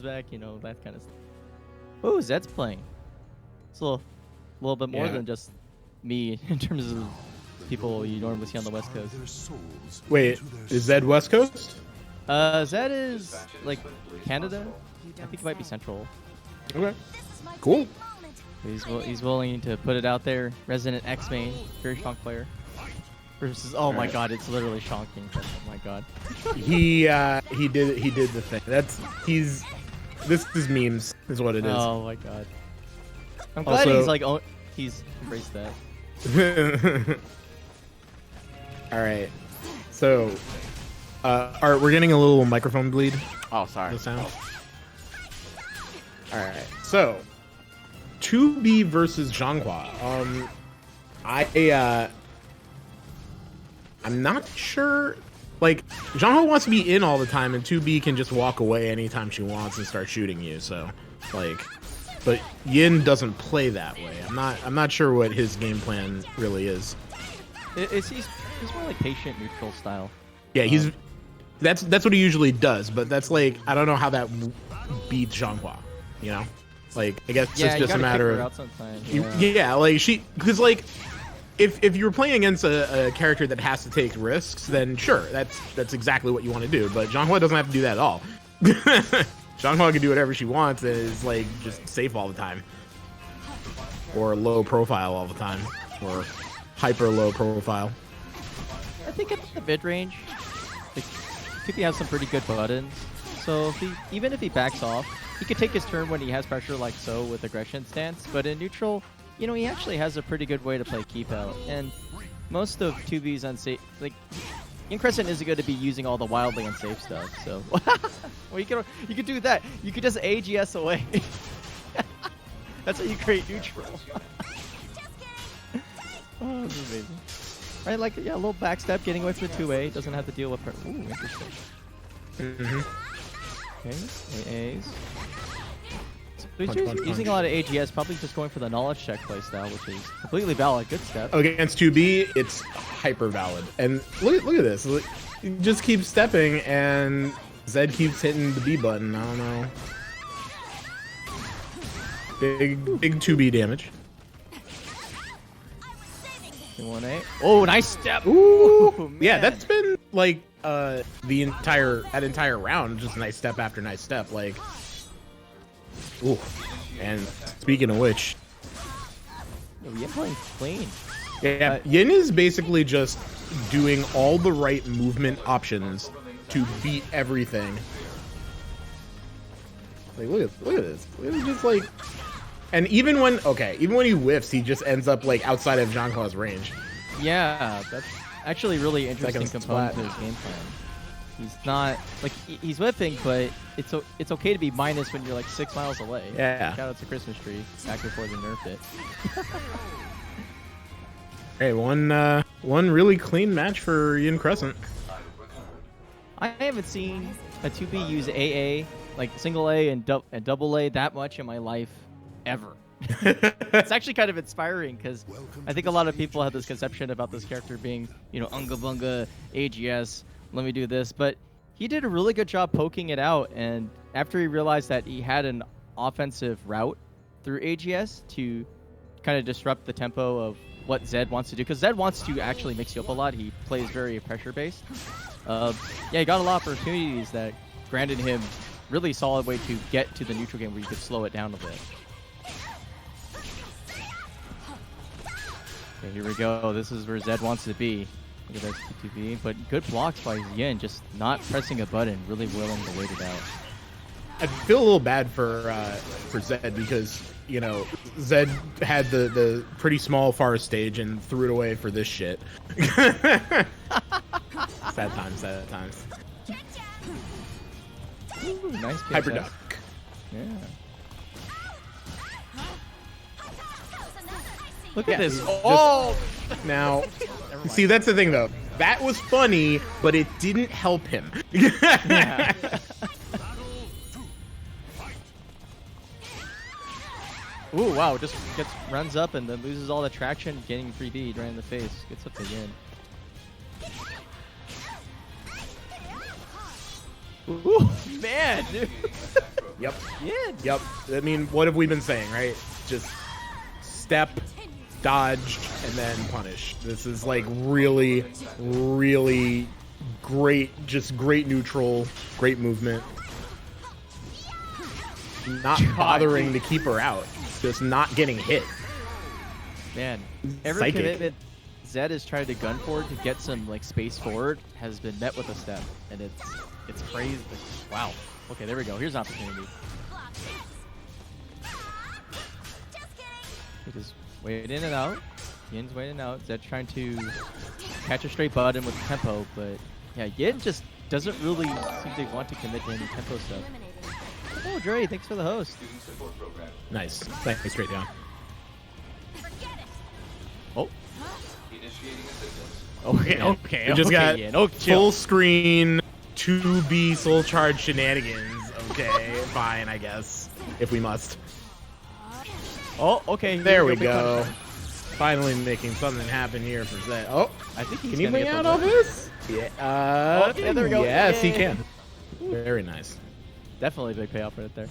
back, you know, that kind of stuff. Oh, Zedd's playing. It's a little bit more than just me in terms of people you normally see on the West Coast. Wait, is Zedd West Coast? Zedd is like Canada. I think it might be Central. Okay, cool. He's willing to put it out there. Resident X main, very strong player. Versus, oh my god, it's literally shonking. Oh my god. He did the thing. This is memes, is what it is. Oh my god. I'm glad he's like he's embraced that. All right, so we're getting a little microphone bleed. Oh, sorry. The sound. All right, so 2B versus Xianghua. I'm not sure. Like, Xianghua wants to be in all the time, and 2B can just walk away anytime she wants and start shooting you. So, like, but Yin doesn't play that way. I'm not sure what his game plan really is. He's more like patient, neutral style. Yeah, that's what he usually does. But that's like, I don't know how that beats Xianghua. You know, like, I guess it's just a matter of like because like. If you're playing against a character that has to take risks, then sure, that's exactly what you want to do. But Xianghua doesn't have to do that at all. Xianghua can do whatever she wants and is like just safe all the time, or low profile all the time, or hyper low profile. I think at the mid range, like, Tippy has some pretty good buttons. So even if he backs off, he could take his turn when he has pressure like so with aggression stance. But in neutral, you know, he actually has a pretty good way to play keep out, and most of 2B's unsafe, like, YinCrescent isn't going to be using all the wildly unsafe stuff, so. Well, you could do that. You could just AGS away. That's how you create neutral. Oh, that's amazing. Right, like, yeah, a little backstep, getting away from the 2A, doesn't have to deal with her. Ooh, interesting. Okay, AAs. So he's using a lot of AGS, probably just going for the knowledge check playstyle, which is completely valid. Good step. Against 2B, it's hyper valid. And look at this. Look, you just keep stepping, and Zedd keeps hitting the B button. I don't know. Big 2B damage. 1A. Oh, nice step. Ooh, yeah, that's been like that entire round, just nice step after nice step. Like. Ooh, and speaking of which, Yin playing clean. Yeah, Yin is basically just doing all the right movement options to beat everything. Like, look at this. It's just like, and even when he whiffs, he just ends up like outside of Xianghua's range. Yeah, that's actually really interesting component to his game plan. He's not like he's whipping, but it's okay to be minus when you're like 6 miles away. Yeah. Shout out to Christmas Tree back before they nerfed it. Hey, one really clean match for YinCrescent. I haven't seen a 2B use AA, like single A and double A, that much in my life ever. It's actually kind of inspiring because I think a lot of people have this conception about this character being, you know, unga bunga AGS. Let me do this, but he did a really good job poking it out, and after he realized that he had an offensive route through AGS to kind of disrupt the tempo of what Zedd wants to do, because Zedd wants to actually mix you up a lot. He plays very pressure-based. Yeah, he got a lot of opportunities that granted him really solid way to get to the neutral game where you could slow it down a bit. Okay, here we go. This is where Zedd wants to be. Look at that T2B, but good blocks by Yin, just not pressing a button, really willing to wait it out. I feel a little bad for Zedd because, you know, Zedd had the pretty small forest stage and threw it away for this shit. Sad times. Ooh, nice PSS. Hyper duck. Yeah. Look at this. Oh! Now, see, that's the thing, though. That was funny, but it didn't help him. Yeah. Ooh, wow, just runs up and then loses all the traction, getting 3D right in the face. Gets up again. Ooh, man, dude. Yep. Yeah. Yep. I mean, what have we been saying, right? Just step, dodge, and then punish. This is like really, really great. Just great neutral, great movement. Not bothering to keep her out. Just not getting hit. Man, every commitment Zedd has tried to gun for to get some like space forward has been met with a step, and it's crazy. Wow. Okay, there we go. Here's an opportunity. He just wait in and out. Yin's waiting out. Zedd trying to catch a straight button with tempo, but yeah, Yin just doesn't really seem to want to commit to any tempo stuff. Oh, Dre, thanks for the host. Nice. Thanks, straight down. Oh. Okay. We just got full screen 2B soul charge shenanigans. Okay, fine, I guess. If we must. Oh, okay. There we go. Finally making something happen here for Zedd. Oh, I think can he bring out all this? Yeah. Yeah, there we go. Yes, Yay. he can. Very nice. Definitely a big payoff right there.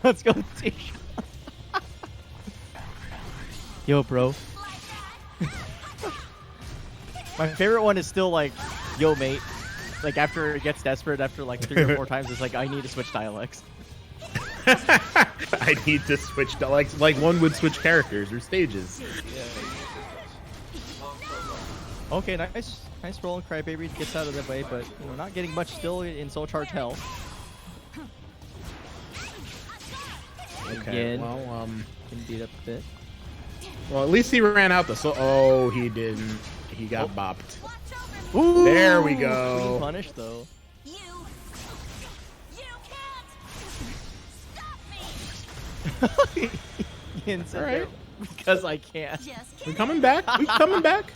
Let's go, T. Yo, bro. My favorite one is still like, yo, mate. Like after it gets desperate, after like 3 or 4 times, it's like, I need to switch dialects. I need to switch dialects, like one would switch characters or stages. Yeah. Okay, nice roll. Crybaby gets out of the way, but you know, not getting much still in soul charge hell. Okay, Again, well, can beat up a bit. Well, at least he ran out the soul. Oh, he didn't. He got bopped. Ooh, there we go. Clean punish though. You can't stop me. Yin said All right. there, because I can't. We're coming back. We're coming back.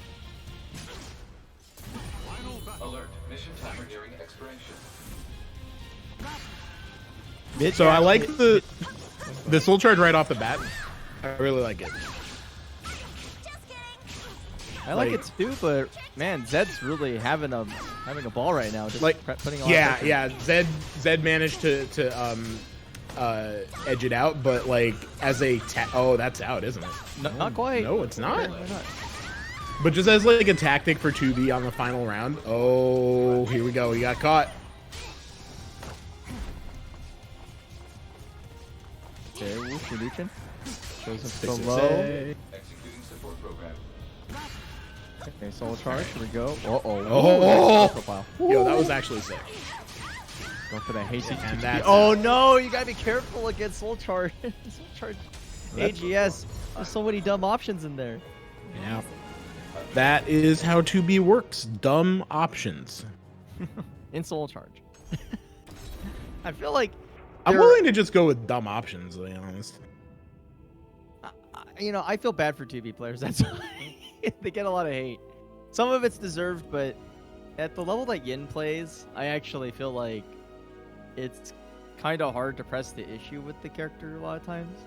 Alert. Mission timer nearing expiration. So I like the soul charge right off the bat. I really like it. I like it too, but man, Zedd's really having a ball right now. Just Like, putting on. yeah. Zedd managed to edge it out, but like as a oh, that's out, isn't it? Not quite. No, it's not. Okay, why not? But just as like a tactic for 2B on the final round. Oh, here we go. He got caught. Okay, Woof Reduction. Shows him Fix it, below. say. Executing support program. Okay, soul charge. Here we go. Oh. Profile. Yo, that was actually sick. Go for that hasty. And that's Oh no, you gotta be careful against soul charge. Soul charge. AGS. There's so many dumb options in there. Yeah. That is how 2B works. Dumb options. In soul charge. I feel like I'm willing to just go with dumb options, to be honest. you know, I feel bad for 2B players. That's why they get a lot of hate. Some of it's deserved, but at the level that Yin plays, I actually feel like it's kind of hard to press the issue with the character a lot of times.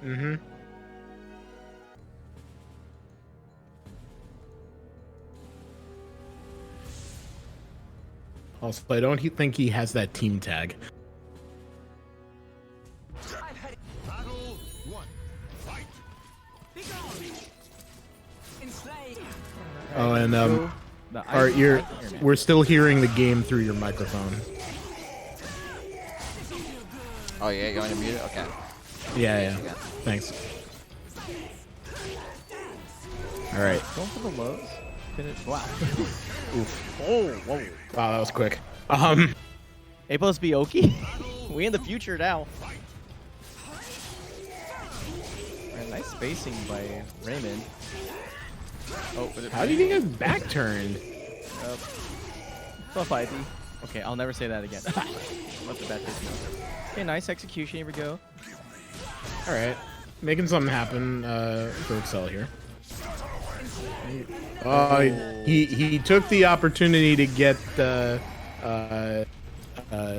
Mm-hmm. Also, I don't think he has that team tag. Oh, and we're still hearing the game through your microphone. Oh yeah, you want to mute it? Okay. Yeah. Thanks. All right. Going for the lows. Wow. Oof. Oh, whoa. Wow, that was quick. A plus B Oki? We in the future now. Right, nice spacing by Raymond. Oh, how did he get back turned? Buff ID. Okay, I'll never say that again. Let the bad taste go. Okay, nice execution. Here we go. All right, making something happen for Accel here. He took the opportunity to get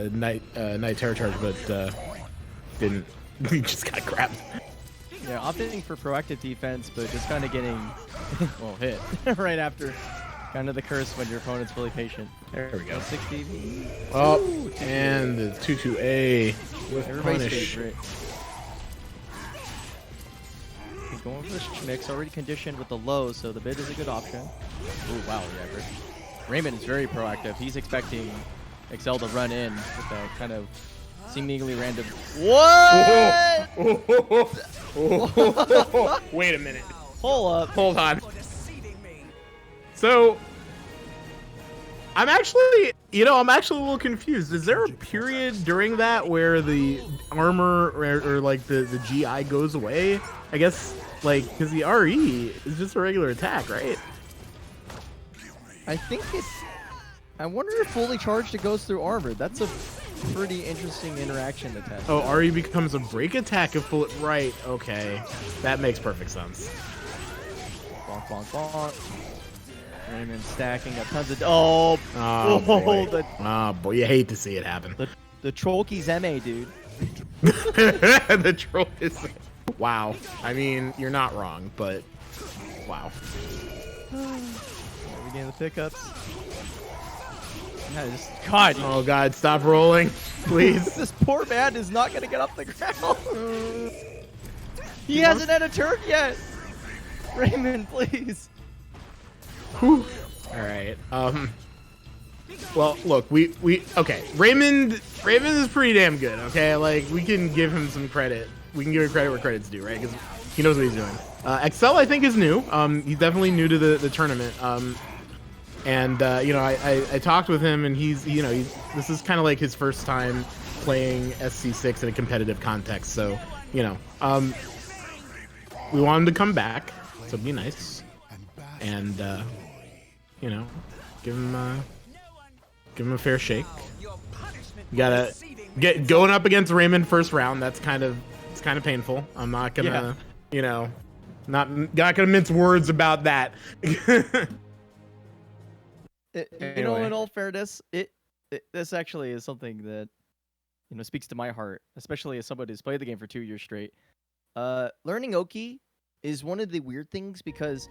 night terror charge, but didn't. He just got grabbed. Yeah, opting for proactive defense, but just kind of getting well hit right after. Kind of the curse when your opponent's really patient. There we go. 60. Oh, and the 2-2A with Everybody's punish. favorite. He's going for this mix, already conditioned with the low, so the bid is a good option. Ooh, wow, yeah. Raymond is very proactive. He's expecting Accel to run in with that kind of seemingly random. What? Wait a minute. Hold up. Hold on. So, I'm actually a little confused. Is there a period during that where the armor or like the GI goes away? I guess, like, because the RE is just a regular attack, right? I think it's. I wonder if fully charged it goes through armor. That's a pretty interesting interaction to test. Oh, RE becomes a break attack if full. Right. Okay, that makes perfect sense. Bonk, bonk, bonk. Raymond stacking up tons of. Oh boy, you hate to see it happen. The Trollkey's MA, dude. The troll is. Wow. I mean, you're not wrong, but wow. We getting the pickups. God. Oh God, stop rolling, please. This poor man is not gonna get off the ground. He hasn't had a turn yet. Raymond, please. Whew. All right. Well, look, we okay. Raymond is pretty damn good. Okay, like we can give him some credit. We can give him credit where credit's due, right? Because he knows what he's doing. Accel, I think, is new. He's definitely new to the tournament. And you know, I talked with him, and he's this is kind of like his first time playing SC6 in a competitive context. So you know, we want him to come back. So be nice, and you know, give him a fair shake. You gotta get going up against Raymond first round. It's kind of painful. I'm not gonna, you know, not gonna mince words about that. You know, in all fairness, this actually is something that, you know, speaks to my heart, especially as somebody who's played the game for 2 years straight. Learning Oki is one of the weird things because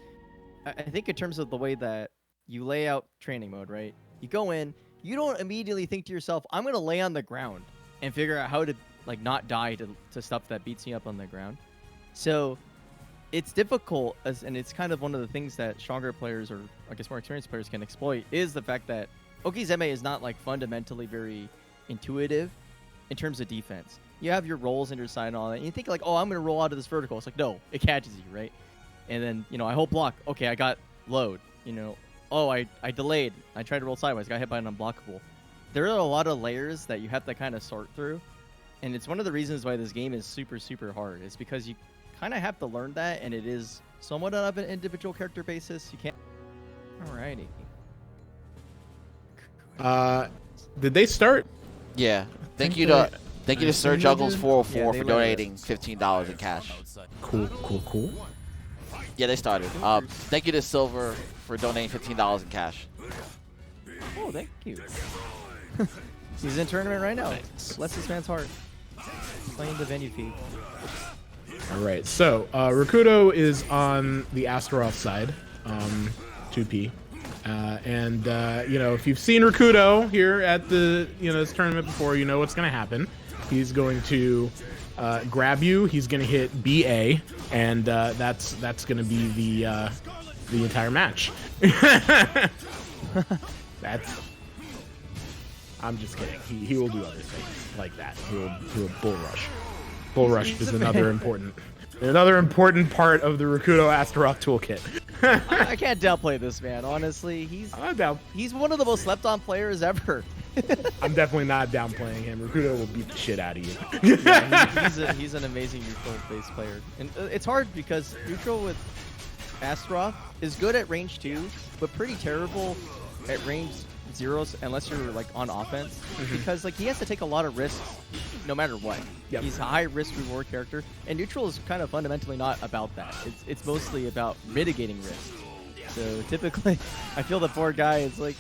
I think in terms of the way that you lay out training mode, right? You go in, you don't immediately think to yourself, I'm going to lay on the ground and figure out how to like not die to stuff that beats me up on the ground. So it's difficult, and it's kind of one of the things that stronger players, or I guess more experienced players, can exploit, is the fact that Oki's MA is not like fundamentally very intuitive in terms of defense. You have your rolls and your side and all that, and you think like, oh, I'm going to roll out of this vertical. It's like, no, it catches you, right? And then, you know, I hold block. Okay, I got load. You know, oh, I delayed. I tried to roll sideways. Got hit by an unblockable. There are a lot of layers that you have to kind of sort through, and it's one of the reasons why this game is super, super hard. It's because you kind of have to learn that, and it is somewhat on an individual character basis. You can't. Alrighty. Did they start? Yeah. Thank you to Sir Juggles 404 for donating $15 in cash. Cool. Yeah, they started. Thank you to Silver for donating $15 in cash. Oh, thank you. He's in tournament right now. Bless this man's heart. Playing the venue fee. All right, so Rikuto is on the Astaroth side, 2P, and you know, if you've seen Rikuto here at the this tournament before, you know what's going to happen. He's going to grab you. He's going to hit BA, and that's going to be the entire match. I'm just kidding. He will do other things like that. He'll do a bull rush. Bull rush is another important part of the Rikuto Astaroth toolkit. I can't downplay this man. Honestly, he's one of the most slept on players ever. I'm definitely not downplaying him. Rikuto will beat the shit out of you. Yeah, he's an amazing neutral-based player, and it's hard because neutral with Astaroth is good at range 2, but pretty terrible at range 0 unless you're like on offense, because like he has to take a lot of risks no matter what. Yep. He's a high risk reward character, and neutral is kind of fundamentally not about that. It's mostly about mitigating risks. So typically, I feel the poor guy is like,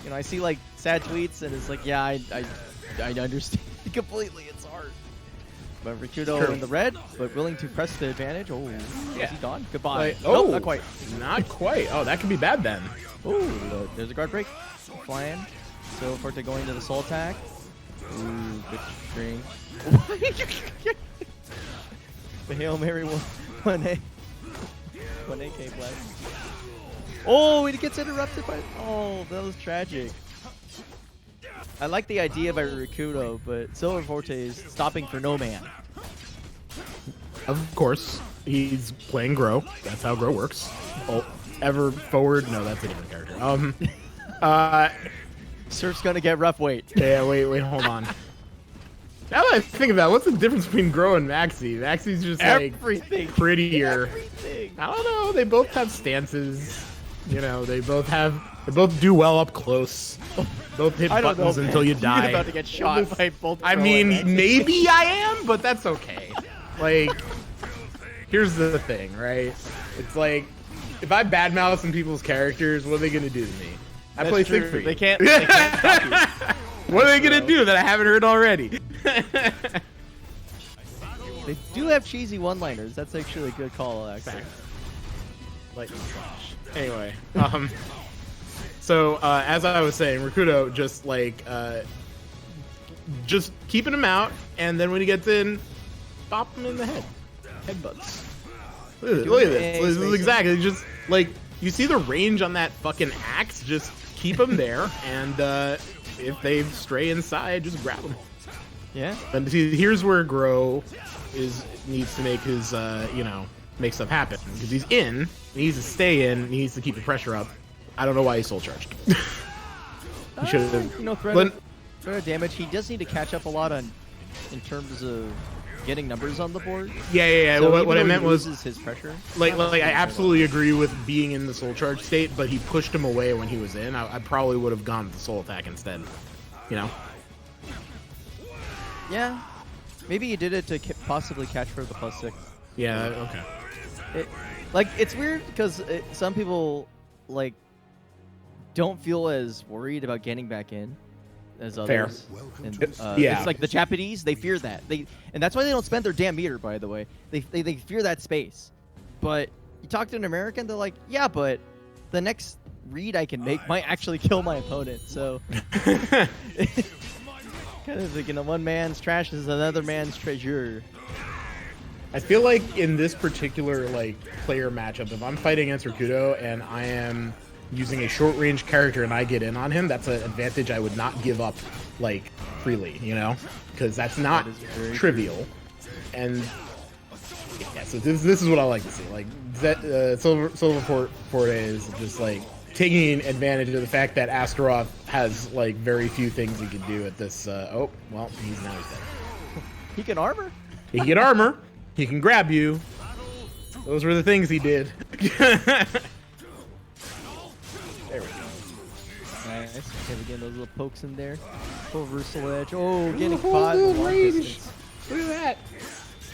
you know, I see like sad tweets, and it's like, yeah, I understand completely. It's hard. But Rikuto in the red, but willing to press the advantage. Oh, Yeah. is he gone? Goodbye. Like, Nope, oh, not quite. Not quite. Oh, that could be bad then. Ooh, there's a guard break. Flying. So Forte going to the soul attack. Ooh, good string. The Hail Mary 1A. 1AK blast. Oh, it gets interrupted by. Oh, that was tragic. I like the idea by Rikuto, but Silver Forte is stopping for no man. Of course, he's playing Groh. That's how Groh works. Oh, ever forward? No, that's a different character. Surf's gonna get rough. Wait. Yeah, wait, hold on. Now that I think about it, what's the difference between Groh and Maxi? Maxi's just like Everything. prettier. Everything. I don't know. They both have stances. You know, they both do well up close. Both hit I don't buttons know, until you You're die. about to get shot by both. I Groh mean, and Maxi. maybe I am, but that's okay. Like, here's the thing, right? It's like, if I badmouth some people's characters, what are they gonna do to me? I play true. Siegfried. They can't stop you. What are they gonna do that I haven't heard already? They do have cheesy one-liners. That's actually a good call, actually. Lightning flash. Anyway, so as I was saying, Rikuto just like just keeping him out, and then when he gets in, bop him in the head. Headbutts. Look at this. This is exactly just like you see the range on that fucking axe. Just keep him there, and if they stray inside, just grab them. Yeah. And see, here's where Groh needs to make his make stuff happen because he's in. He needs to stay in. He needs to keep the pressure up. I don't know why he's soul charged. He should have. Threat of damage. He does need to catch up a lot in terms of getting numbers on the board. Yeah. So What I meant was his pressure. like I absolutely agree with being in the soul charge state, but he pushed him away when he was in. I probably would have gone with the soul attack instead. You know. Yeah. Maybe he did it to possibly catch for the +6. Yeah. Okay. It's weird because some people like don't feel as worried about getting back in as others. Fair. And, Yeah. It's like the Japanese, they fear that. And that's why they don't spend their damn meter, by the way. They fear that space. But you talk to an American, they're like, yeah, but the next read I can make might actually kill my opponent. So kind of thinking one man's trash is another man's treasure. I feel like in this particular player matchup, if I'm fighting against Rikuto and I am using a short range character and I get in on him, that's an advantage I would not give up freely, you know, because that's not trivial. And yeah, so this is what I like to see. Silver Forte is just taking advantage of the fact that Astaroth has very few things he can do at this. Oh well, he's dead. He can armor. He can armor. He can grab you. Those were the things he did. There we go. Nice. Okay, we getting those little pokes in there. Reversal edge. Oh, getting Oh, caught. good in the long range. distance. Look at that.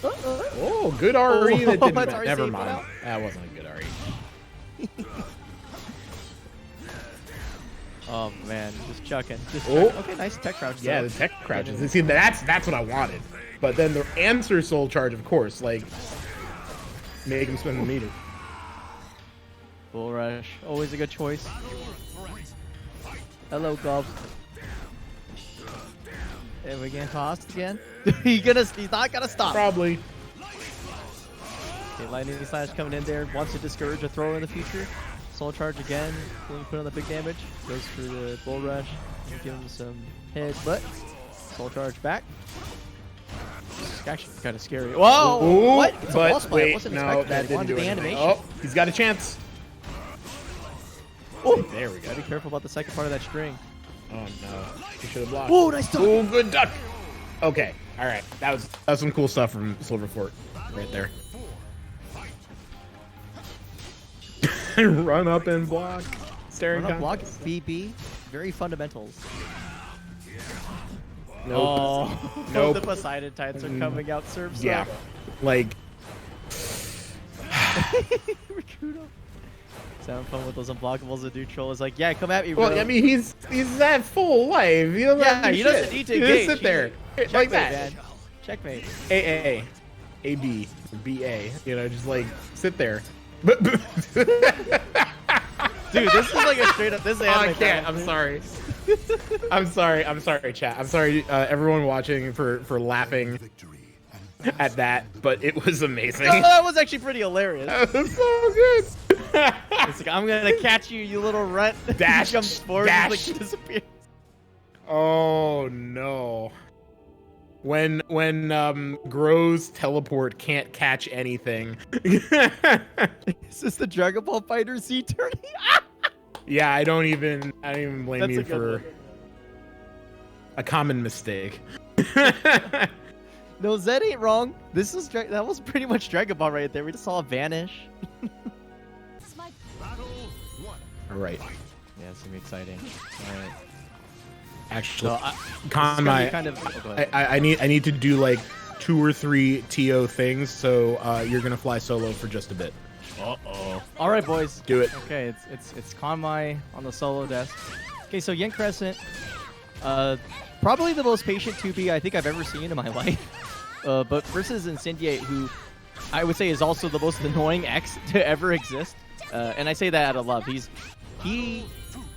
Oh, good RE. That didn't that's matter. RC Never put mind. out. That wasn't a good RE. Oh man, just chucking. Oh. Okay, nice tech crouch. Yeah, though. the tech crouches. See, that's what I wanted. But then the answer soul charge, of course, make him spend the meter. Bull rush, always a good choice. Hello, Gov. And we getting tossed again. He's not gonna stop. Probably. Okay, lightning slash coming in there. Wants to discourage a thrower in the future. Soul charge again. Willing to put on the big damage. Goes for the bull rush. Give him some head, but soul charge back. It's actually kind of scary. Whoa! Ooh, What? It's a wall but splat. wait, Wasn't no, expecting that He didn't wanted do the anything. animation. Oh, he's got a chance. Oh, there we go. gotta be careful about the second part of that string. Oh no, he should have blocked. Oh, nice duck. Oh, good duck. Okay, all right. That was some cool stuff from Silver Fort right there. Run up and block. Staring Run up, block, contest. BB. Very fundamentals. Nope. Oh, Nope. the Poseidon tides are coming out. Serves Yeah, up. Rikuto. Having fun with those unblockables and neutral is like, yeah, come at me, bro. Well, I mean, he's at full life. He doesn't have to do he doesn't shit. need to He engage. just sit there like Checkmate, that. man. Checkmate. AA, AB, BA. You know, just like sit there. Dude, this is like a straight up. This is I can't. I'm sorry. I'm sorry, chat. I'm sorry, everyone watching for laughing at that, but it was amazing. No, that was actually pretty hilarious. That was so good. It's like, I'm gonna catch you, you little runt. Dash. Comes forward, Dash. like, disappears. Oh no. When Groh's teleport can't catch anything. Is this the Dragon Ball Fighter Z Tourney? Yeah, I don't even blame That's you a good for one. a common mistake. No, Zedd ain't wrong. This was that was pretty much Dragon Ball right there. We just saw it vanish. All right. Yeah, it's gonna be exciting. All right. Actually, So, Con, kind of. Oh, go ahead. I need to do like 2 or 3 TO things, so you're gonna fly solo for just a bit. Uh-oh. All right, boys. Do it. Okay, it's Conmai on the solo desk. Okay, so YinCrescent, probably the most patient 2B I think I've ever seen in my life. But versus Incendiate, who I would say is also the most annoying X to ever exist. And I say that out of love. He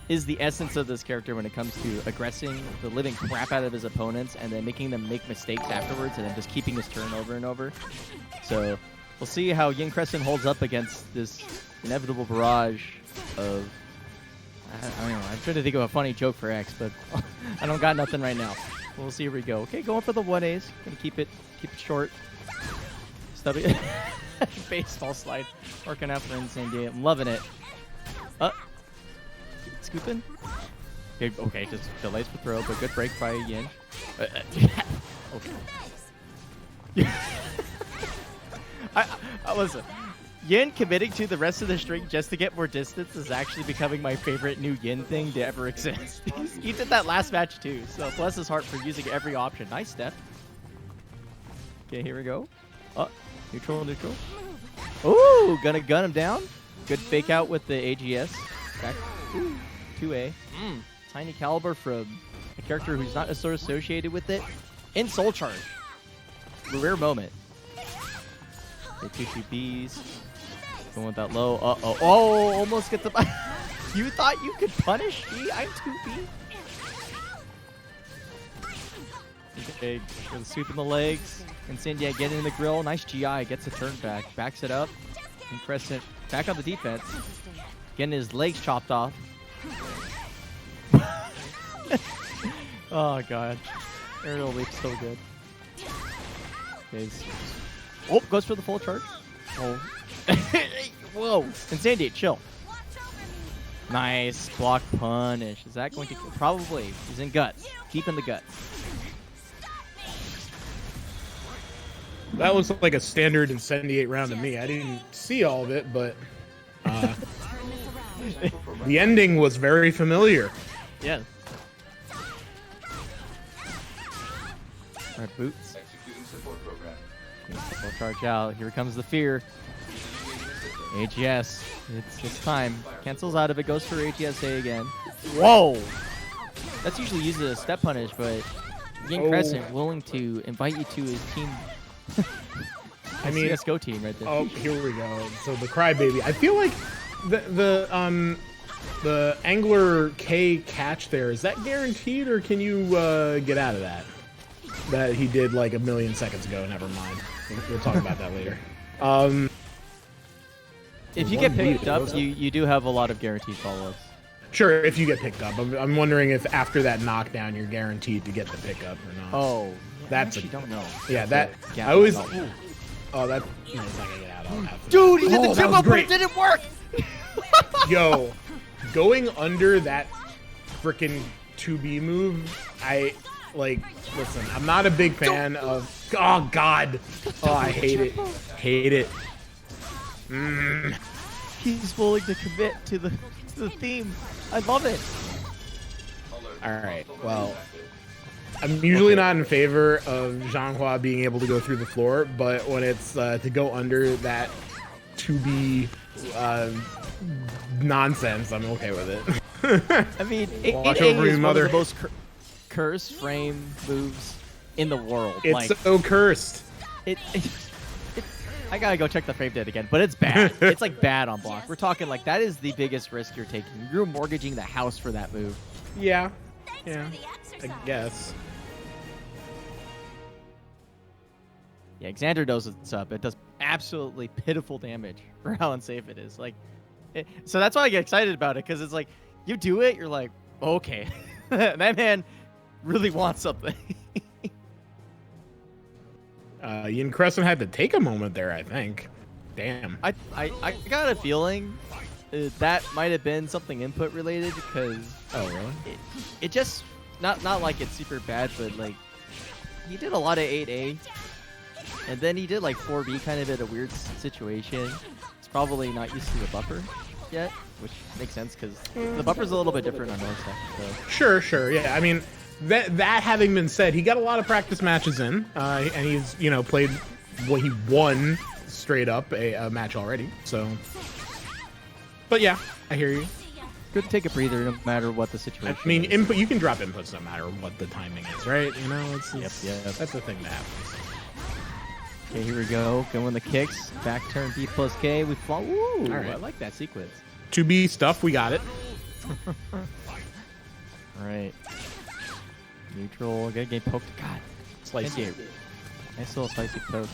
is the essence of this character when it comes to aggressing the living crap out of his opponents and then making them make mistakes afterwards and then just keeping his turn over and over. So we'll see how YinCrescent holds up against this inevitable barrage of... I don't know. I'm trying to think of a funny joke for X, but I don't got nothing right now. We'll see where we go. Okay, going for the 1As. Gonna keep it short. Stubby. Baseball slide. Working out for Incendiate. I'm loving it. Scooping. Okay, just delays for throw, but good break by Yin. Okay. Listen. Yin committing to the rest of the string just to get more distance is actually becoming my favorite new Yin thing to ever exist. He did that last match too, so bless his heart for using every option. Nice step. Okay, here we go. Neutral. Ooh, gonna gun him down. Good fake out with the AGS. Back. Ooh, 2A. Tiny Calibur from a character who's not necessarily associated with it. In Soul Charge. Rare moment. Okay, 2-2-Bs. Going with that low. Uh-oh. Oh, almost get the... You thought you could punish me? I'm 2B. Okay, with a sweep in the legs. Incendiate getting in the grill. Nice GI. Gets a turn back. Backs it up. YinCrescent back on the defense. Getting his legs chopped off. Oh, God. Aerial leap so good. Okay, oh, goes for the full charge. Oh. Whoa. Incendiate, chill. Nice. Block punish. Is that going to... Probably. He's in guts. Keeping the guts. That looks like a standard Incendiate round to me. I didn't see all of it, but the ending was very familiar. Yeah. Alright, boots. Executing support program. Full charge out. Here comes the fear. AGS. It's time. Cancels out of it. Goes for AGSA again. Whoa! That's usually used as a step punish, but YinCrescent willing to invite you to his team. I mean, CSGO team right there. Oh, here we go. So the Crybaby. I feel like the Angler K catch there, is that guaranteed, or can you get out of that? That he did like a million seconds ago. Never mind. We'll talk about that later. If you get picked up, you do have a lot of guaranteed follow-ups. Sure, if you get picked up. I'm wondering if after that knockdown you're guaranteed to get the pickup or not. Oh, yeah, that's I actually don't know. Yeah, that Yeah, I always. no. Oh, that. No, it's not gonna get out. I'll have to- Dude, he did the that chip was up, but great. it didn't work. Yo, going under that freaking 2B move, I like. Listen, I'm not a big fan of. Oh God. Oh, I hate it. Hate it. He's willing to commit to the theme. I love it. All right. Well, I'm usually not in favor of Xianghua being able to go through the floor, but when it's to go under that 2B nonsense, I'm okay with it. I mean, Watch AA over your is mother. one of the most curse frame moves in the world. It's like, so cursed. I gotta go check the frame data again, but it's bad. It's like bad on block. We're talking like that is the biggest risk you're taking. You're mortgaging the house for that move. Yeah. Yeah. I guess. Yeah, Exander knows what's up. It does absolutely pitiful damage for how unsafe it is. Like, so that's why I get excited about it, because it's like you do it, you're like, okay, that man really wants something. YinCrescent had to take a moment there, I think. Damn. I got a feeling that might have been something input related, because it just not like it's super bad, but like he did a lot of 8A, and then he did like 4B kind of at a weird situation. It's probably not used to the buffer yet, which makes sense because the buffer's a little bit different on North stuff. So. Sure. Yeah, I mean, that having been said, he got a lot of practice matches in, and he's played what he won straight up a match already. So, but yeah, I hear you. Good to take a breather no matter what the situation. I mean, is. input, you can drop inputs no matter what the timing is, right? It's Yep. That's the thing that happens. Okay, here we go. Going the kicks. Back turn B plus K. We fall. Ooh, All right. I like that sequence. 2B stuff, we got it. All right. Neutral. Good game poked. God. Slicey. Nice little spicy poke.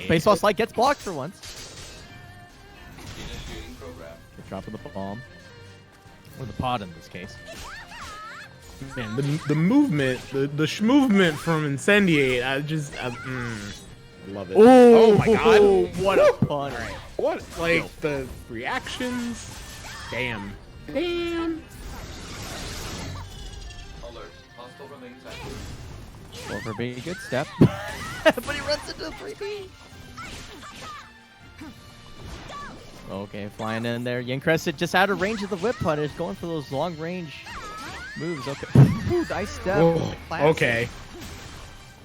Baseball slide gets blocked for once. Initiating program. Good drop of the bomb. Or the pod in this case. Man, the movement, the movement from Incendiate, I love it. Oh my god. What a pun. What, like, the reactions? Damn. Alert. Hostile remains active. Over B, good step. But he runs into 3B. Okay, flying in there. YinCrescent just out of range of the whip punish, going for those long range moves. Okay. Ooh, nice step. Oh, okay.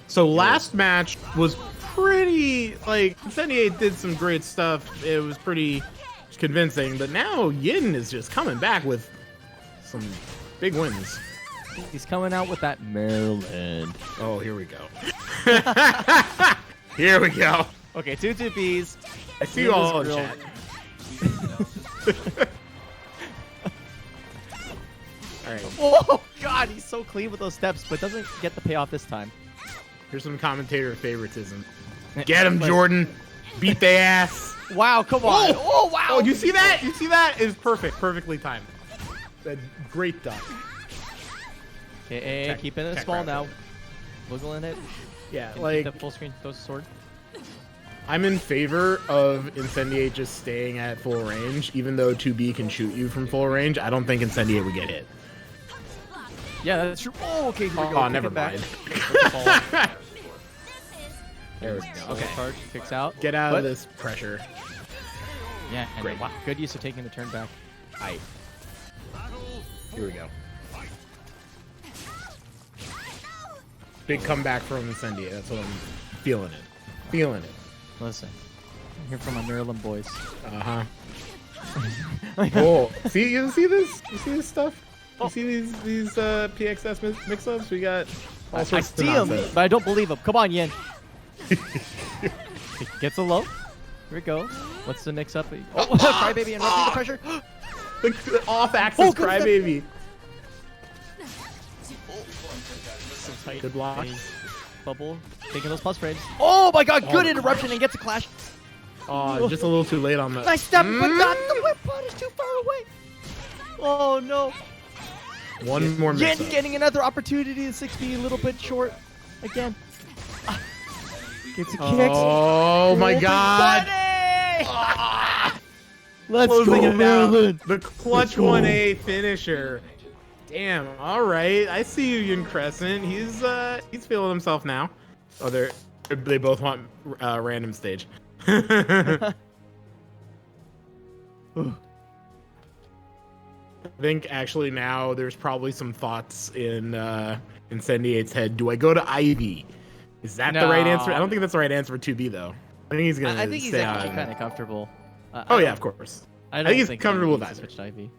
So last match was pretty, like, Incendiate did some great stuff. It was pretty convincing, but now Yin is just coming back with some big wins. He's coming out with that Maryland. Oh, here we go. Here we go. Okay, 2-2-Bs. I see you all in chat. All right. Oh, God, he's so clean with those steps, but doesn't get the payoff this time. Here's some commentator favoritism. Get him, Jordan. Beat the ass. Wow, come on. Oh, wow. Oh, you see that? You see that? It's perfect. Perfectly timed. That great duck. Okay, keeping it small now. Wiggling it. Yeah, And like, the full screen goes sword. I'm in favor of Incendiate just staying at full range, even though 2B can shoot you from full range. I don't think Incendiate would get hit. Yeah, that's true. Oh, okay. Here we go. Oh, Kick never it back. mind. There we go. Okay. Charge, kicks out. Get out But- of this pressure. Yeah, and Great. wow, good use of taking the turn back. Aight. Here we go. Big comeback from Incendiate. That's what I'm feeling it. Feeling it. Listen, I'm here from my Maryland boys. Uh-huh. Oh, see, you see this? You see this stuff? You see these PXS mix-ups? We got all I sorts of see him, nonsense. but I don't believe him. Come on, Yin. Gets a low. Here we go. What's the mix up? Oh, Crybaby interrupting the pressure. The off-axis good Crybaby. So tight. Good block. Any bubble. Taking those plus frames. Oh my god, good interruption and gets a clash. Oh, just a little too late on that. Nice step, but not the whip punish too far away. Oh no. One more Yin mix-up. getting another opportunity to 6B a little bit short again. Gets a kicks. Oh my god. Let's Closing go, it down. Maryland. The clutch 1A finisher. Damn. All right. I see you, YinCrescent. He's feeling himself now. Oh, they both want random stage. I think actually now there's probably some thoughts in Incendiate's head. Do I go to Ivy? Is that the right answer? I don't think that's the right answer for 2B though. I think he's gonna. I think he's stay actually on. kind of comfortable. Oh yeah, of course. I think he's think comfortable he with needs to either. switch to Ivy.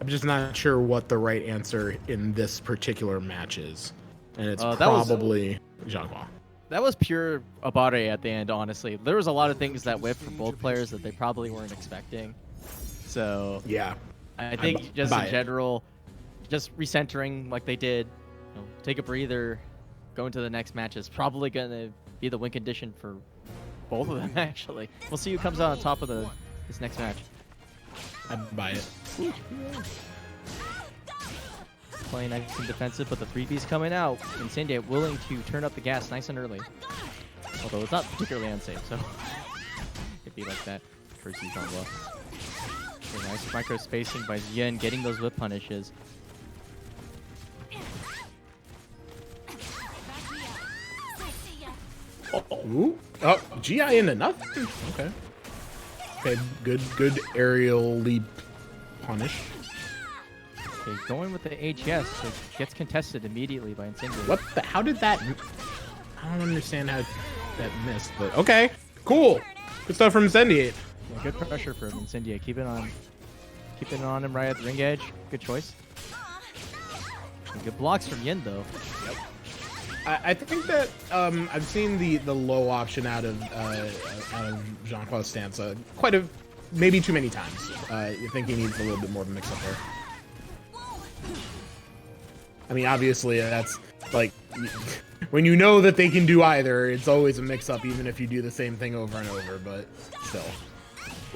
I'm just not sure what the right answer in this particular match is. And it's that probably Xianghua. That was pure Abare at the end, honestly. There was a lot of things that whipped from both players that they probably weren't expecting. So yeah, I think just in general, just recentering like they did, take a breather, go into the next match is probably going to be the win condition for both of them, actually. We'll see who comes out on top of this next match. I'd buy it. Playing nice and defensive, but the 3B's coming out. Incendiate willing to turn up the gas nice and early. Although it's not particularly unsafe, so it'd be like that for Xianghua. Nice micro spacing by Yin, getting those whip punishes. Ooh. Oh, GI into nothing. Okay. Okay, good aerial leap punish. Okay, going with the HES, so it gets contested immediately by Incendiate. What the? How did that? I don't understand how that missed, but okay, cool. Good stuff from Incendiate. Yeah, good pressure from Incendiate. Keeping on him right at the ring edge. Good choice. And good blocks from Yin though. I think that I've seen the low option out of Xianghua's stance maybe too many times. I think he needs a little bit more of a mix up there. I mean, obviously that's like when you know that they can do either, it's always a mix up even if you do the same thing over and over. But still.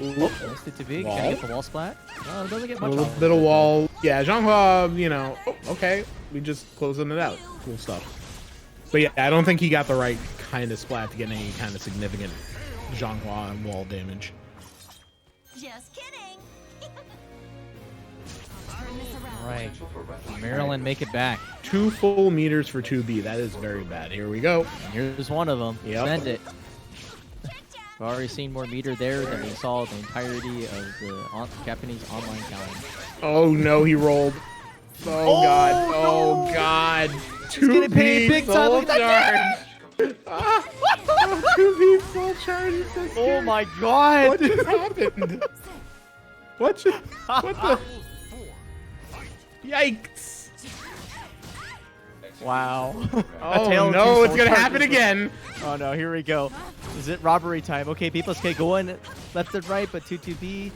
Oh, it too big. Can I get the wall splat? No, it doesn't get much. A little bit of wall. Yeah, Xianghua, okay, we just closing it out. Cool stuff. But yeah, I don't think he got the right kind of splat to get any kind of significant Xianghua wall damage. Just kidding. Right. Maryland make it back. 2 full meters for 2B. That is very bad. Here we go. And here's one of them. Yep. Send it. We've already seen more meter there than we saw the entirety of the Japanese online calendar. Oh no, he rolled. Oh god. Oh no. god. He's getting paid big time. Look at that. 2B full charge. Is so scary. Oh my god. What just happened? What the? Yikes. Wow. Oh no, it's gonna happen again. Oh no, here we go. Is it robbery time? Okay, B+K going left and right, but 2-2B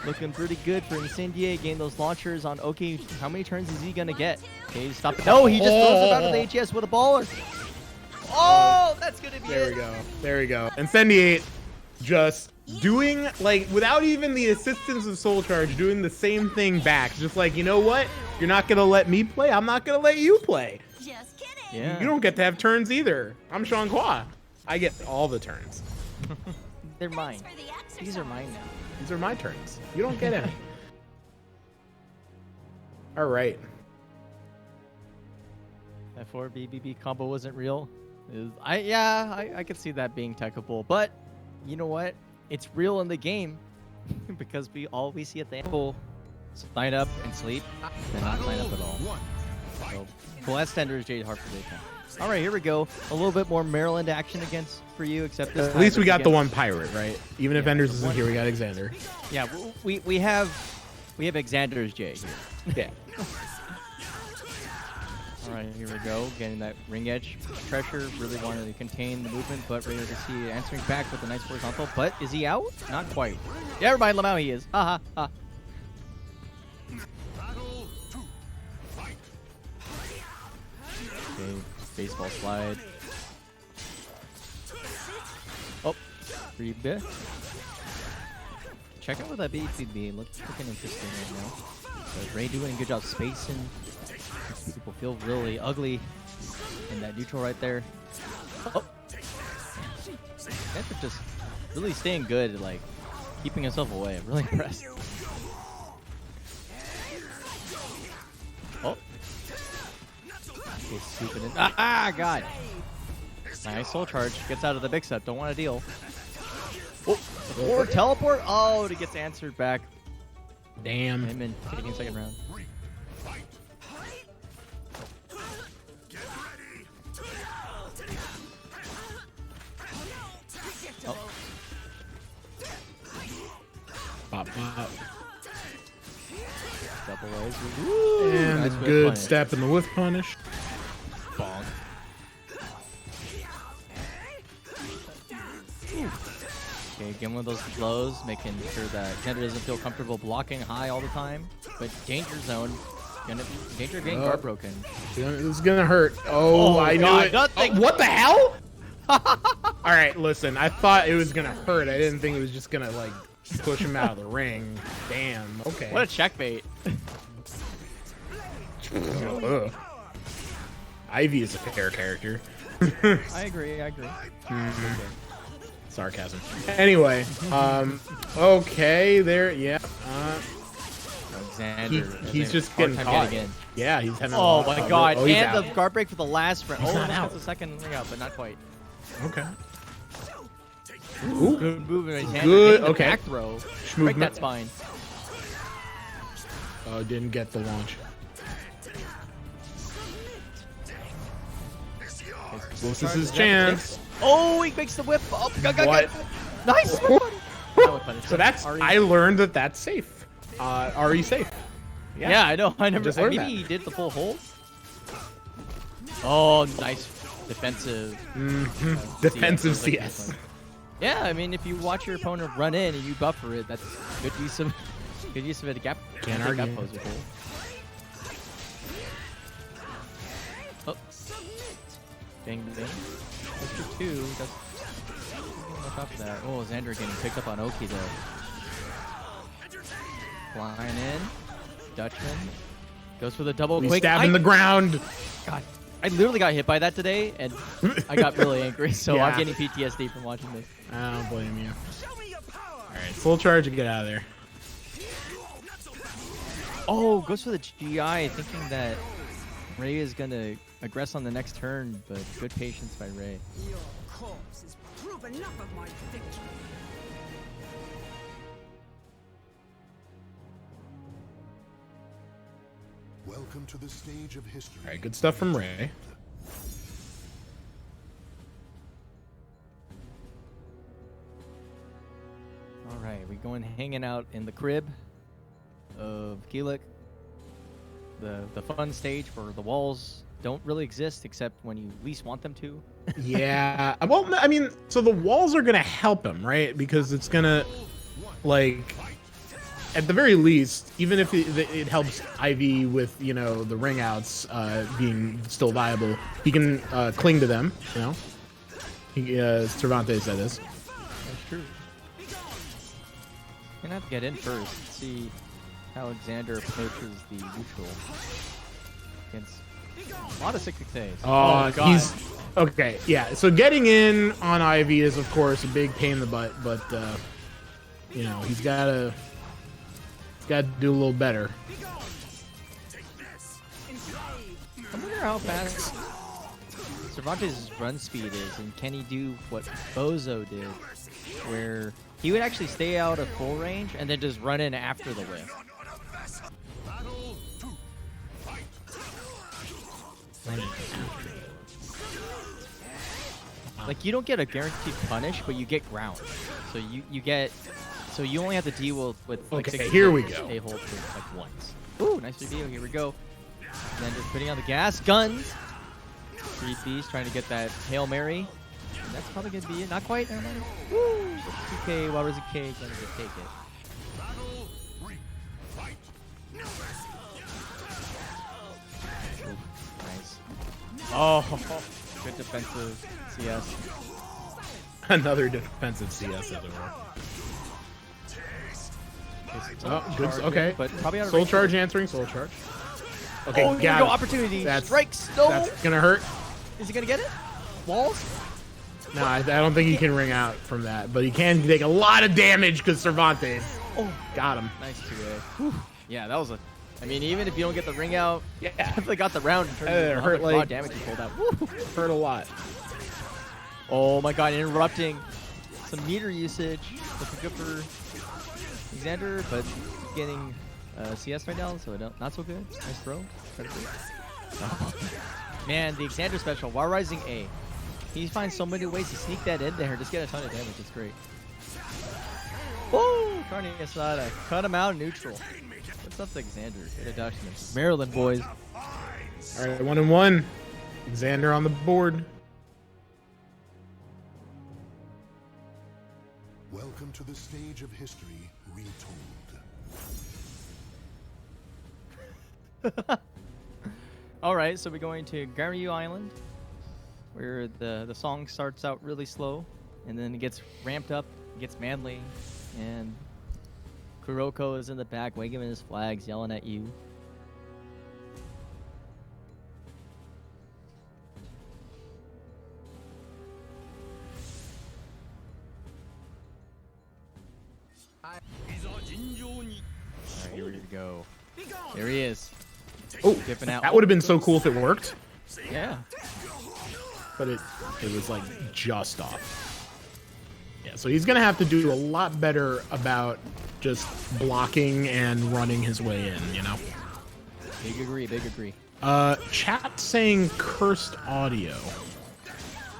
looking pretty good for Incendiate. Getting those launchers on OK. How many turns is he gonna get? Okay, stop it. No, he just throws it out of the HES with a baller. Oh, that's gonna be There we go. There we go. Incendiate just doing, like, without even the assistance of Soul Charge, doing the same thing back. Just like, you know what? You're not gonna let me play. I'm not gonna let you play. Just kidding. Yeah. You don't get to have turns either. I'm Xianghua. I get all the turns. They're mine. These are mine now. These are my turns. You don't get any. All right. That 4BBB combo wasn't real. I could see that being techable, but you know what? It's real in the game because we see at the end. Line up and sleep, and not line up at all. So, cool. That's Tender's Jade Harper Daytime. All right, here we go. A little bit more Maryland action for you, except this At least we got the one pirate, right? Even if Yeah, Enders isn't here, we got Exander. Yeah, we have Exander's J here. Yeah. All right, here we go. Getting that ring edge pressure. Really wanted to contain the movement, but Raider to see answering back with a nice horizontal. But is he out? Not quite. Yeah, never mind. Lamau, he is. Ha ha ha. Okay, baseball slide. Oh, 3B. Check out what that BBB looking interesting right now. Ray doing a good job spacing. People feel really ugly in that neutral right there. Oh, Exander just really staying good, like keeping himself away. I'm really impressed. Oh. Okay, scooping in. God. Nice soul charge. Gets out of the big set. Don't want to deal. Oh, or teleport. Oh, it gets answered back. Damn. Him in taking second round. Oh. Pop, pop. Double couple ways. Woo, And nice a whip good punish. step in the whiff punish. Bonk. Okay, get one of those blows, making sure that Exander doesn't feel comfortable blocking high all the time. But danger zone, danger of getting guard broken. This is gonna hurt. Oh, I knew God, it. nothing. Oh, what the hell? All right, listen. I thought it was gonna hurt. I didn't think it was just gonna like push him out of the ring. Damn. Okay. What a checkmate. Ugh. Ivy is a fair character. I agree. Sarcasm. Anyway, okay, there, yeah. Exander. He's just hard getting time caught. in. Yeah, he's having. Oh my God! Oh, he's And out. the guard break for the last round. He's Oh, not out. that's the second ring out, but not quite. Okay. Ooh. Good movement. Exander Good, hitting the okay. back throw. Break Movement. that spine. Oh, didn't get the launch. This is his chance. Oh, he makes the whip. Oh, What? Nice. So that's. I learned that that's safe. Ari safe. Yeah, I know. I never. Just learned Maybe that. he did the full hold. Oh, nice defensive. Defensive CS. CS. Yeah, I mean, if you watch your opponent run in and you buffer it, that's good use of it. Gap. Can't gap argue. pose with it. Oh. Bang bang. Mr. 2. That's on top of that. Oh, Xander getting picked up on Oki though. Flying in. Dutchman. Goes for the double We quick. stab in the ground. God, I literally got hit by that today, and I got really angry. So Yeah. I'm getting PTSD from watching this. I don't blame you. All right, full charge and get out of there. Oh, goes for the GI, thinking that Ray is gonna aggress on the next turn, but good patience by Ray. Your corpse is proof enough of my victory. Welcome to the stage of history. All right, good stuff from Ray. All right, we going hanging out in the crib of Keelik. The fun stage where the walls don't really exist except when you least want them to. Yeah. Well, I mean, so the walls are gonna help him, right? Because it's gonna, like, at the very least, even if it helps Ivy with, you know, the ring outs being still viable, he can cling to them. You know, Cervantes, that is. That's true. Gonna have to get in first. See how Exander approaches the neutral against a lot of 6-6. Oh, God. he's okay. Yeah. So getting in on Ivy is, of course, a big pain in the butt, but you know, he's gotta do a little better. I wonder how fast Cervantes' run speed is, and can he do what Bozo did, where he would actually stay out of full range and then just run in after the whiff. Like, you don't get a guaranteed punish, but you get ground. So you only have to deal with like Okay, 6 here we hits, go. stay hold for like once. Ooh, nice video. Here we go. And then just putting on the gas. Guns. 3Ps trying to get that Hail Mary. And that's probably going to be it. Not quite. Never mind. Woo! 2K, while there's a K, going to take it. Ooh, nice. Oh, good defensive CS. Another defensive CS, as it were. Oh, good. Okay. But probably out of Soul range. charge answering. Soul charge. Okay, Oh, here we got go. it. Opportunity. That's- Strikes. No. That's gonna hurt. Is he going to get it? Walls? No, I don't think he can ring out from that, but he can take a lot of damage because Cervantes got him. Nice 2A. Yeah, that was a... I mean, even if you don't get the ring out, Yeah, definitely got the round in terms It of hurt how much raw like- damage he pulled out. Woo! hurt a lot. Oh my god, interrupting some meter usage. Looking good for Exander, but getting CS right now, so not so good. Nice throw. Man, the Exander special, while rising A. He finds so many ways to sneak that in there and just get a ton of damage. It's great. Woo! Tourney Asada. Cut him out neutral. What's up, Exander? Good adjustment. Maryland boys. All right, 1-1. Exander on the board. Welcome to the stage of history retold. All right, so we're going to Garyu Island, where the song starts out really slow, and then it gets ramped up, gets manly, and Kuroko is in the back waving his flags, yelling at you. Alright, here we go. There he is. Oh, Dipping out. that would have been so cool if it worked, Yeah. but it was like just off. Yeah, so he's gonna have to do a lot better about just blocking and running his way in, you know? Big agree, big agree. Chat saying cursed audio.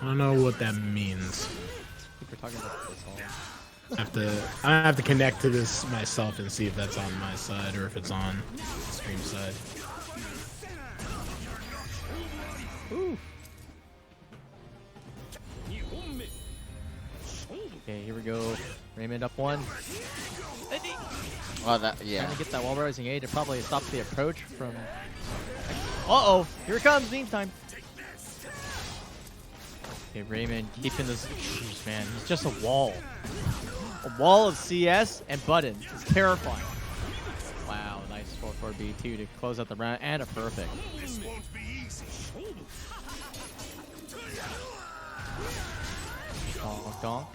I don't know what that means. I think we're talking about this all. I have to connect to this myself and see if that's on my side or if it's on the stream side. Ooh. Okay, here we go. Raymond up 1. Oh, that, yeah. Trying to get that wall rising A to probably stop the approach from. Uh-oh! Here it comes, meme time. Okay, Raymond keeping this. Jeez, man, he's just a wall. A wall of CS and buttons. It's terrifying. Wow, nice 4-4-B2 to close out the round and a perfect. Donk, donk.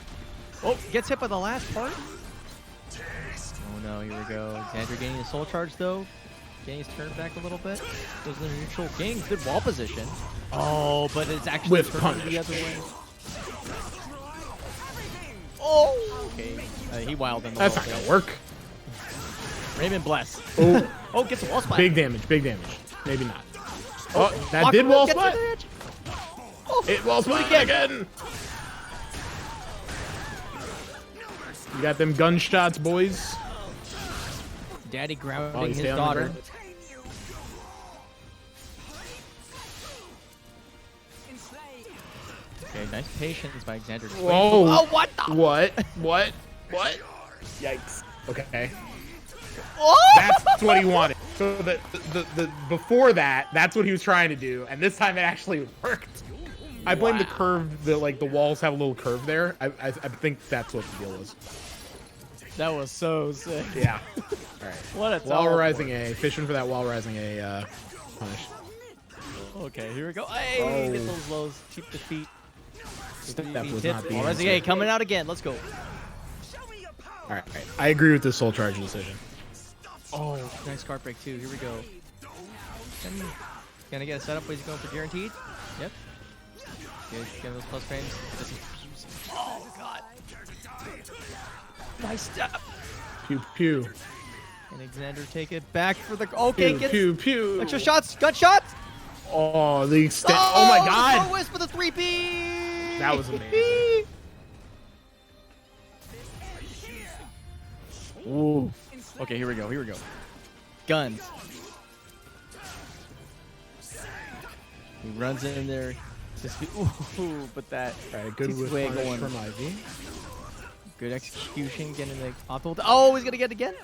Oh, gets hit by the last part. Oh no, here we go. Xander gaining a soul charge though. Getting his turn back a little bit. Goes to the neutral. Getting good wall position. Oh, but it's actually With turning punish. the other way. Oh, okay. He wilded him a That's not little gonna bit. work. Raymond bless. Oh, Oh, gets a wall spot. big damage, big damage. Maybe not. Oh, that Walker did wall gets spot. to the edge. Oh, It wall do it spot again. You got them gunshots, boys. Daddy Oh, grounding you his stay on the daughter. ground. Okay, nice patience by Exander. Whoa. Oh, what the? What? What? What? Yikes. Okay. Oh! That's what he wanted. So the before that, that's what he was trying to do, and this time it actually worked. I blame the curve. The walls have a little curve there. I think that's what the deal was. That was so sick. Yeah. All right. What a Wall teleport. rising A. Fishing for that wall rising A punish. Okay, here we go. Hey, Oh. get those lows. Cheap defeat. That was not the Wall rising answer. A coming out again. Let's go. All right. I agree with this soul charge decision. Oh, nice card break too. Here we go. Gonna get a setup where he's going for guaranteed. Yep. Get those plus frames. Oh god. Nice step. Pew pew. And Exander take it back for the. Okay, Pew get pew pew. extra shots. Gunshots. Oh, the extent. Oh my The god. whiz for the 3P. That was amazing. Ooh. Okay, here we go. Here we go. Guns. He runs in there. Just ooh, but that. All right, good with way punish going. from Ivy. Good execution, getting the optimal. Oh, he's gonna get it again.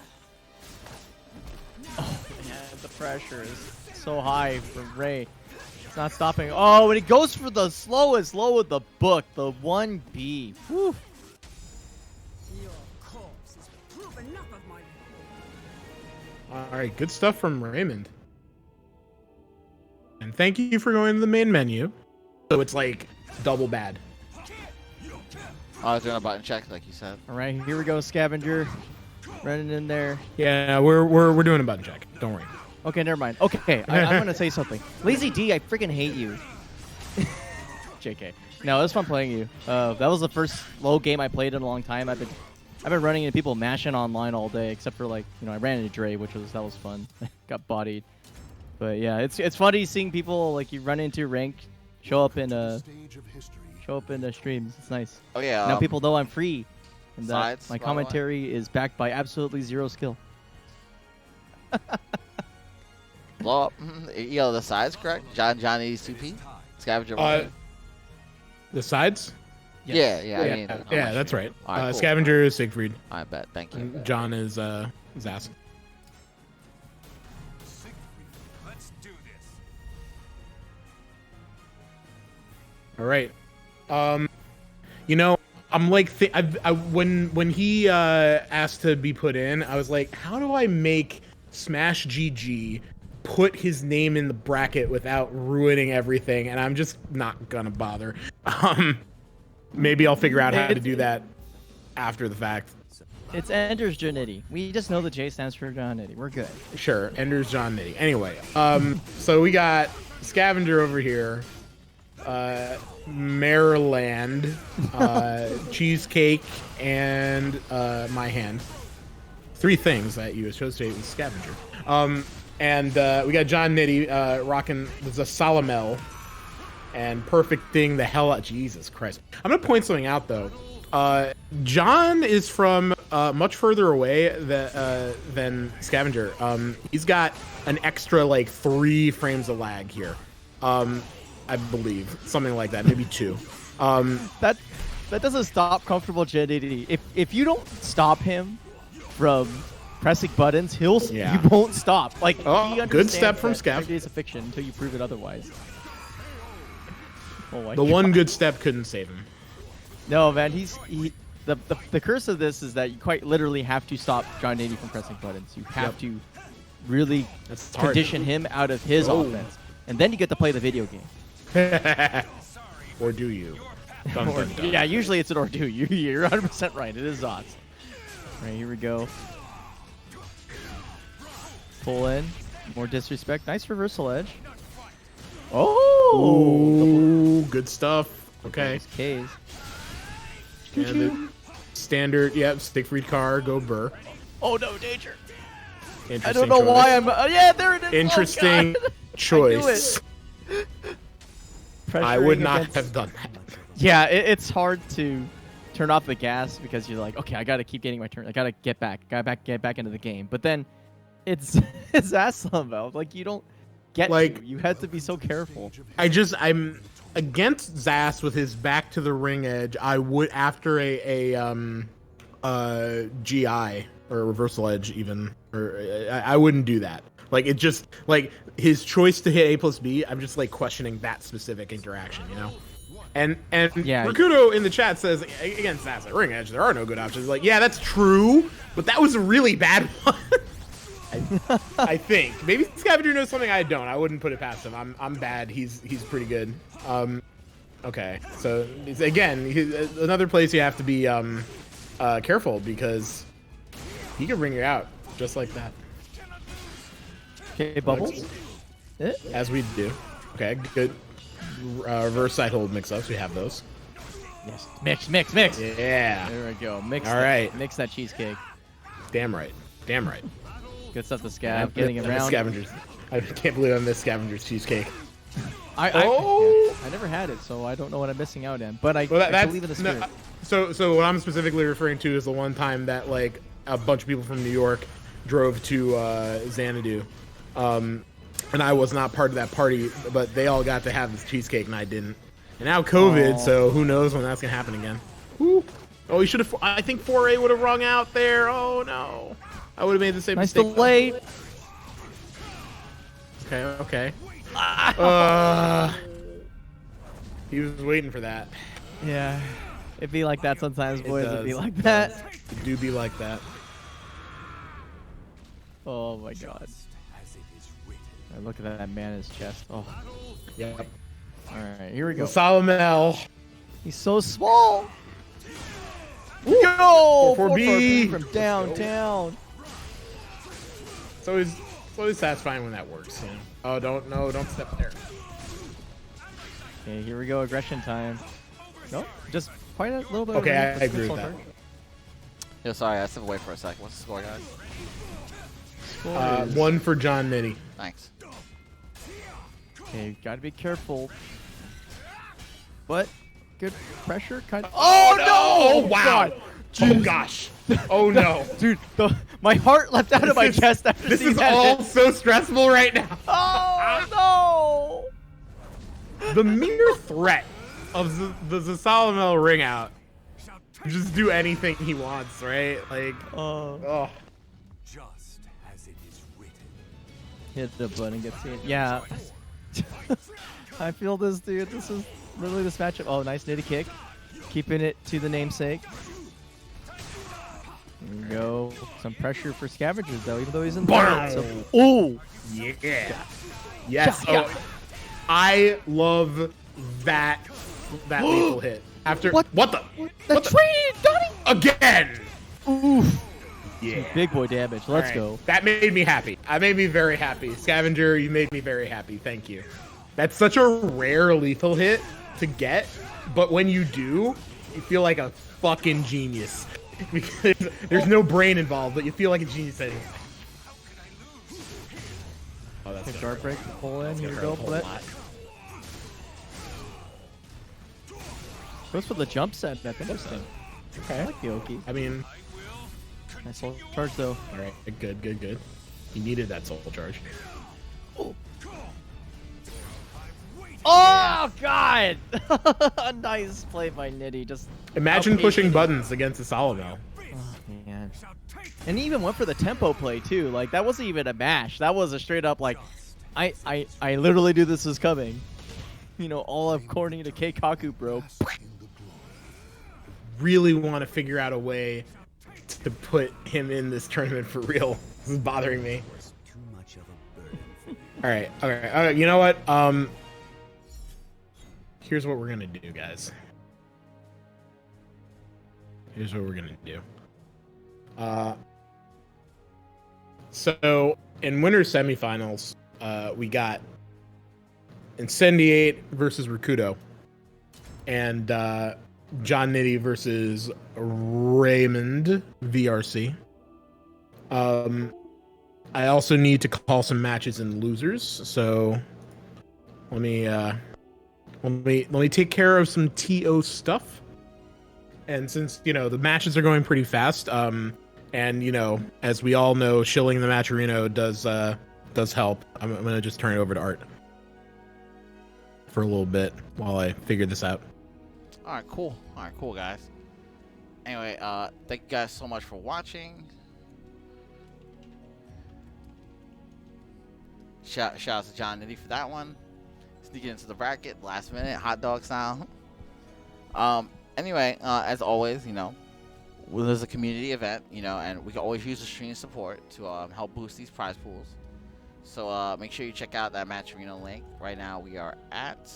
Oh man, the pressure is so high from Ray. It's not stopping. Oh, and he goes for the slowest low of the book, the 1B. Woo. Your corpse is proof enough of my. All right, good stuff from Raymond. And thank you for going to the main menu. So it's like double bad. I was doing a button check, like you said. All right, here we go, Scavenger. Running in there. Yeah, we're doing a button check. Don't worry. Okay, never mind. Okay, I'm gonna say something. Lazy D, I freaking hate you. JK. No, it was fun playing you. That was the first low game I played in a long time. I've been running into people mashing online all day, except for I ran into Dre, that was fun. Got bodied. But yeah, it's funny seeing people like you run into ranked, show up in Stage of history. streams. It's nice. Oh yeah. Now people know I'm free, and that Sides, my by the way. commentary is backed by absolutely zero skill. Blow up. The sides correct? Johnny's 2P? Scavenger. The sides? Yeah. Yeah, that's right. All right, cool. Scavenger is Siegfried. I bet. Thank you. John is Zass. Let's do this. All right. You know, I'm like, when he asked to be put in, I was like, how do I make Smash GG put his name in the bracket without ruining everything? And I'm just not gonna bother. Maybe I'll figure out how to do that after the fact. It's Ender's Jonnitti. We just know the J stands for Jonnitti. We're good. Sure, Ender's Jonnitti. Anyway, so we got Scavenger over here, Maryland, cheesecake, and my hand. 3 things that you chose today with Scavenger. And we got Jonnitti rocking the Zasalamel and perfecting the hell out. Jesus Christ. I'm going to point something out, though. John is from much further away than Scavenger. He's got an extra, like, 3 frames of lag here. I believe. Something like that. Maybe 2. That doesn't stop comfortable Jonnitti. If you don't stop him from pressing buttons, he won't stop. Like, he understands good step from that Scav. is a fiction until you prove it otherwise. Oh my The God. one good step couldn't save him. No, man, the curse of this is that you quite literally have to stop Jonnitti from pressing buttons. You have to really condition him out of his offense, and then you get to play the video game. Or do you? Yeah, usually it's an or do. You're 100% right. It is Zots. All right, here we go. Pull in. More disrespect. Nice reversal edge. Oh! Ooh, good stuff. Okay. K's. And the standard, Siegfried car, go Burr. Oh no, danger. Interesting I don't know choice. why I'm... yeah, there it is. Interesting Oh, choice. I would not Pressuring have done that. Yeah, it's hard to turn off the gas because you're like, okay, I gotta keep getting my turn. I gotta get back into the game. But then it's Zasalamel. Like, you don't get Like, to. You have to be so careful. I'm against Zass with his back to the ring edge. I would, after a GI or a reversal edge even, or I wouldn't do that. Like, it just, like, his choice to hit A+B, I'm just, like, questioning that specific interaction, you know? And yeah, Rikuto in the chat says, against Zass at ring edge, there are no good options. Like, yeah, that's true, but that was a really bad one. I think. Maybe Scavenger knows something I don't. I wouldn't put it past him. I'm bad. He's pretty good. Okay. So, again, another place you have to be careful because he can bring you out just like that. Okay, bubbles. As we do. Okay, good. Reverse side hold mix-ups. We have those. Yes. Mix. Yeah. There we go. Mix that cheesecake. Damn right. Good stuff to Scav. Getting around. Scavengers. I can't believe I missed Scavenger's cheesecake. I never had it, so I don't know what I'm missing out in. But I believe in the spirit. No, so what I'm specifically referring to is the one time that, like, a bunch of people from New York drove to Xanadu. And I was not part of that party, but they all got to have this cheesecake and I didn't. And now COVID, so who knows when that's going to happen again. Woo. Oh, he should have... I think 4A would have rung out there. Oh, no. I would have made the same mistake. Nice delay. Okay. He was waiting for that. Yeah. It'd be like that sometimes, boys. It'd be does. like that. It do be like that. Oh, my God. Look at that man in his chest. Oh. Yep. All right, here we go. Zasalamel. He's so small. Yo! 4B from downtown. It's always satisfying when that works. You know? Oh, don't step there. Okay, here we go. Aggression time. No, just quite a little bit. Okay, I agree with that. Yeah, sorry, I stepped away for a sec. What's the score, guys? Score is... 1 for Jonnitti. Thanks. Okay, gotta be careful. But good pressure, kind of. Oh no! Oh wow! God. Oh gosh. Oh no. Dude, my heart leapt out of my chest after This seeing is that all hit. so stressful right now. Oh no! The mere threat of the Zasalamel ring out. Just do anything he wants, right? Like, oh. Just as it is written. Hit the button, gets it. Yeah. I feel this, dude. This is literally this matchup. Oh, nice nitty kick. Keeping it to the namesake. There we go. Some pressure for Scavengers, though, even though he's in the Boom! so, oh! Yeah. Yes. Yeah. Oh, I love that lethal hit. After what the tree, Donnie! again? Oof. Yeah. Big boy damage. Let's go. That made me happy. That made me very happy. Scavenger, you made me very happy. Thank you. That's such a rare lethal hit to get, but when you do, you feel like a fucking genius. Because there's no brain involved, but you feel like a genius. Oh, that's Good guard break. Pull in. Here we go. Flip. Goes for the jump set. That's interesting. Okay. I like the Oki. I mean, Nice soul charge, though. all right. Good. He needed that soul charge. Oh, God! Nice play by Nitty. Just Imagine outpacing pushing it. buttons against a Zasalamel. Oh, man. And he even went for the tempo play, too. Like, that wasn't even a mash. That was a straight up, like, I literally knew this was coming. You know, all of corny to Keikaku, bro. Really want to figure out a way to put him in this tournament for real. This is bothering me. All right. You know what? Here's what we're gonna do, guys. Here's what we're gonna do. So in winners semifinals, we got Incendiate versus Rikuto, and Jonnitti versus Raymond VRC. I also need to call some matches in losers, so let me take care of some TO stuff. And since the matches are going pretty fast, and as we all know, shilling the Matcherino does help. I'm gonna just turn it over to Art for a little bit while I figure this out. All right, cool, guys. Anyway, thank you guys so much for watching. Shout out to Jonnitti for that one. Sneaking into the bracket last minute, hot dog style. Anyway, as always, there's a community event, and we can always use the stream support to help boost these prize pools. So make sure you check out that Matcherino link. Right now we are at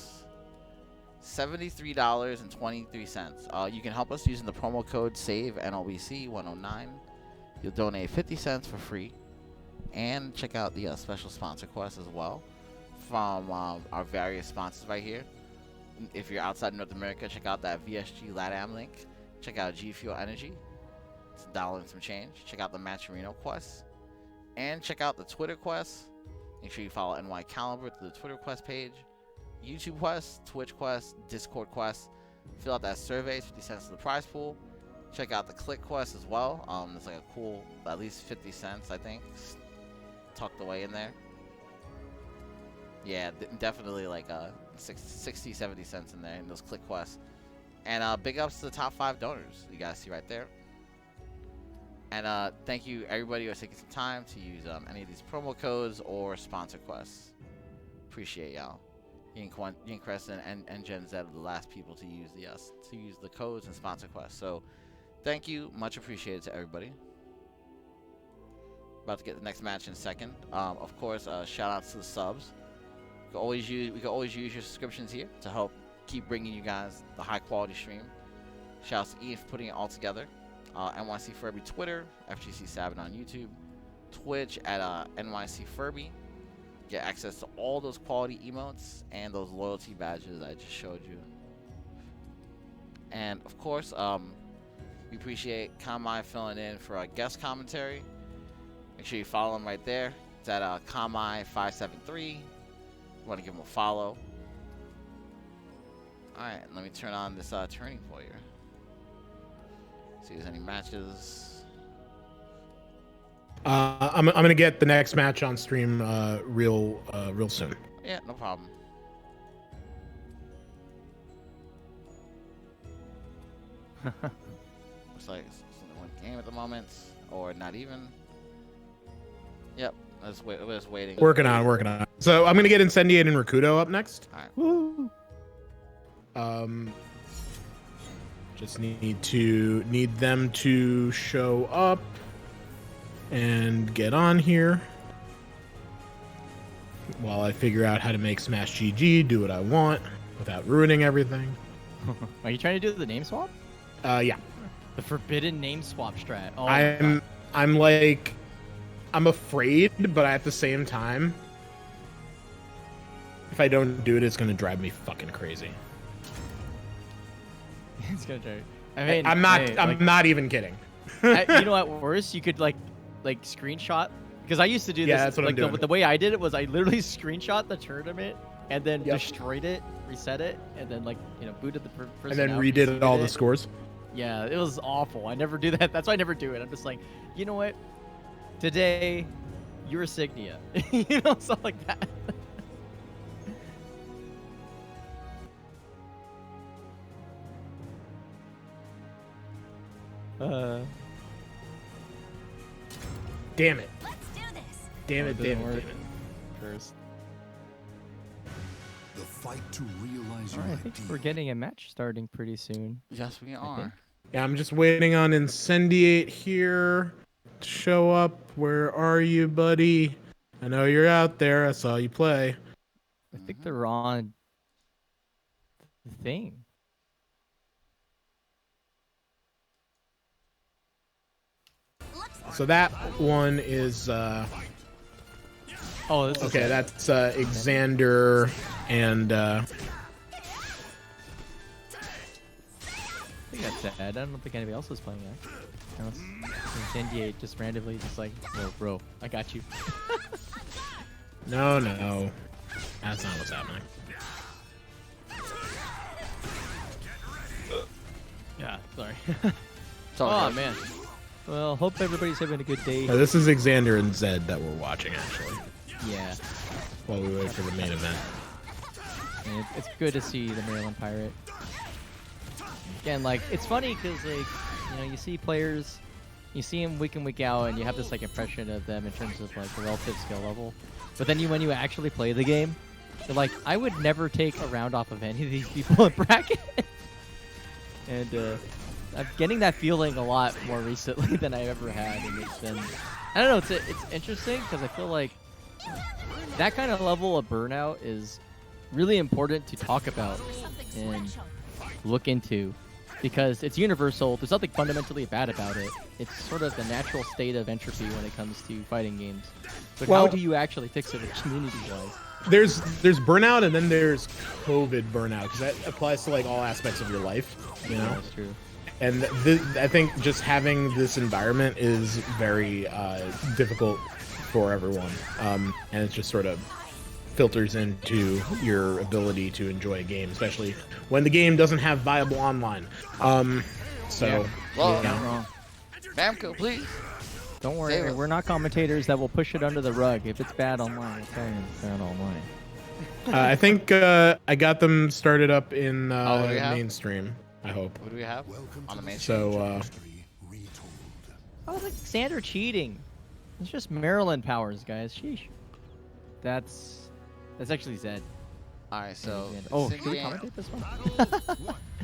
$73.23. You can help us using the promo code SAVE NLBC 109. You'll donate 50 cents for free, and check out the special sponsor quest as well from our various sponsors right here. If you're outside North America, check out that VSG LATAM link. Check out G Fuel Energy. It's $1 and some change. Check out the Matcherino quest, and check out the Twitter quest. Make sure you follow NY Calibur through the Twitter quest page, YouTube quest, Twitch quest, Discord quest. Fill out that survey, 50 cents to the prize pool. Check out the Click quest as well. There's like a cool, at least 50 cents, I think, tucked away in there. Yeah, definitely like 60, 70 cents in there in those Click quests. And big ups to the top 5 donors you guys see right there. And thank you everybody who's taking some time to use any of these promo codes or sponsor quests. Appreciate y'all. YinCrescent and Gen Z are the last people to use the codes and sponsor quests. So thank you, much appreciated to everybody. About to get the next match in a second. Of course, shout out to the subs. We can always use your subscriptions here to help keep bringing you guys the high quality stream. Shout out to Ian for putting it all together. NYCFurby Twitter, FGC Savin on YouTube, Twitch at NYCFurby. Get access to all those quality emotes and those loyalty badges I just showed you. And of course, we appreciate Kamai filling in for a guest commentary. Make sure you follow him right there. It's at Kamai573. You want to give him a follow. Alright, let me turn on this Tourney for you. See if there's any matches. I'm gonna get the next match on stream real soon. Yeah, no problem. Looks like it's only one game at the moment, or not even. Yep, we're just waiting. Working on. So I'm gonna get Incendiate and Rikuto up next. All right. Woo. Just need them to show up and get on here while I figure out how to make Smash GG do what I want without ruining everything. Are you trying to do the name swap? Yeah. The forbidden name swap strat. Oh, I'm afraid, but at the same time, if I don't do it, it's gonna drive me fucking crazy. It's gonna drive. I mean, I'm not even kidding. You know what? Worse, you could like screenshot, because I used to do this. That's what I'm doing. The way I did it was I literally screenshot the tournament and then destroyed it, reset it, and then booted the person and then out, redid all the scores. Yeah, it was awful. I never do that. That's why I never do it. I'm just like, you know what? Today, you're Signia. Stuff like that. Damn it. Let's do this. Damn it. First. The fight to realize All right, I think we're getting a match starting pretty soon. Yes, we are. Yeah, I'm just waiting on Incendiate here to show up. Where are you, buddy? I know you're out there. I saw you play. I think they're on the thing. So that one is Oh, this is okay. That's Exander and I think that's Zedd. I don't think anybody else was playing that. Unless Incendiate just randomly just like, whoa, bro, I got you. no, that's not what's happening. Yeah, sorry. Oh Man. Well, hope everybody's having a good day. This is Exander and Zedd that we're watching actually. Yeah. While we wait for the main event. And it's good to see the Maryland Pirate. Again, it's funny because, you see players, you see them week in, week out, and you have this, impression of them in terms of, the relative skill level. But then when you actually play the game, you're like, I would never take a round off of any of these people in bracket. And, I'm getting that feeling a lot more recently than I ever had, and it's been, I don't know, it's interesting because I feel like that kind of level of burnout is really important to talk about and look into, because it's universal. There's nothing fundamentally bad about it. It's sort of the natural state of entropy when it comes to fighting games. But how do you actually fix it community-wise? There's burnout, and then there's COVID burnout, because that applies to all aspects of your life. Yeah, that's true. And I think just having this environment is very difficult for everyone, and it just sort of filters into your ability to enjoy a game, especially when the game doesn't have viable online. Whoa. Wrong. Bamco, please. Don't worry, we're not commentators that will push it under the rug. If it's bad online, it's bad online. I think I got them started up in mainstream. I hope. What do we have on the main? So, I was like, Exander cheating. It's just Maryland powers, guys. Sheesh. That's actually Zedd. All right, so. Oh, can we commentate this one?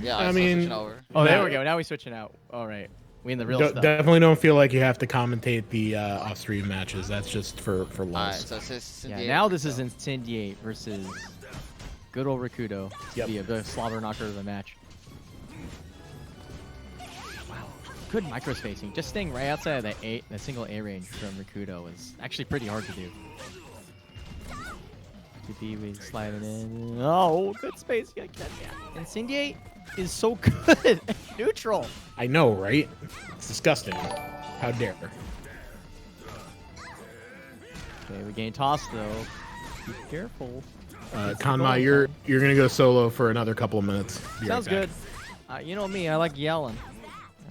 Yeah, I mean. Over. Oh, there we go. Now we're switching out. All right. We in the real stuff. Definitely don't feel like you have to commentate the off-stream matches. That's just for lulz. All right, so it's yeah, now this is Incendiate versus good old Rikuto. Yep. The slobber knocker of the match. Wow. Good micro spacing. Just staying right outside of the single A range from Rikuto is actually pretty hard to do. 2P, we sliding in. Oh, good space. Yeah. Incendiate is so good. Neutral. I know, right? It's disgusting. How dare. Okay, we gain toss though. Be careful. Kanma, you're gonna go solo for another couple of minutes. Be Sounds right good. You know me, I like yelling.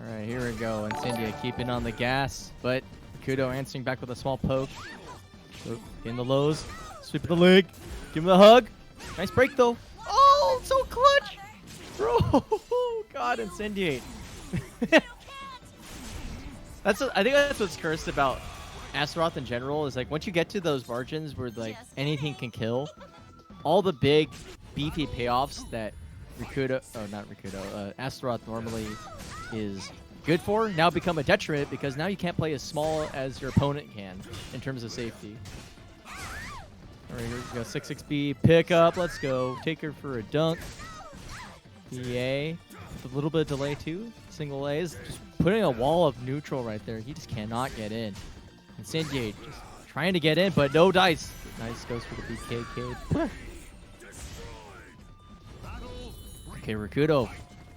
All right, here we go. Incendiate keeping on the gas, but Rikuto answering back with a small poke. In the lows, sweep of the leg, give him a hug. Nice break though. Oh, so clutch, bro. God, Incendiate. I think that's what's cursed about Astaroth in general is like once you get to those margins where like anything can kill, all the big beefy payoffs that Astaroth normally is good for now become a detriment because now you can't play as small as your opponent can in terms of safety. All right, here we go. 6-6B pick up. Let's go. Take her for a dunk. EA with a little bit of delay too. Single A is just putting a wall of neutral right there. He just cannot get in. Incendiate just trying to get in, but no dice. Nice goes for the BKK. Okay, Rikuto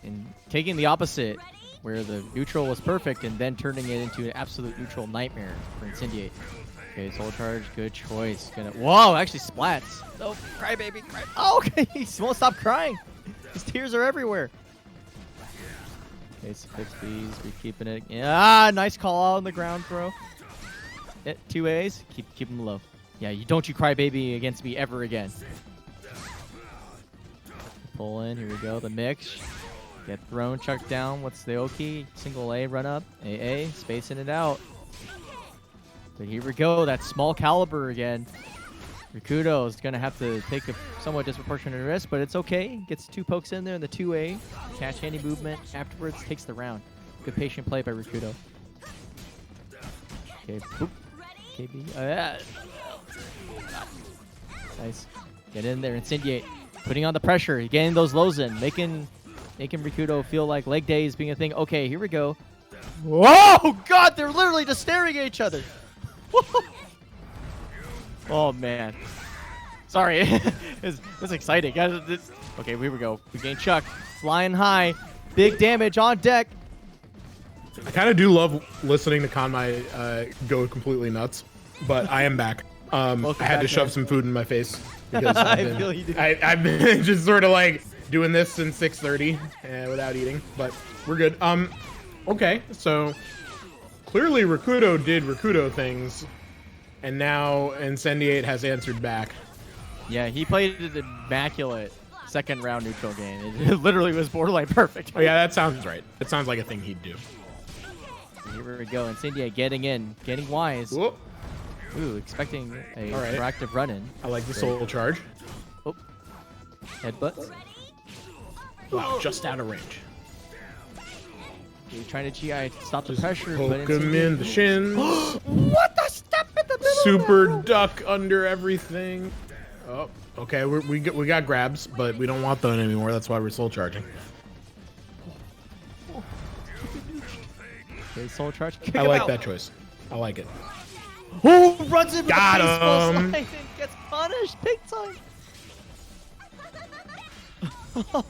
and taking the opposite, where the neutral was perfect, and then turning it into an absolute neutral nightmare for Incendiate. Okay, soul charge, good choice. Whoa, actually splats. Oh, cry baby, cry. Oh, okay, he won't stop crying. His tears are everywhere. Okay, 6Bs, we're keeping it. Yeah, nice call out on the ground throw. 2 A's, keep him low. Yeah, you cry baby against me ever again. Pull in, here we go, the mix. Get thrown, chucked down. What's the Oki? Single A, run up. AA, spacing it out. But here we go, that small Calibur again. Rikuto is going to have to take a somewhat disproportionate risk, but it's okay. Gets 2 pokes in there in the 2A. Catch any movement. Afterwards, takes the round. Good patient play by Rikuto. Okay, boop. KB. Nice. Get in there, Incendiate. Putting on the pressure, getting those lows in, making Rikuto feel like leg day is being a thing. Okay, here we go. Whoa, God, they're literally just staring at each other. Oh, man. Sorry. it's exciting. Okay, here we go. We gain Chuck. Flying high. Big damage on deck. I kind of do love listening to Conmai go completely nuts, but I am back. I had to shove some food in my face because I've been just sort of like doing this since 6:30 without eating, but we're good. Okay, so clearly Rikuto did Rikuto things, and now Incendiate has answered back. Yeah, he played an immaculate second round neutral game. It literally was borderline perfect. Oh yeah, that sounds right. That sounds like a thing he'd do. Here we go. Incendiate getting in, getting wise. Whoop. Ooh, expecting a proactive run-in. I like the soul charge. Oh. Headbutts. Wow, just out of range. You're trying to GI stop the pressure, Poke him in the shins. What the step in the middle? Super duck under everything. Oh, okay. We got grabs, but we don't want them anymore. That's why we're soul charging. Okay, soul charge. I like that choice. I like it. Who runs into Got the baseball him. slide and gets punished big time?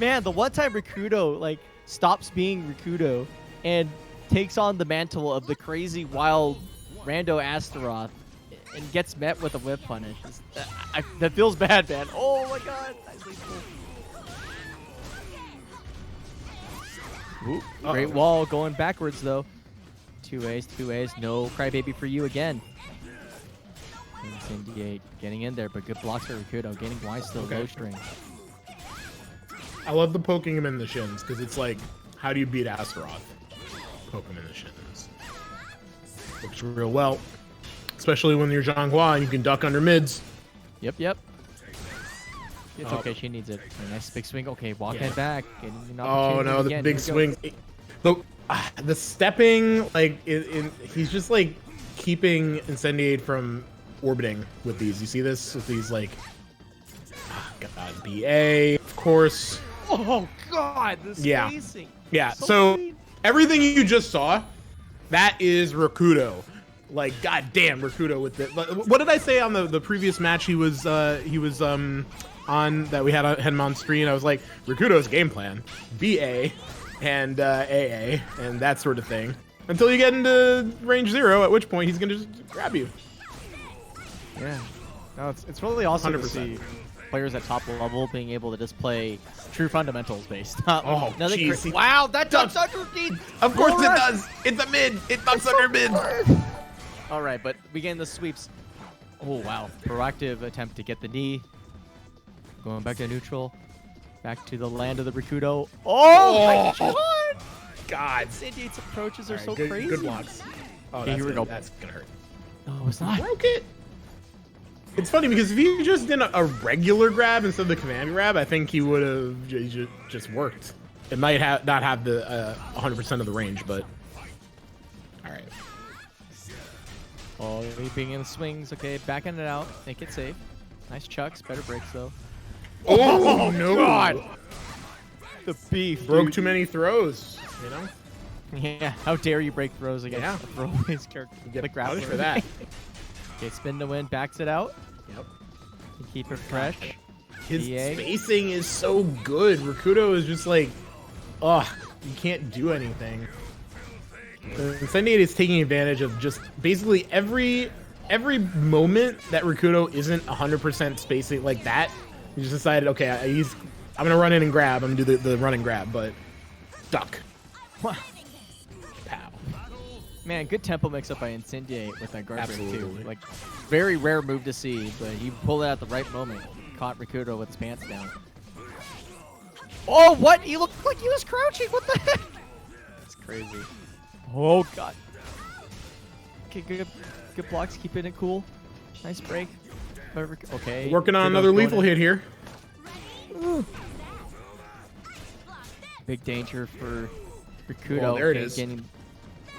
Man, the one time Rikuto like stops being Rikuto and takes on the mantle of the crazy wild rando Astaroth and gets met with a whip punish. That feels bad, man. Oh my god. Nicely cool. Great wall going backwards though. 2 A's. No crybaby for you again. Incendiate getting in there, but good blocks for Rikuto. Getting wise still low string. I love the poking him in the shins because it's like, how do you beat Astaroth? Poke him in the shins. Works real well, especially when you're Xianghua and you can duck under mids. Yep. It's okay. She needs it. A nice big swing. Okay, walking back. Oh no, the big swing. The stepping, like, he's just like keeping Incendiate from orbiting with these. You see this with these, like, God, BA, of course. Oh God, the spacing. Yeah. So everything you just saw, that is Rikuto. Like, goddamn, Rikuto with it. What did I say on the previous match? He was on that we had him on screen. I was like, Rikuto's game plan, BA. And AA and that sort of thing until you get into range 0, at which point he's gonna just grab you. Yeah, no, it's really awesome 100%. To see players at top level being able to just play true fundamentals based. Oh, jeez. Wow, that ducks under feet. Of course it does. It's a mid. It ducks under mid. All right, but we get the sweeps. Oh, wow. Proactive attempt to get the knee. Going back to neutral. Back to the land of the Rikuto. Oh, my God. God. Incendiate's approaches are so good, crazy. Good blocks. Oh, Okay, here we go. That's going to hurt. No, it's not. Broke it. It's funny because if you just did a regular grab instead of the command grab, I think he would have just worked. It might not have the 100% of the range, but all right. Oh, leaping in swings. Okay, backing it out. Make it safe. Nice chucks. Better breaks, though. Oh, no. God. The beef. Broke dude. too many throws, you know? Yeah, how dare you break throws against Yeah. a throwaway's character. Get the punished grappler. for that. Okay, spin to win. Backs it out. Yep. To keep it fresh. His DA. spacing is so good. Rikuto is just like, ugh, you can't do anything. Incendiate is taking advantage of just basically every moment that Rikuto isn't 100% spacing like that. He just decided, okay, I'm gonna run in and grab. I'm gonna do the run and grab, but duck. Pow. Man, good tempo mix up by Incendiate with that guard break too. Absolutely. Like, very rare move to see, but he pulled it at the right moment. Caught Rikuto with his pants down. Oh, what? He looked like he was crouching. What the heck? That's crazy. Oh, God. Okay, good blocks. Keeping it cool. Nice break. Okay. Working on Rikuto's another going lethal in. hit here. Big danger for Rikuto. Well, there it Okay, is. Getting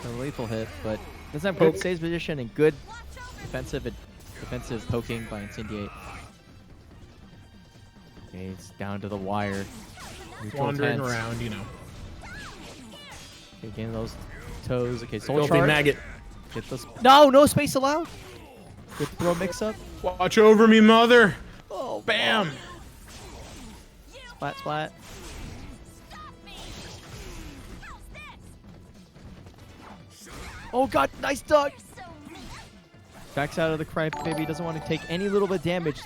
a lethal hit, but doesn't have Poke. good saves position and good defensive poking by Incendiate. Okay, it's down to the wire. Neutral Wandering tense. around, you know. Okay, getting those toes. Okay, soul Filthy charge. maggot. Get those. No space allowed. Good throw mix up. Watch over me, mother. Oh, Bam. Splat, splat. Oh, God, nice duck. Backs out of the cry, baby. Doesn't want to take any little bit of damage.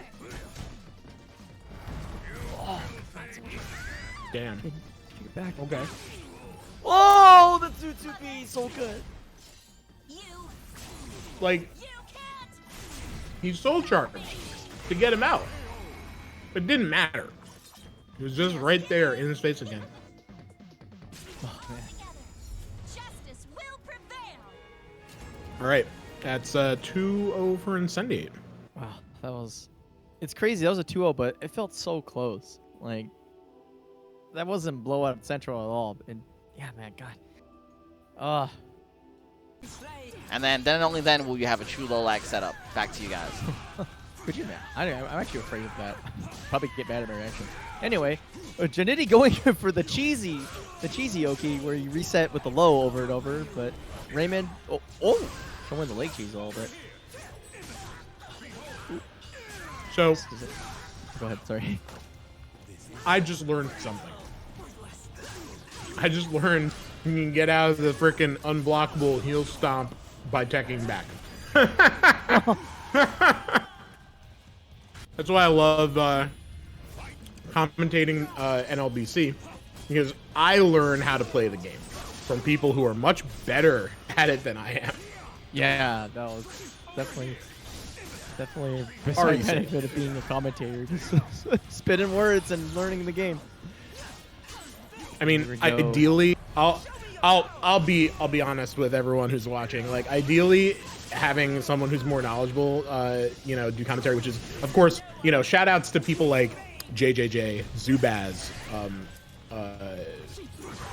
Oh, Damn. take it back. Okay. Oh, the 2-2-B, so good. Like, he's soul charged to get him out. But it didn't matter. He was just right there in his face again. Oh, man. Justice will prevail. All right. That's 2-0 for Incendiate. Wow, that was... It's crazy. That was a 2-0, but it felt so close. Like, that wasn't blowout central at all. And, yeah, man, God. And then only then will you have a true low lag setup. Back to you guys. Could you, man? I'm actually afraid of that. Probably get mad at my reaction. Anyway, Jonnitti going for the cheesy Oki where you reset with the low over and over, but Raymond, showing the leg cheese a little bit. So, Go ahead, sorry. I just learned something. I just learned you can get out of the frickin' unblockable heel stomp by teching back. That's why I love commentating NLBC, because I learn how to play the game from people who are much better at it than I am. Yeah, that was definitely Are beside you benefit of being a commentator, just spitting words and learning the game. I Here we mean, go. ideally, I'll be honest with everyone who's watching. Like, ideally, having someone who's more knowledgeable, do commentary, which is, of course, shout outs to people like JJJ, Zubaz,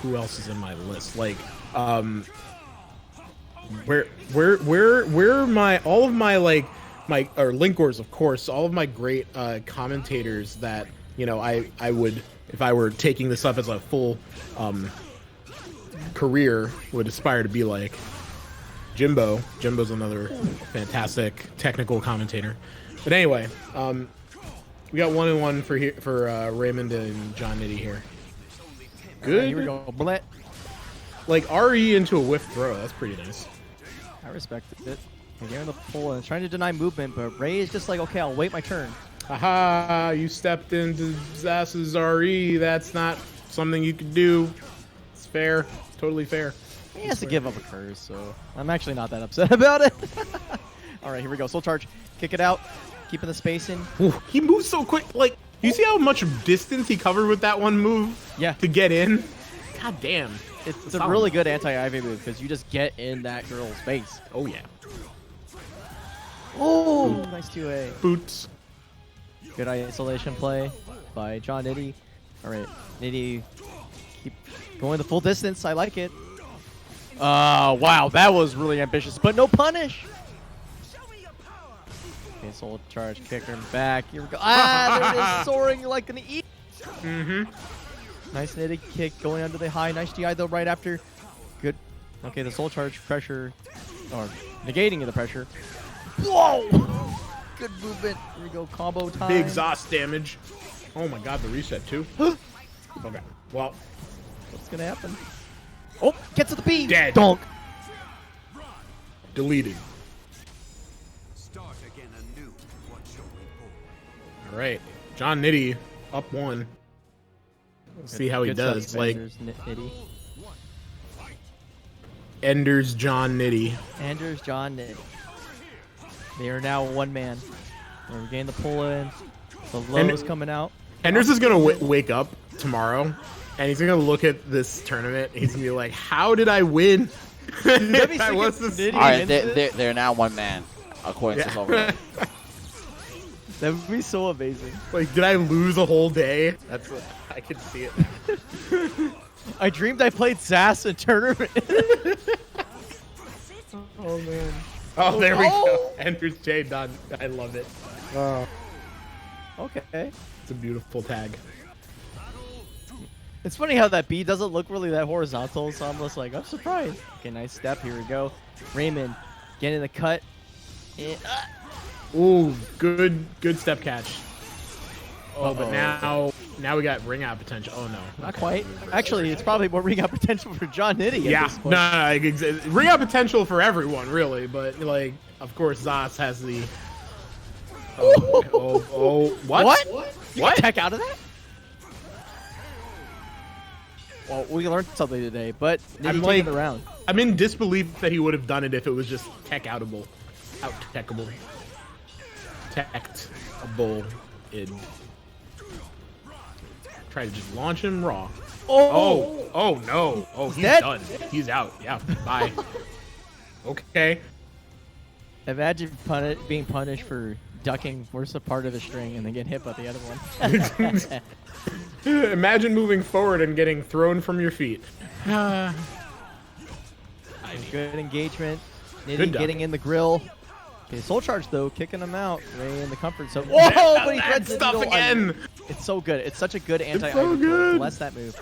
who else is in my list? Like, where my all of my Linkors, of course, all of my great commentators that I would, if I were taking this up as a full career, would aspire to be like. Jimbo's another fantastic technical commentator. But anyway, we got 1-1 for Raymond and Jonnitti here. Good. Here we go. Blet. Like RE into a whiff throw. That's pretty nice. I respected it. They're getting the pull and trying to deny movement, but Ray is just like, okay, I'll wait my turn. Haha, you stepped into Zas's RE. That's not something you could do. It's fair. Totally fair. He has to give up a curse, so I'm actually not that upset about it. All right, here we go. Soul Charge. Kick it out. Keeping the space in. Ooh, he moves so quick. Like, you see how much distance he covered with that one move? Yeah. To get in? God damn. It's a really good anti-Ivy move because you just get in that girl's face. Oh, yeah. Oh, nice 2A. Boots. Good isolation play by Jonnitti. All right, Nitty, keep going the full distance. I like it. Wow, that was really ambitious, but no punish. Okay, Soul Charge, kick him back. Here we go. Ah, there it is, soaring like an E. Nice Nitty kick going under the high. Nice GI though right after. Good. Okay, the Soul Charge pressure, or negating the pressure. Whoa! Good movement. Here we go, combo time. The exhaust damage. Oh my god, the reset too. Okay, well. What's gonna happen? Oh, get to the B. Dead. Donk. Deleted. Start again anew. What's your report? All right, Jonnitti up 1. Let's see how he does. Stuff, Like Nitty. Ender's Jonnitti. Anders Jonnitti. They are now one man. They're getting the pull in. The lows coming out. Enders is gonna wake up tomorrow, and he's gonna look at this tournament. And he's gonna be like, "How did I win?" I was this. All right, they're now one man, according to Silver. That would be so amazing. Like, did I lose a whole day? That's what I can see it. I dreamed I played Zas in tournament. Oh man. Oh, there we go. Ender's J done. I love it. Oh, Okay. it's a beautiful tag. It's funny how that B doesn't look really that horizontal, so I'm just like, I'm surprised. Okay, nice step. Here we go. Raymond getting the cut. Ooh, good step catch. Oh, but now we got ring out potential. Oh no, Not quite. Actually, it's probably more ring out potential for Jonnitti. Yeah, no, ring out potential for everyone really, but like, of course, Zas has the. What? What? Tech out of that? Well, we learned something today, but I'm Nitty like, taking it around. I'm in disbelief that he would have done it if it was just tech-outable. Out-techable. Tech-able. Try to just launch him raw. Oh no. Oh, he's dead. done. He's out. Yeah, bye. Okay. Imagine being punished for ducking worst part of the string and then getting hit by the other one. Imagine moving forward and getting thrown from your feet. Good engagement. Good Nitty duck. getting in the grill. Okay, Soul Charge though, kicking him out. Ray in the comfort zone. Whoa, but he threads the stuff needle. again. It's so good. It's such a good anti so good. Bless that move.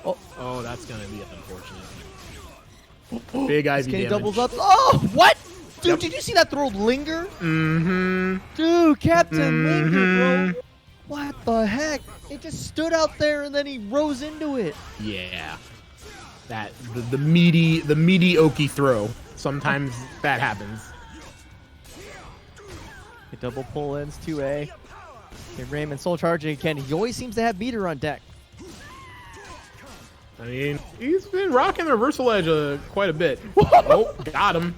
Oh, that's gonna be unfortunate. Big IV Kenny damage. doubles up. Oh, what? Dude, Yep. did you see that throw linger? Mm-hmm. Dude, Captain Linger, bro. What the heck? It just stood out there and then he rose into it. Yeah. That the meaty oaky throw. Sometimes that happens. Okay, double pull ins, 2A. Okay, Raymond Soul Charging again. He always seems to have meter on deck. I mean, he's been rocking the reversal edge quite a bit. Oh, got him.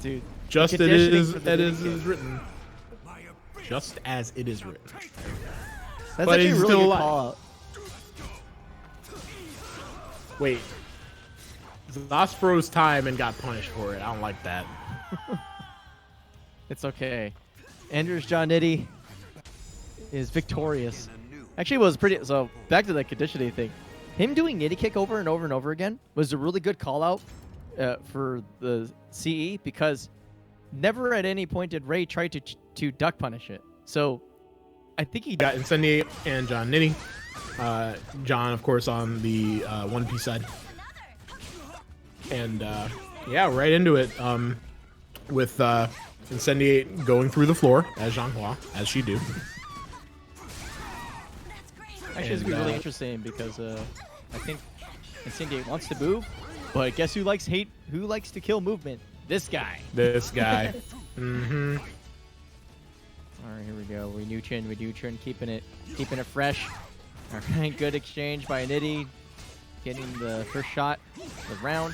Dude. Just the it is conditioning for the that is video. written. Just as it is written. That's But actually he's a really still good alive. call out. Wait. Zas froze time and got punished for it. I don't like that. It's okay. Anders Jonnitti is victorious. Actually, it was pretty. So back to the conditioning thing. Him doing nitty kick over and over and over again was a really good call out for the CE because never at any point did Ray try to duck punish it. So I think he Got Incendiate and Jonnitti. John, of course, on the One Piece side. And yeah, right into it with Incendiate going through the floor as Xianghua, as she do. Actually, it's gonna be really interesting because I think Incendiate wants to move, but guess who likes hate? Who likes to kill movement? This guy. This guy. Mm-hmm. All right, here we go. We new chin, keeping it fresh. All right, good exchange by Nitty, getting the first shot of the round.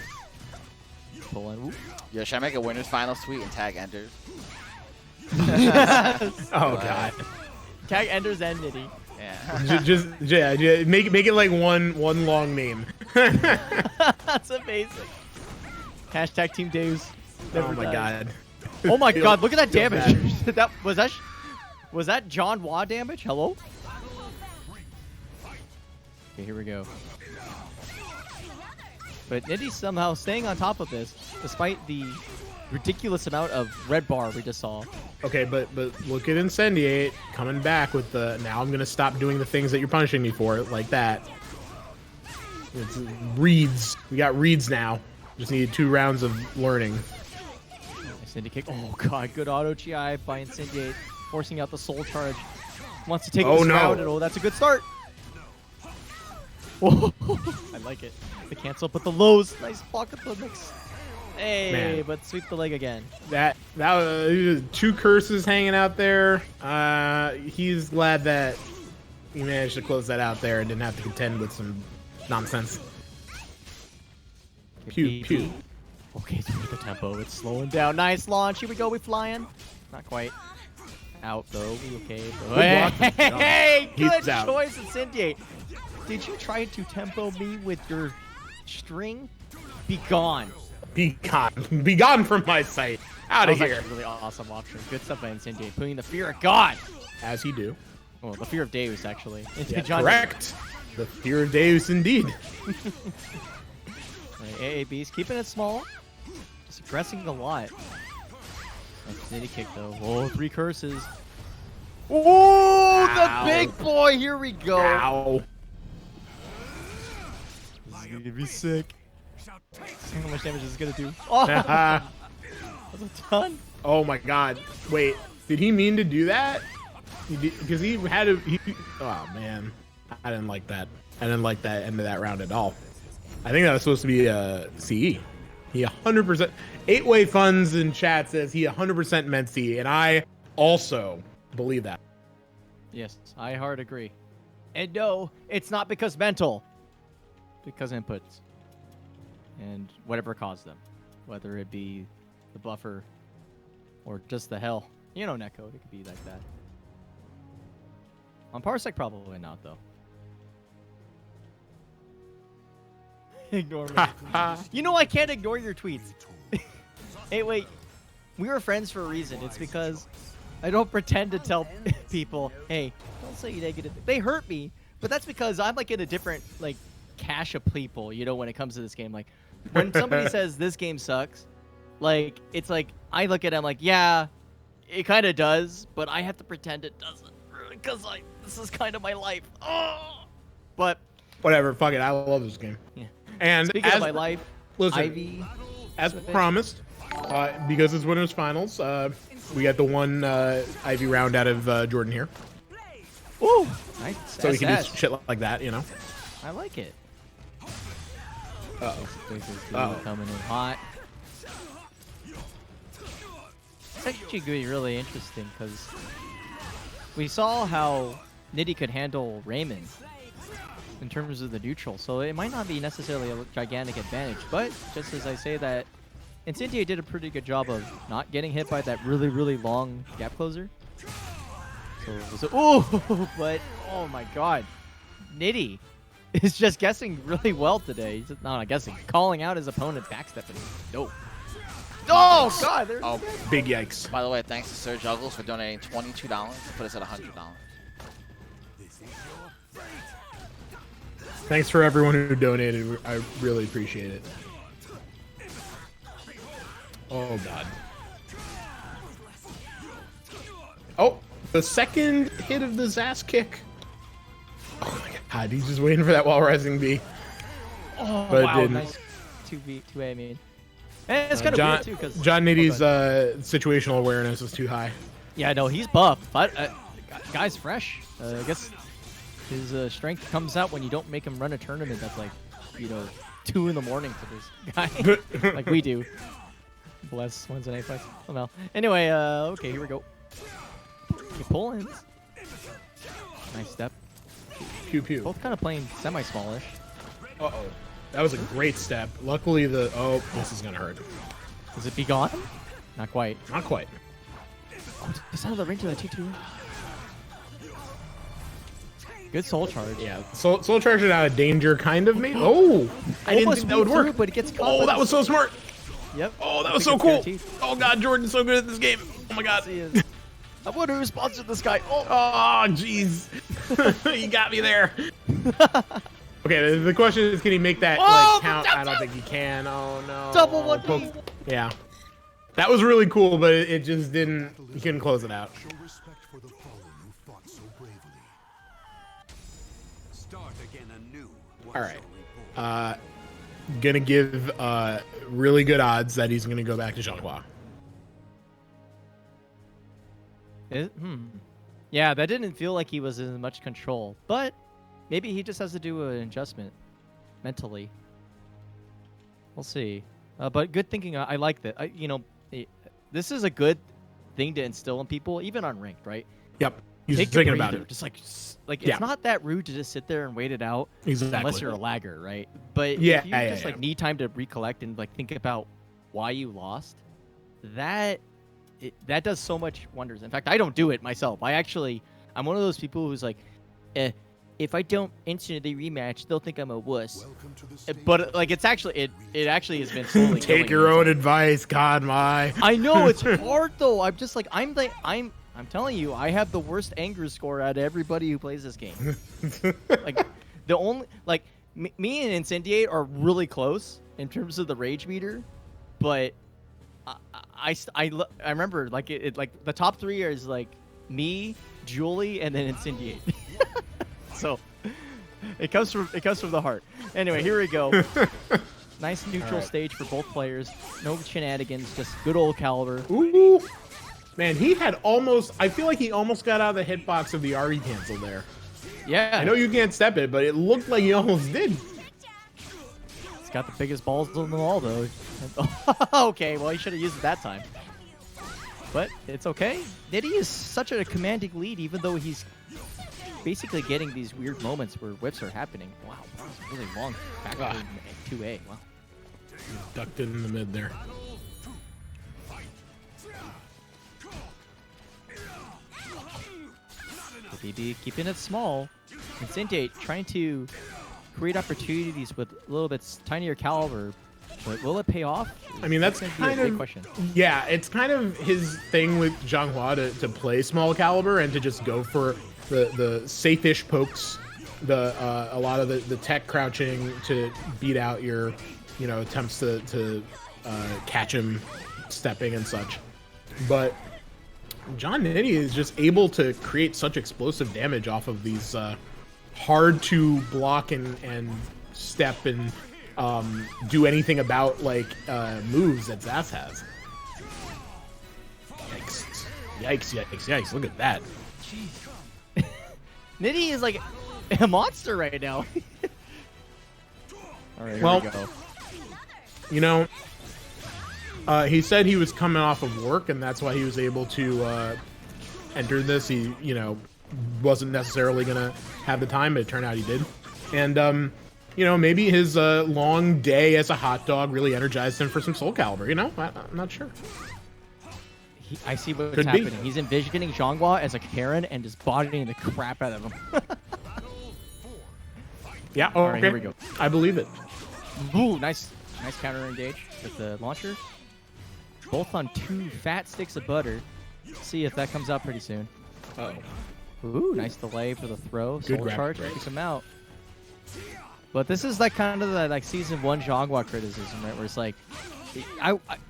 Pull in. Yeah, should I make a winners final suite and tag Enders? Oh god. Tag Enders and Nitty. Yeah. just make it like one long name. That's amazing. Hashtag Team Dave's. Oh my god. Oh my god, look at that Feel damage. Was that John Wah damage? Hello? Okay, here we go. But Nitty's somehow staying on top of this, despite the ridiculous amount of red bar we just saw. Okay, but look at Incendiate coming back with the, now I'm gonna stop doing the things that you're punishing me for, like that. It's reads. We got reads now. Just needed 2 rounds of learning. Incendiate kick. Oh god, good auto GI by Incendiate, forcing out the soul charge. Wants to take Oh, this no. round, and oh, that's a good start. Whoa, I like it. The cancel, but the lows. Nice block of the mix. Hey, Man. but sweep the leg again. That was 2 curses hanging out there. He's glad that he managed to close that out there and didn't have to contend with some nonsense. Pew pew. Okay, through the tempo. It's slowing down. Nice launch. Here we go. We flying. Not quite. Out though. We okay. block. Hey, He's good out. choice, Incendiate. Did you try to tempo me with your string? Be gone. Be gone from my sight. Out That of was here. actually a really awesome option. Good stuff by Incendiate. Putting the fear of God. As he do. Oh, the fear of Deus, actually. Into Yeah, Jonnitti. correct. The fear of Deus indeed. Right, AAB's keeping it small. Just aggressing a lot. Nice Nitty kick, though. Oh, 3 curses. Oh, Ow. the big boy. Here we go. Ow. This is going to be sick. See how much damage this is going to do. Oh, that's a ton. Oh my god. Wait, did he mean to do that? Because he had to. Oh man. I didn't like that. I didn't like that end of that round at all. I think that was supposed to be a CE. He 100%. 8-Way Funds in chat says he 100% meant CE, and I also believe that. Yes, I hard agree. And no, it's not because mental. Because inputs. And whatever caused them. Whether it be the buffer or just the hell. You know netcode, it could be like that. On Parsec, probably not, though. Ignore me. You know I can't ignore your tweets. Hey, wait. We were friends for a reason. It's because I don't pretend to tell people, hey, don't say negative. They hurt me, but that's because I'm like in a different like cache of people, you know, when it comes to this game. Like when somebody says this game sucks, like it's like I look at it, I'm like, yeah, it kind of does, but I have to pretend it doesn't because this is kind of my life. Oh, but Whatever, fuck it. I love this game. yeah. And Speaking of my life, listen, Ivy. as promised, because it's winners finals, we got the one Ivy round out of Jordan here, Ooh, nice. so we can do SS. shit like that, you know. I like it. Uh-oh. Uh-oh. Coming in hot. It's actually going to be really interesting because we saw how Nitty could handle Raymond in terms of the neutral, so it might not be necessarily a gigantic advantage, but just as I say that, Incendiate did a pretty good job of not getting hit by that really, really long gap closer. Oh, but oh my god. Nitty is just guessing really well today. He's not guessing, calling out his opponent backstepping. No. Oh god, there's Oh, Big yikes. by the way, thanks to Sir Juggles for donating $22 to put us at $100. Thanks for everyone who donated. I really appreciate it. Oh god. Oh, the second hit of the Zas kick. Oh my god, he's just waiting for that while rising B. Oh, But it wow, didn't. nice 2A, I mean. And it's kind of John, weird, too, because... John Nitty's situational awareness is too high. Yeah, no, he's buff, but guy's fresh. I guess his strength comes out when you don't make him run a tournament that's like, 2 in the morning for this guy, like we do. Bless Wednesday night fights. Oh no. Anyway, okay, here we go. He pull-ins. Nice step. Pew pew. Both kind of playing semi-smallish. Uh-oh. That was a great step. Luckily, oh, this is gonna hurt. Is it be gone? Not quite. Not quite. Oh, it's out of the range of the 2-2. Good soul charge. Yeah, soul charge it out of danger, kind of, maybe. Oh, I didn't think that would work. But it gets caught. Oh, that was so smart. Yep. Oh, that was so cool. Oh God, Jordan's so good at this game. Oh my God. I wonder who sponsored this guy. Oh, jeez. You got me there. Okay, the question is, can he make that like count? I don't think he can. Oh no. Double 1P. Yeah. That was really cool, but it just didn't. He couldn't close it out. Show respect for the fallen who fought so bravely. Start again anew. All right. Gonna give really good odds that he's gonna go back to Xianghua. Yeah, that didn't feel like he was in much control, but maybe he just has to do an adjustment mentally. We'll see. But good thinking. I like that. This is a good thing to instill in people, even on ranked, right? Yep. He's Take thinking a about breather. it. Just like Yeah. it's not that rude to just sit there and wait it out, Exactly. unless you're a lagger, right? But Yeah, if you yeah, just yeah. like need time to recollect and like think about why you lost, that does so much wonders. In fact, I don't do it myself. I'm one of those people who's like, if I don't instantly rematch, they'll think I'm a wuss. But like it actually has been slowly Take killing your me. own advice, God, my. I know it's hard though. I'm just like I'm telling you, I have the worst anger score out of everybody who plays this game. Like the only me and Incendiate are really close in terms of the rage meter, but I remember like the top 3 is like me, Julie, and then Incendiate. So it comes from the heart. Anyway, here we go. Nice neutral stage for both players. No shenanigans, just good old Calibur. Ooh. Man, I feel like he almost got out of the hitbox of the RE cancel there. Yeah. I know you can't step it, but it looked like he almost did. He's got the biggest balls of them all, though. Okay, well, he should have used it that time. But it's okay. Diddy is such a commanding lead, even though he's basically getting these weird moments where whips are happening. Wow, that was really long back in 2A. Wow. Ducked in the mid there. The BB keeping it small. Incendiate trying to create opportunities with a little bit tinier caliber, but will it pay off? I mean, that's gonna be kind a big of question. Yeah, it's kind of his thing with Xianghua to play small caliber and to just go for the safe-ish pokes, a lot of the tech crouching to beat out your attempts to catch him stepping and such. But Jonnitti is just able to create such explosive damage off of these hard to block and step and do anything about moves that Zas has. Yikes! Look at that. Nitty is like a monster right now. All right, here Well, we go. He said he was coming off of work, and that's why he was able to enter this. He, wasn't necessarily gonna have the time, but it turned out he did. And maybe his long day as a hot dog really energized him for some Soul Calibur. I'm not sure. I see what's Could be. happening. He's envisioning Xianghua as a Karen and just bodying the crap out of him. Yeah. Oh, All right, okay. here we go. I believe it. Ooh, nice counter engage with the launcher. Both on 2 fat sticks of butter. See if that comes out pretty soon. Uh-oh. Ooh, nice delay for the throw. Good Soul grab charge break. takes him out. But this is kind of the season 1 Xianghua criticism, right? Where it's like,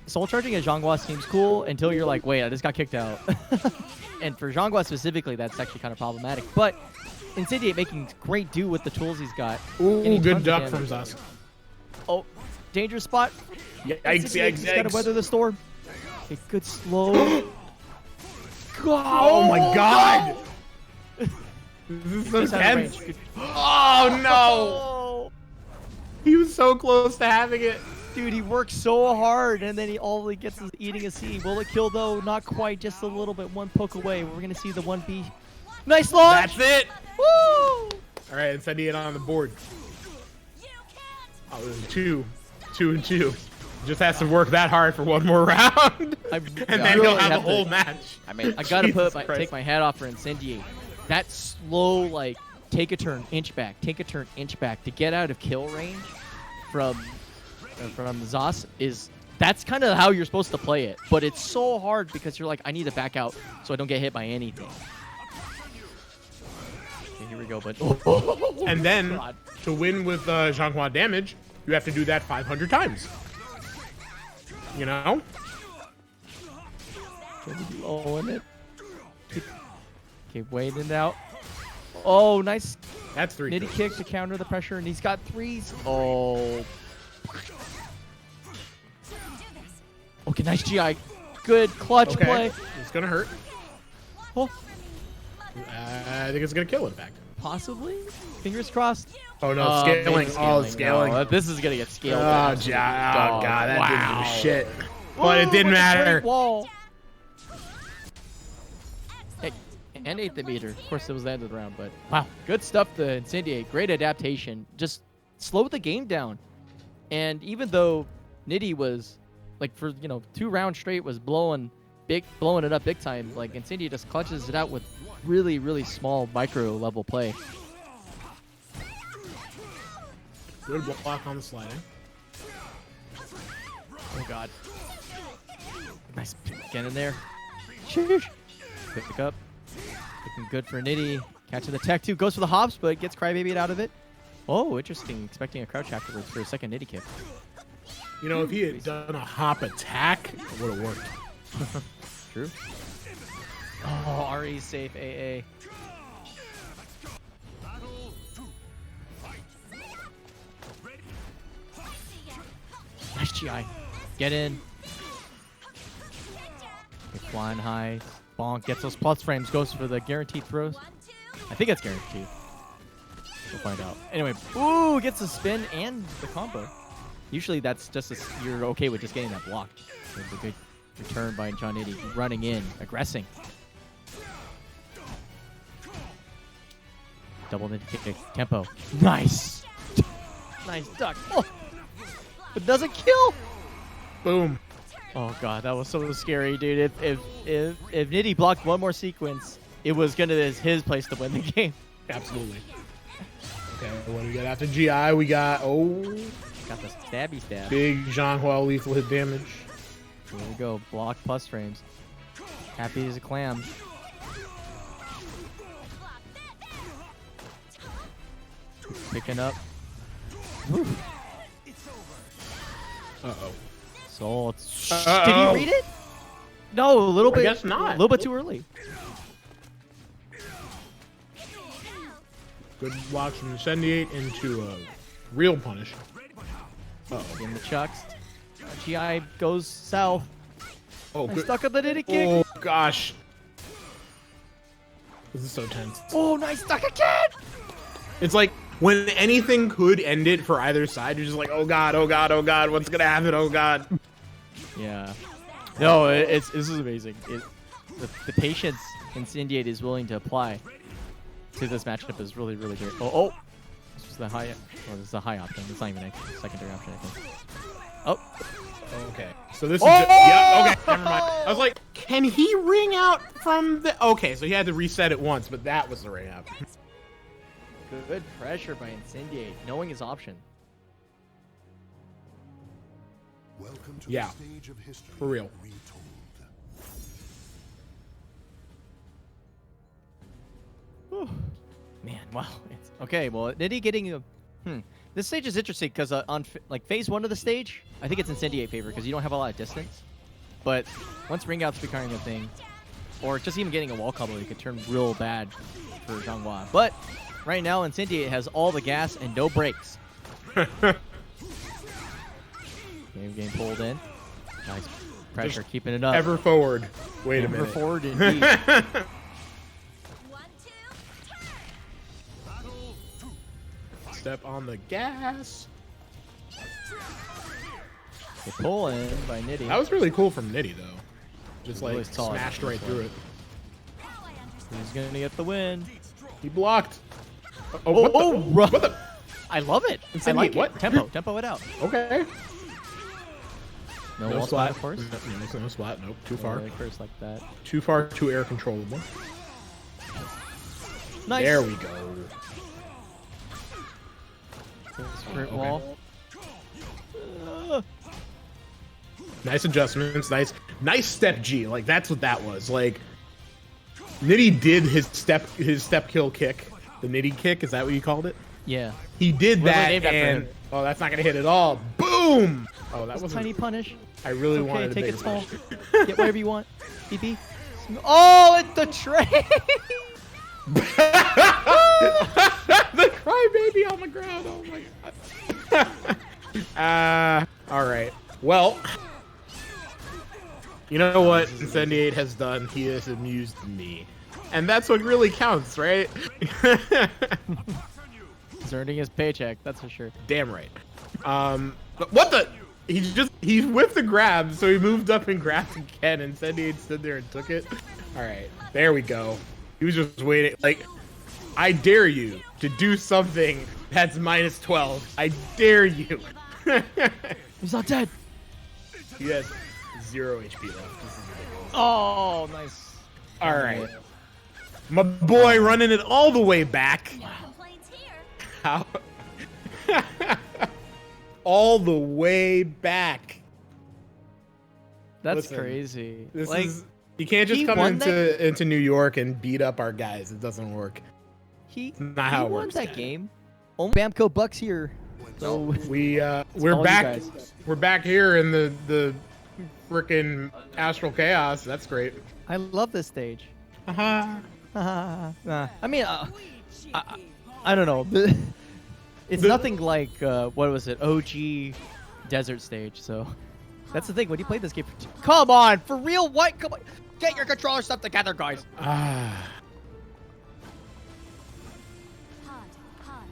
soul charging at Xianghua seems cool until you're like, wait, I just got kicked out. And for Xianghua specifically, that's actually kind of problematic. But Incendiate making great do with the tools he's got. Ooh, Getting good tons of duck damage. from Zas. Oh, dangerous spot. Yikes! He's got to weather the storm. A good slow. Oh my God! This is so Just out of tense. range. Good- Oh no! Oh. He was so close to having it. Dude, he works so hard, and then all he gets is eating a C. Will it kill, though? Not quite, just a little bit. One poke away. We're going to see the 1B. Nice launch! That's it! Woo! All right, Incendiate on the board. Oh, there's 2 and 2. Just has to work that hard for one more round, and then he'll have a whole match. I mean, I gotta take my hat off for Incendiate. That slow, like, take a turn, inch back, take a turn, inch back to get out of kill range from Zas that's kind of how you're supposed to play it. But it's so hard because you're like, I need to back out so I don't get hit by anything. Okay, here we go, bud. And then God. to win with Xianghua damage, you have to do that 500 times. You know? Blowing it. Okay, waiting it out. Oh, nice. That's 3. Nitty kick to counter the pressure, and he's got 3s. Oh. Okay, nice GI. Good clutch play. It's gonna hurt. Oh, I think it's gonna kill, in fact. possibly. Fingers crossed. Oh no, scaling. Maybe Oh, scaling. No, this is gonna get scaled. Oh, God, that wow. didn't do shit. But it didn't matter. Wall. Hey, and 8th meter. Of course, it was the end of the round, but wow, good stuff. The Incendiate, great adaptation. Just slowed the game down. And even though Nitty was, like, for 2 rounds straight was blowing it up big time, like Incendiate just clutches it out with really, really small micro level play. Good block on the sliding. Oh God. Nice. Get in there. Sheesh. Pick up. Looking good for Nitty. Catching the tech too. Goes for the hops, but gets Crybaby out of it. Oh, interesting. Expecting a crouch afterwards for a second Nitty kick. You know, if he had done a hop attack, it would have worked. True. Oh, RE safe AA. Nice GI. Get in. Okay, flying high. Bonk gets those plus frames. Goes for the guaranteed throws. I think it's guaranteed. We'll find out. Anyway, ooh, gets the spin and the combo. Usually that's just you're okay with just getting that block. It's a good return by Jonnitti, running in, aggressing. Double Nitty kick, tempo. Nice. Nice duck. Oh. It doesn't kill. Boom. Oh God, that was so scary, dude. If Nitty blocked one more sequence, it was his place to win the game. Absolutely. Okay, what do we got after GI? We got Got the stabby stab. big Xianghua lethal hit damage. Here we go. Block plus frames. Happy as a clam. Picking up. Woo. Uh-oh. So did he read it? No, a little bit. I guess not. A little bit too early. Good blocks from Incendiate into a real punish. Uh-oh. In the chucks. GI goes south. Oh, I'm good. stuck on the Nitty kick. Oh, gosh. This is so tense. Oh, nice stuck again. It's like when anything could end it for either side, you're just like, oh God, oh God, oh God, what's going to happen? Oh God. Yeah. No, this is amazing. The patience Incendiate is willing to apply to this matchup is really, really great. Oh, this was the high. Well, this is a high option. It's not even a secondary option, I think. Oh. Okay. So this is yeah, okay, never mind. I was like, can he ring out from the okay, so he had to reset it once, but that was the ring out. Good pressure by Incendiate, knowing his option. Welcome to Yeah. the stage of history For real. retold. Whew. Man, wow. Okay, well, Nitty getting a... This stage is interesting because on phase 1 of the stage, I think it's Incendiate favor because you don't have a lot of distance. But once ring out's becoming a thing, or just even getting a wall combo, it could turn real bad for Xianghua. But right now, Incendiate has all the gas and no brakes. Game pulled in. Nice pressure, Just keeping it up. Ever forward. Wait a minute. Ever forward indeed. 1, 2, Step on the gas. The pull in by Nitty. That was really cool from Nitty though. Just like Really solid. smashed right through it. He's gonna get the win. He blocked. Oh, what the? I love it. I Incendiate, like what? it. Tempo it out. Okay. No, No wall splat. of course. No splat. Nope. Too far. Curse like that. Too far. Too air controllable. Nice. There we go. Sprint Okay. wall. Nice adjustments. Nice step G. Like that's what that was. Like Nitty did his step kill kick. The Nitty kick. Is that what you called it? Yeah. He did Whoever that named that for and him. oh, that's not gonna hit at all. Boom. Oh, that was Tiny punish. I really Okay, wanted to take big it small. punish. Get whatever you want. BP. Oh, it's the tray. The crybaby on the ground. Oh my god. All right. Well, you know what Incendiate has done? He has amused me, and that's what really counts, right? He's earning his paycheck. That's for sure. Damn right. But what the? He whiffed the grab, so he moved up and grabbed again, and Incendiate stood there and took it. All right, there we go. He was just waiting. Like, I dare you to do something that's minus 12. I dare you. He's not dead. He has 0 HP left. This is ridiculous. Oh, nice. All right. My boy running it all the way back. Complaints here. How? All the way back. That's Listen, crazy. This like, is you can't just he come won into New York and beat up our guys. It doesn't work. he not how it won works, that guys. game. Only Bamco Bucks here. So We're all you back. guys. We're back here in the frickin' Astral Chaos. That's great. I love this stage. Uh-huh. I mean, I don't know. It's nothing like what was it? OG Desert stage. So that's the thing. When you play this game, come on, for real? What? Come on, get your controller stuff together, guys.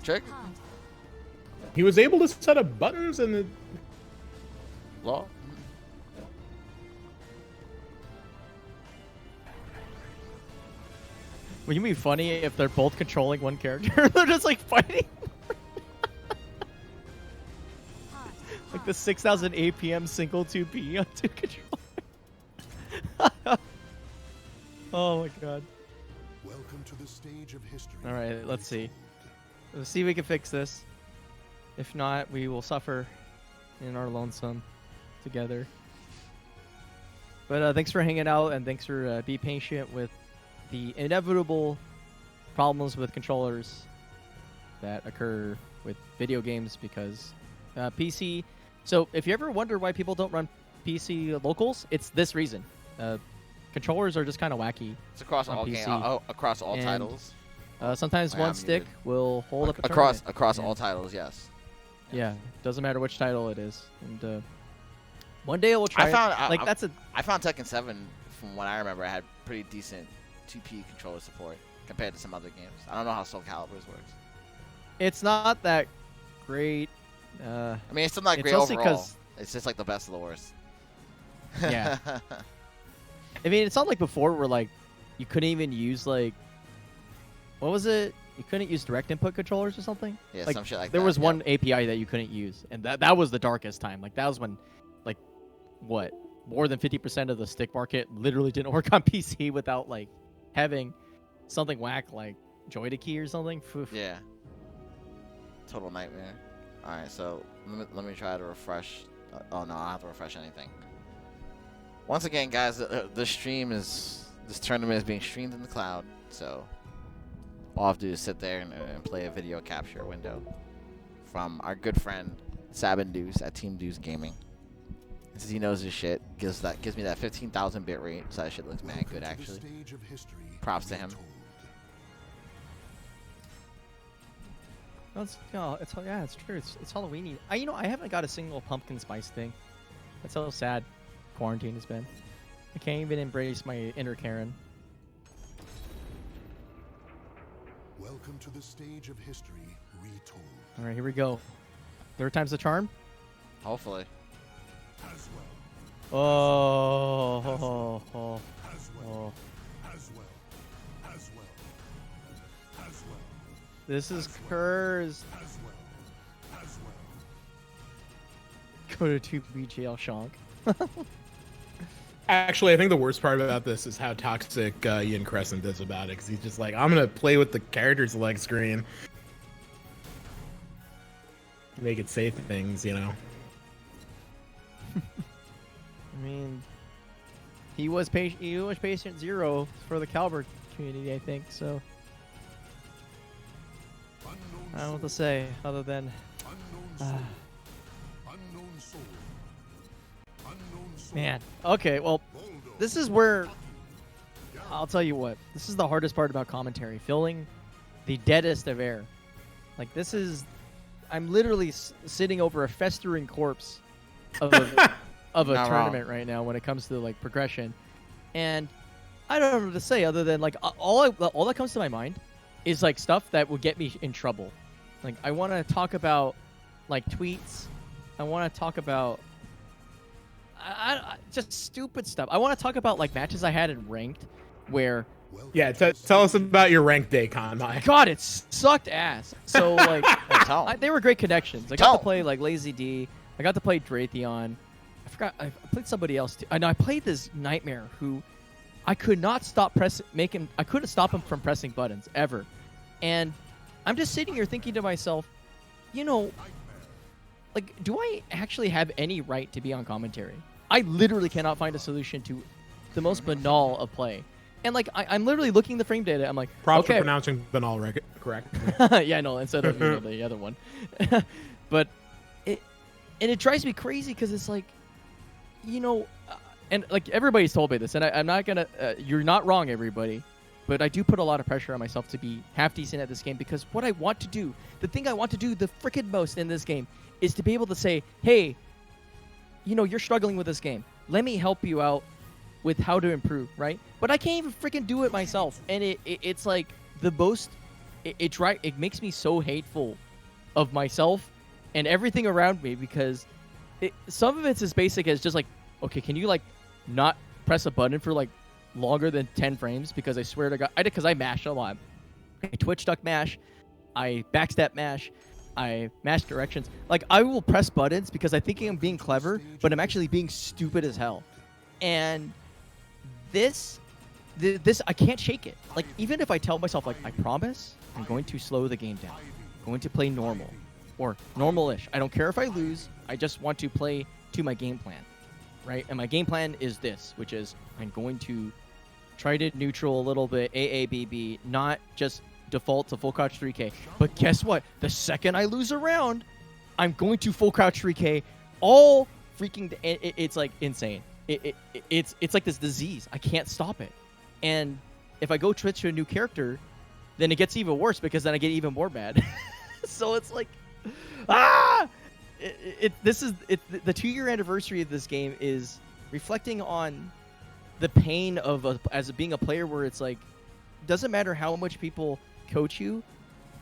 Check. He was able to set up buttons and the Law. Would it be funny if they're both controlling one character? They're just like fighting. Like the 6000 APM single 2B on 2 controllers. Oh my god. Welcome to the stage of history. All right, let's see. Let's see if we can fix this. If not, we will suffer in our lonesome together. But thanks for hanging out, and thanks for being patient with the inevitable problems with controllers that occur with video games because PC. So if you ever wonder why people don't run PC locals, it's this reason. Controllers are just kind of wacky. It's across on all PC. across all And titles. Sometimes Yeah, one I'm stick muted. will hold up a Across tournament. all titles, yes. Yeah, doesn't matter which title it is. And one day we'll try. I found Tekken 7 from what I remember. I had pretty decent 2P controller support compared to some other games. I don't know how Soul Calibur's works. It's not that great. I mean, it's still not It's great mostly overall. 'cause- It's just like the best of the worst. Yeah. I mean, it's not like before where like you couldn't even use like what was it? You couldn't use direct input controllers or something. Yeah, like, some shit like there that. was yeah. one API that you couldn't use, and that was the darkest time. Like that was when, like, what more than 50% of the stick market literally didn't work on PC without like having something whack like Joy-to-Key or something. Oof. Yeah. Total nightmare. All right, so let me try to refresh. Oh no, I don't have to refresh anything. Once again, guys, this tournament is being streamed in the cloud, so all I have to do is sit there and play a video capture window from our good friend Sabin Deuce at Team Deuce Gaming. Since he knows his shit, gives me that 15,000 bit rate, so that shit looks mad good actually. Props to him. It's true. It's Halloweeny. I haven't got a single pumpkin spice thing. That's how sad quarantine has been. I can't even embrace my inner Karen. Welcome to the stage of history retold. All right, here we go. Third time's the charm. Hopefully. Oh, oh, oh, oh. This is cursed. Go to 2B jail, Shonk. Actually, I think the worst part about this is how toxic YinCrescent is about it, because he's just like, I'm gonna play with the character select screen, make it say things, you know. I mean, he was patient zero for the Calibur community, I think. So I don't know what to say other than. Man. Okay, well, this is where I'll tell you what. This is the hardest part about commentary, filling the deadest of air. Like, this is, I'm literally sitting over a festering corpse of a tournament right now when it comes to like progression, and I don't know what to say other than like all that comes to my mind is like stuff that would get me in trouble. Like, I want to talk about like tweets. I want to talk about I just stupid stuff. I want to talk about like matches I had in ranked where. Yeah, tell us about your ranked day, Con. God, it sucked ass. So like, they were great connections. I got to play like Lazy D. I got to play Dratheon. I forgot. I played somebody else too. I know I played this Nightmare who I could not stop I couldn't stop him from pressing buttons ever. And I'm just sitting here thinking to myself, you know, like, do I actually have any right to be on commentary? I literally cannot find a solution to the most banal of play. And like, I'm literally looking at the frame data. I'm like, props okay. for pronouncing banal correct. Yeah, I know, instead of the other one. But it drives me crazy because it's like, you know, and like everybody's told me this, and I'm not gonna. You're not wrong, everybody, but I do put a lot of pressure on myself to be half decent at this game because what I want to do, the thing I want to do the frickin' most in this game, is to be able to say, hey, you know, you're struggling with this game. Let me help you out with how to improve, right? But I can't even freaking do it myself, and it's like the most. It makes me so hateful of myself and everything around me because some of it's as basic as just like, okay, can you like not press a button for like longer than 10 frames? Because I swear to God, because I mash a lot. I Twitch duck mash, I backstep mash, I mash directions. Like, I will press buttons because I think I'm being clever, but I'm actually being stupid as hell. And this I can't shake it. Like, even if I tell myself, like, I promise I'm going to slow the game down. I'm going to play normal. Or normal-ish. I don't care if I lose. I just want to play to my game plan. Right? And my game plan is this, which is I'm going to try to neutral a little bit, AABB, not just default to full crouch 3K. But guess what? The second I lose a round, I'm going to full crouch 3K all freaking... It's like insane. It's like this disease. I can't stop it. And if I go Twitch to a new character, then it gets even worse because then I get even more mad. So it's like, the 2-year anniversary of this game is reflecting on the pain of being a player where it's like, doesn't matter how much people coach you,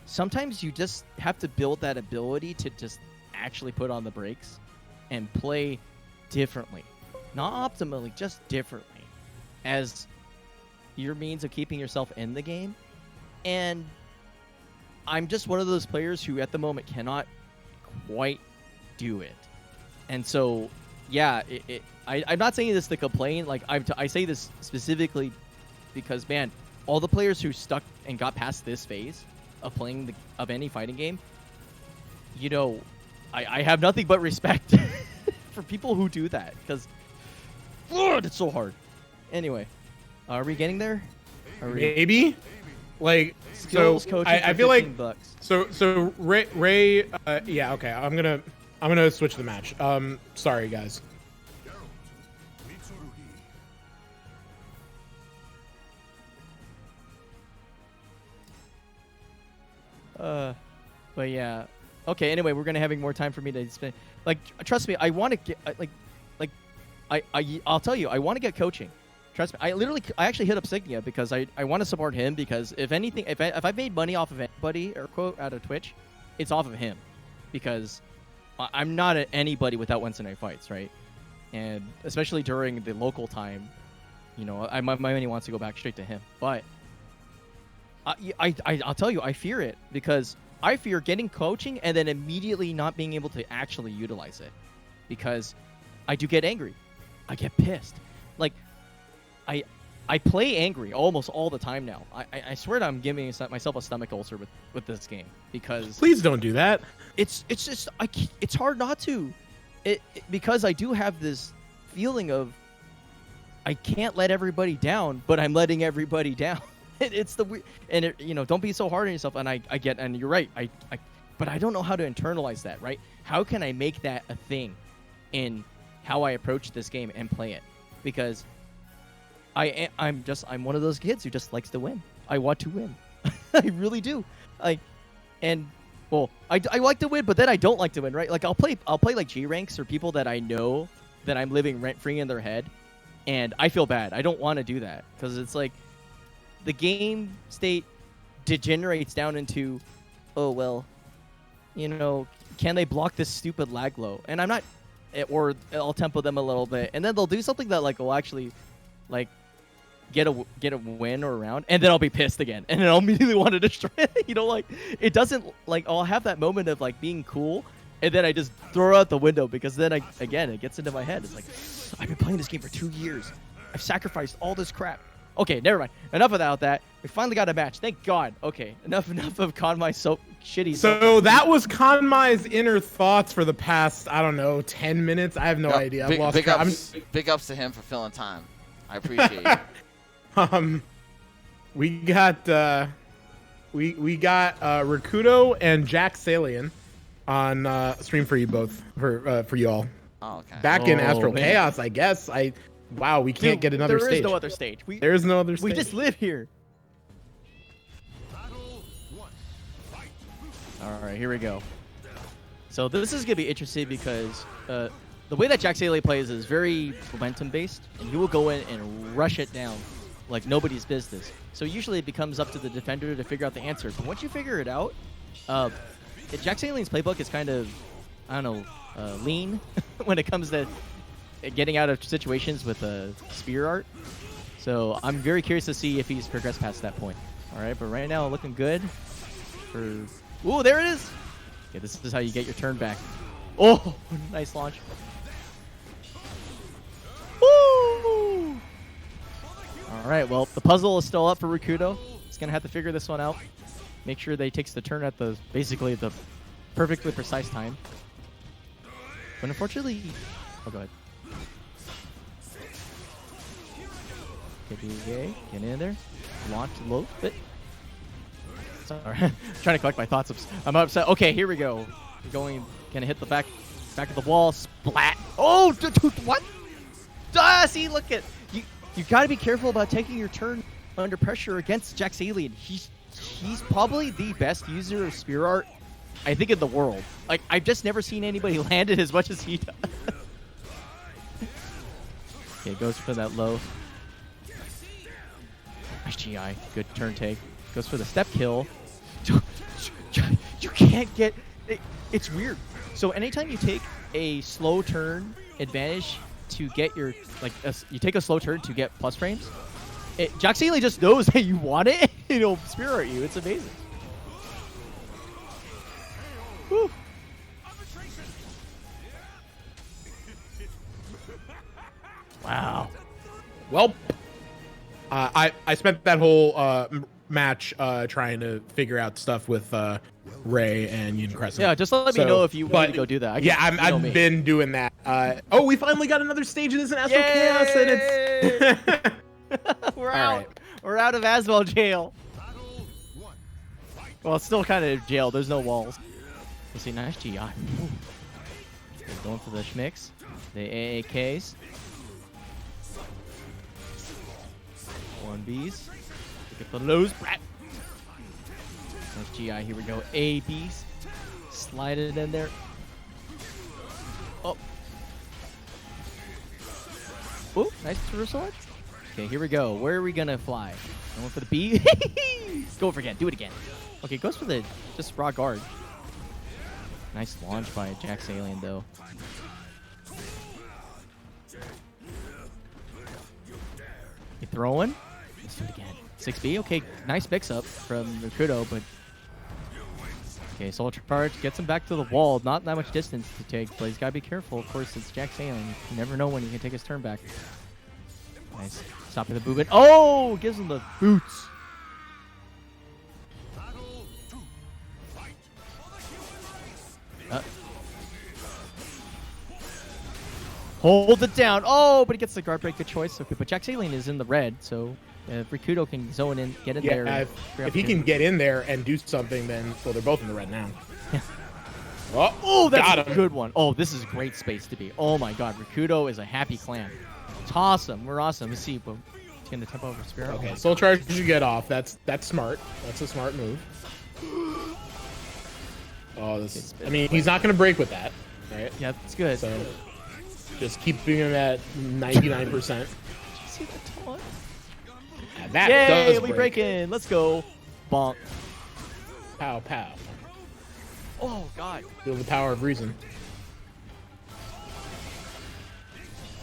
sometimes you just have to build that ability to just actually put on the brakes and play differently. Not optimally, just differently, as your means of keeping yourself in the game. And I'm just one of those players who at the moment cannot quite do it. And so, yeah, I'm not saying this to complain. Like, I say this specifically because, man, all the players who stuck and got past this phase of playing of any fighting game, you know, I have nothing but respect for people who do that because, Lord, it's so hard. Anyway, are we getting there? Maybe. Like, skills so coaching I feel like bucks. so Ray yeah, okay, I'm gonna switch the match. Sorry guys. But yeah, okay. Anyway, we're gonna having more time for me to spend. Like, trust me, I want to get I'll tell you, I want to get coaching. Trust me, I actually hit up Signia because I want to support him because if anything, if I've made money off of anybody or quote out of Twitch, it's off of him because I'm not anybody without Wednesday night fights, right? and especially during the local time, you know, my money wants to go back straight to him. But I'll tell you, I fear it because I fear getting coaching and then immediately not being able to actually utilize it, because I do get angry, I get pissed, like I play angry almost all the time now. I swear that I'm giving myself a stomach ulcer with this game, because Please don't do that. it's just it's hard not to, because I do have this feeling of I can't let everybody down, but I'm letting everybody down. It's the weird, and you know, don't be so hard on yourself. And I get, and you're right. But I don't know how to internalize that. Right? How can I make that a thing in how I approach this game and play it? Because I'm one of those kids who just likes to win. I want to win. I really do. I like to win, but then I don't like to win. Right? Like I'll play like G ranks or people that I know that I'm living rent free in their head, and I feel bad. I don't want to do that because it's like the game state degenerates down into, oh, well, you know, can they block this stupid lag low? And I'm not, or I'll tempo them a little bit, and then they'll do something that like will actually, like, get a win or a round, and then I'll be pissed again, and then I'll immediately want to destroy it. You know, like it doesn't, like, I'll have that moment of like being cool, and then I just throw it out the window because then again it gets into my head. It's like, I've been playing this game for 2 years. I've sacrificed all this crap. Okay, never mind. Enough about that. We finally got a match. Thank God. Okay, enough of Kanmai's so shitty. So that was Kanmai's inner thoughts for the past, I don't know, 10 minutes. I have no idea. I've lost track. Big ups to him for filling time. I appreciate it. We got Rikuto and JacksAlien on stream for you both, for you all. Oh, okay. Back in Astral Chaos, I guess. Wow, we can't get another stage. There is no other stage. There is no other stage. We just live here. All right, here we go. So this is gonna be interesting because the way that JacksAlien plays is very momentum based, and he will go in and rush it down like nobody's business. So usually it becomes up to the defender to figure out the answer. But once you figure it out, JacksAlien's playbook is kind of, I don't know, lean when it comes to getting out of situations with a spear art. So I'm very curious to see if he's progressed past that point. All right, but right now looking good for... Ooh, there it is! Okay, this is how you get your turn back. Oh, nice launch. Woo! All right, well, the puzzle is still up for Rikuto. He's going to have to figure this one out. Make sure that he takes the turn at the, basically the perfectly precise time. But unfortunately... Oh, go ahead. Get in there. Launch low bit. Sorry, trying to collect my thoughts. I'm upset. Okay, here we go. Gonna hit the back of the wall. Splat. Oh, what? See, look at you. You gotta be careful about taking your turn under pressure against JacksAlien. He's probably the best user of spear art, I think, in the world. Like, I've just never seen anybody land it as much as he does. Okay, goes for that low. Nice GI. Good turn take. Goes for the step kill. You can't get... It's weird. So anytime you take a slow turn advantage to get your... you take a slow turn to get plus frames, JacksAlien just knows that you want it, and he'll spear art you. It's amazing. Whew. Wow. Well, I spent that whole match trying to figure out stuff with Ray and YinCrescent. Yeah, just let me know if you want to go do that. I've been doing that. Oh, we finally got another stage in this Astral Chaos, and it's... We're out. Right. We're out of Azwel jail. Well, it's still kind of jail. There's no walls. You see, nice GI. Going for the schmicks. The AAKs. 1Bs. Look at the lows. Nice GI. Here we go. ABs. Slide it in there. Oh. Oh, nice reversal edge. Okay, here we go. Where are we gonna fly? Going for the B. Go for again. Do it again. Okay, goes for the just raw guard. Nice launch by JacksAlien though. throwing. Let's do it again. 6B. Okay, nice mix-up from Rikuto, but... Okay, Soul Charge gets him back to the wall. Not that much distance to take, but he's got to be careful. Of course, it's JacksAlien. You never know when he can take his turn back. Nice. Stopping the movement. Oh! Gives him the boots. Hold it down. Oh, but he gets the guard break. Good choice. Okay, but JacksAlien is in the red, so if Rikuto can zone in, get in there. If he can get in there and do something, then well, they're both in the red now. Oh, that's a good one. Oh, this is great space to be. Oh my God, Rikuto is a happy clan. Toss him. We're awesome. Let's see. But he's gonna tempo over Spirit. Okay, Soul Charge you get off. That's smart. That's a smart move. Oh, this. I mean, he's not gonna break with that, right? Yeah, that's good. So just keeping him at 99%. Did you see that taunt? Yeah, that Yay, does we break in. Let's go. Bonk. Pow, pow. Oh, God. Feel the power of reason.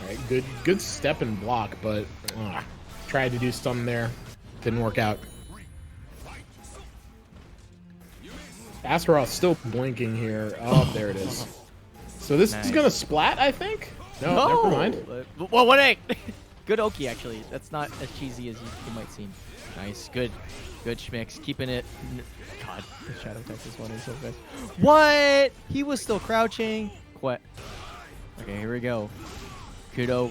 All right, good step and block, but tried to do something there. Didn't work out. Astaroth still blinking here. Oh, there it is. So this is going to splat, I think? No, never mind. Well, 1-8. Good Oki, actually. That's not as cheesy as you might seem. Nice. Good schmicks. Keeping it. God, the Shadow Texas one is so good. What? He was still crouching. What? Okay, here we go. Kudo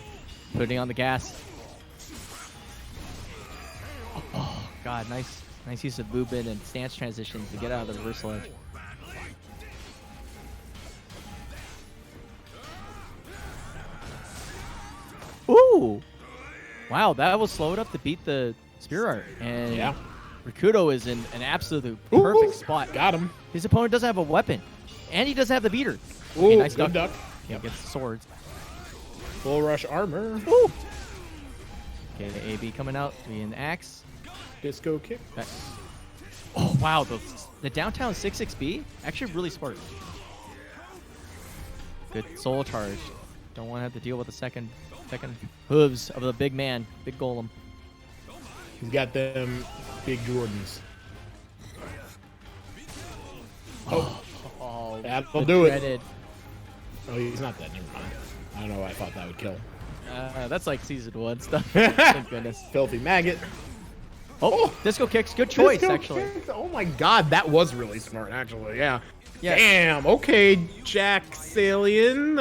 putting on the gas. Oh, God. Nice use of movement and stance transitions to get out of the reversal edge. Ooh! Wow, that will slow it up to beat the Spear Art. And yeah. Rikuto is in an absolute perfect spot. Got him. His opponent doesn't have a weapon. And he doesn't have the beater. Ooh, okay, nice good duck. Yeah, gets swords. Full rush armor. Ooh! Okay, the AB coming out. We in axe. Disco kick. Okay. Oh, wow. The downtown 6-6B, actually really smart. Good soul charge. Don't want to have to deal with the second hooves of the big man, big golem. He's got them big Jordans. Oh, that'll do it. Oh, he's not dead. Never mind. I don't know why I thought that would kill. That's like season 1 stuff. Thank goodness. Filthy maggot. Oh, disco kicks. Good choice, disco actually. Kicks. Oh my God, that was really smart, actually. Yeah. Yeah. Damn. Okay, JacksAlien.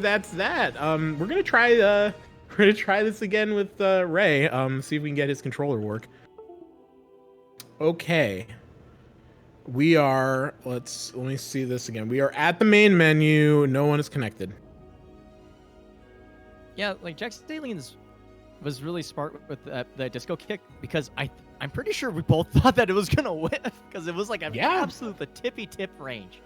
That's that. We're gonna try. We're gonna try this again with Ray. See if we can get his controller work. Okay. We are. Let me see this again. We are at the main menu. No one is connected. Yeah, like JacksAlien was really smart with the disco kick because I'm pretty sure we both thought that it was gonna whiff because it was like an absolute the tippy tip range,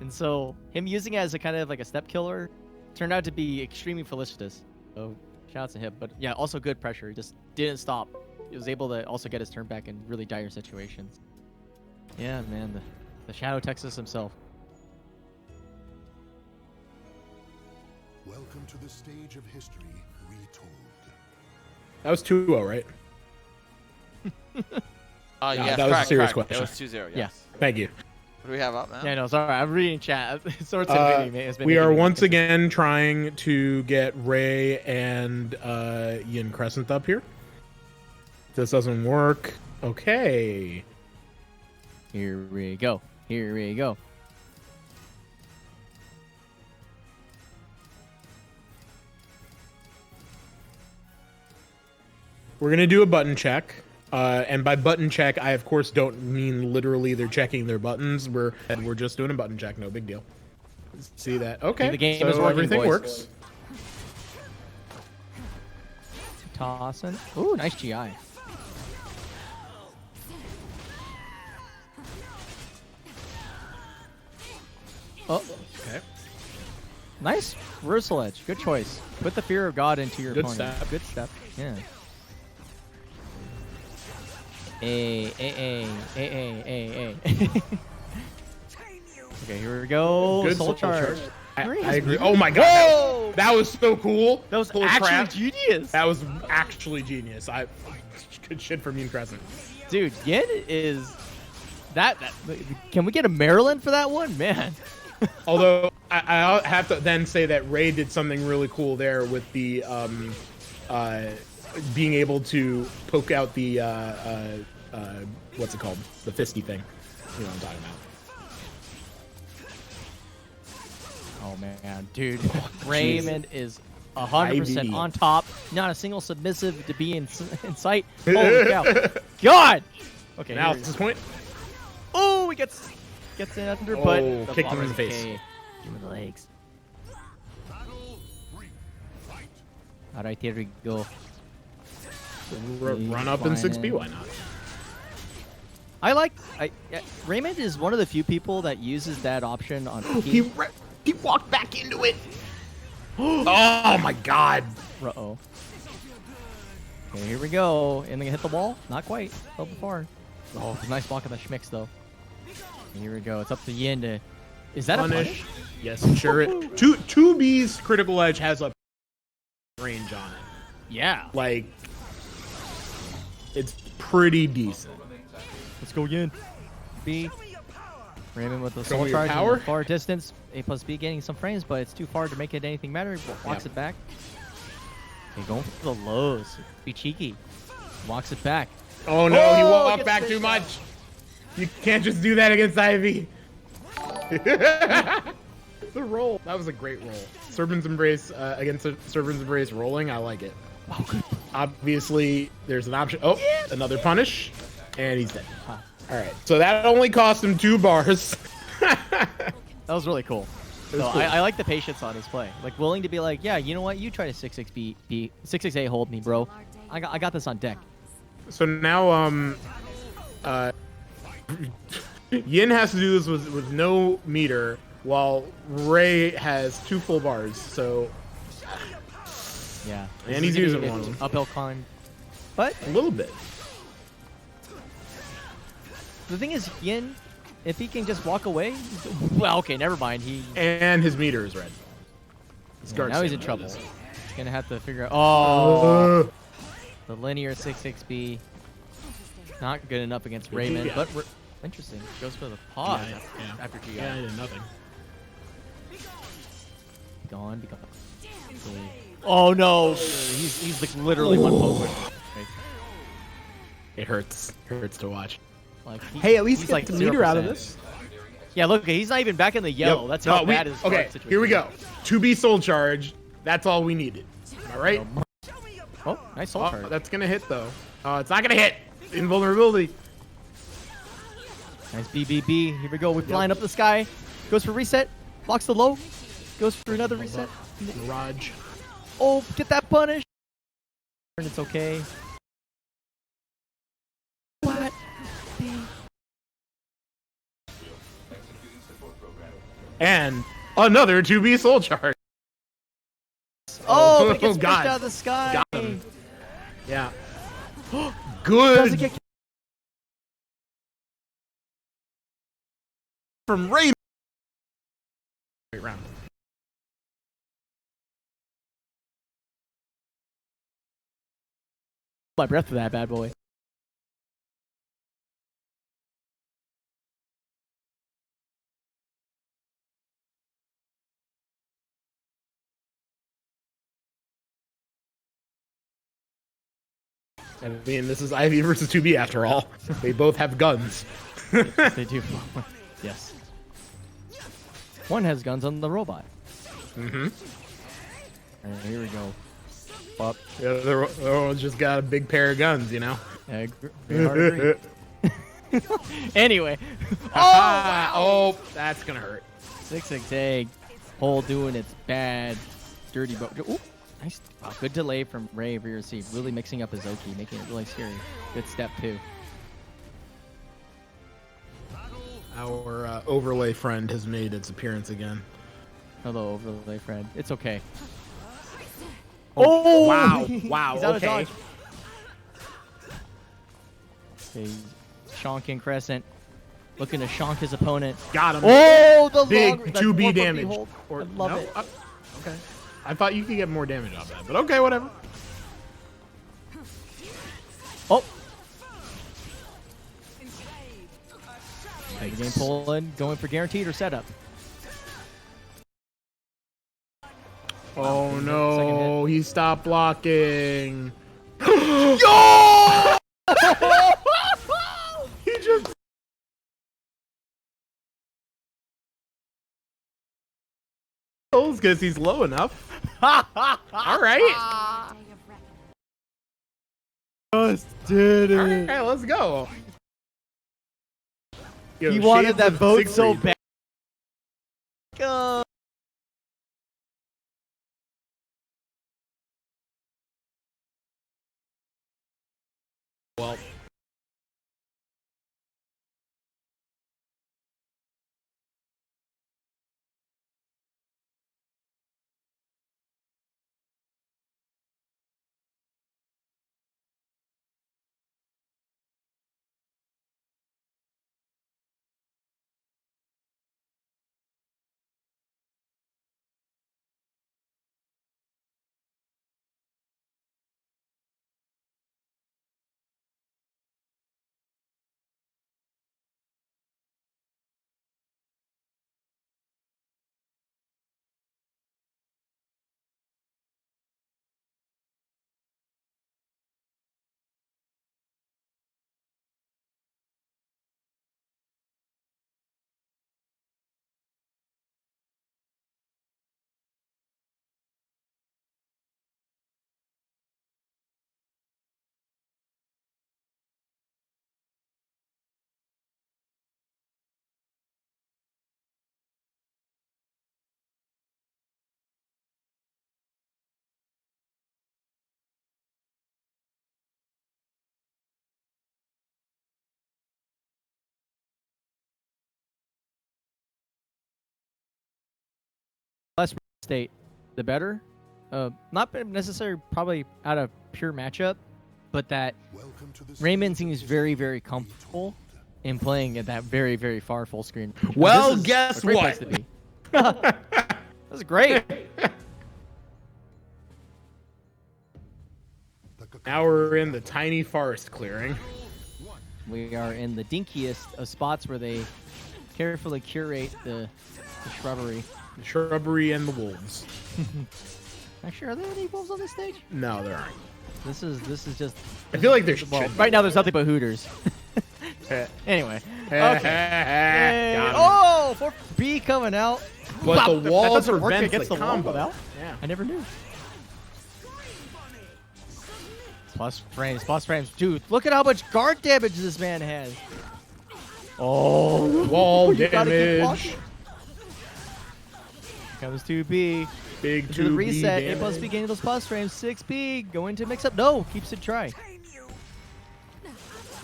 and so him using it as a kind of like a step killer turned out to be extremely felicitous. So shout out to him, but yeah, also good pressure. He just didn't stop. He was able to also get his turn back in really dire situations. Yeah, man, the Shadow Texas himself. Welcome to the stage of history retold. That was 2-0, right? Yes, that was a serious question. That was 2-0, yes. Thank you. What do we have up now? Yeah, no, sorry, I'm reading chat. We are once again trying to get Ray and YinCrescent up here. This doesn't work. Okay. Here we go. Here we go. We're going to do a button check. And by button check, I, of course, don't mean literally they're checking their buttons. We're just doing a button check. No big deal. See that? Okay. The game so is working, everything boys. works. Tossing. Ooh, nice GI. Oh. Okay. Nice reversal edge. Good choice. Put the fear of God into your Good opponent. step. Good step. Yeah. A. Okay, here we go. Good soul soul charge. charge. I agree. Oh my god, Whoa! that was so cool. That was Holy actually crap. genius. That was actually genius. Good shit from YinCrescent. Dude, Yin is that. Can we get a Maryland for that one, man? Although I have to then say that Ray did something really cool there with the being able to poke out the what's it called? The fisty thing. You know what I'm talking about. Oh man, dude, Raymond is 100% on top. Not a single submissive to be in sight. Holy cow! God. Okay. Now it's this point. Oh, he gets it under, but the kicked him in the bomber's face. okay. Give him the legs. All right, here we go. Run up in 6B. Why not? Raymond is one of the few people that uses that option on. He walked back into it. Oh my god. Uh-oh. Okay, here we go. And they hit the wall? Not quite. Fell far. Oh, nice block of the schmicks, though. And here we go. It's up to Yin to... Is that a punish? Yes, sure. 2B's critical edge has a range on it. Yeah. Like, it's pretty decent. Let's go Yin. B. Raymond with the Show soul me your charge power. in the far distance. A plus B getting some frames, but it's too far to make it anything matter. Walks it back. Okay, going for the lows. Be cheeky. Walks it back. Oh no, he walked gets back too fished much. You can't just do that against Ivy. The roll. That was a great roll. Serpent's Embrace against Serpent's Embrace rolling. I like it. Obviously, there's an option. Oh, another punish. And he's dead. All right. So that only cost him 2 bars. That was really cool. Was So cool. I like the patience on his play. Like, willing to be like, yeah, you know what? You try to 6-6A hold me, bro. I got this on deck. So now, Yin has to do this with no meter, while Ray has 2 full bars. So, Yeah. And he's using one of them. Uphill climb. But a little bit. the thing is, Yin, if he can just walk away, well, okay, never mind. And his meter is red. His guard Now he's in stamina trouble. is. He's gonna have to figure out. Oh, the linear 6-6B. Not good enough against Raymond, Yeah. but interesting. Goes for the pause Yeah. after GI. Yeah, I did nothing. Be gone. Oh no! He's like literally one poke away. It hurts. It hurts to watch. Like Hey, at least he's get like the meter out of 0%. this. Yeah, look, he's not even back in the yellow. Yep. That's how No, bad his okay, situation here we is. go. 2B soul charge. That's all we needed. Am I right? Oh, nice soul Oh, charge. that's gonna hit though. It's not gonna hit. Invulnerability. Nice BBB. Here we go. We're flying up the sky. Goes for reset. Blocks the low. Goes for another reset. Mirage. Oh, get that punish. And it's okay. What? And another 2B soul charge. Oh, but it gets pushed God. out of the sky. Got him. Yeah. Good. Doesn't get From Ray. Great round. my breath for that bad boy. I mean, this is Ivy versus 2B after all. They both have guns. They do. Yes. One has guns on the robot. Mm-hmm. And here we go. Up. The other one's just got a big pair of guns, you know? Agree. Anyway. Wow. Oh, that's gonna hurt. 6-6 egg. Hole doing its bad. Dirty boat. Ooh, nice. Wow, good delay from RayVRC. Really mixing up his Oki, making it really scary. Good step, too. Our overlay friend has made its appearance again. Hello, overlay friend. It's okay. Oh! Wow. Wow. He's out of Okay. dodge. Okay. YinCrescent. looking to shonk his opponent. Got him. Oh, the Big long, 2B damage. I love it. Okay. I thought you could get more damage off that, but okay, whatever. Oh. Big game pull in, going for guaranteed or setup. Oh no, he stopped blocking. Yo! He just. Because he's low enough. All right. Just did All right, let's go. Yo, He wanted shades that of boat so Siegfried. bad. Go. Well. Less state, the better. Not necessarily probably out of pure matchup, but that Raymond seems very, very comfortable in playing at that very, very far full screen. Well, This is guess a great what? place to be. That's great. Now we're in the tiny forest clearing. We are in the dinkiest of spots where they carefully curate the shrubbery. The shrubbery and the wolves. Actually, are there any wolves on this stage? No, there aren't. This is just. I feel like there's Well, right now there's nothing but hooters. Anyway. Okay. Got him. Oh, 4B coming out. But the That wall doesn't work prevents against the the wall combo. without? Yeah. I never knew. Plus frames. Dude, look at how much guard damage this man has. Oh, Wall you gotta keep damage. blocking. Comes 2B. Big To the 2B reset. damage. A plus B gaining those plus frames. 6B. Going to mix up. No, keeps it try.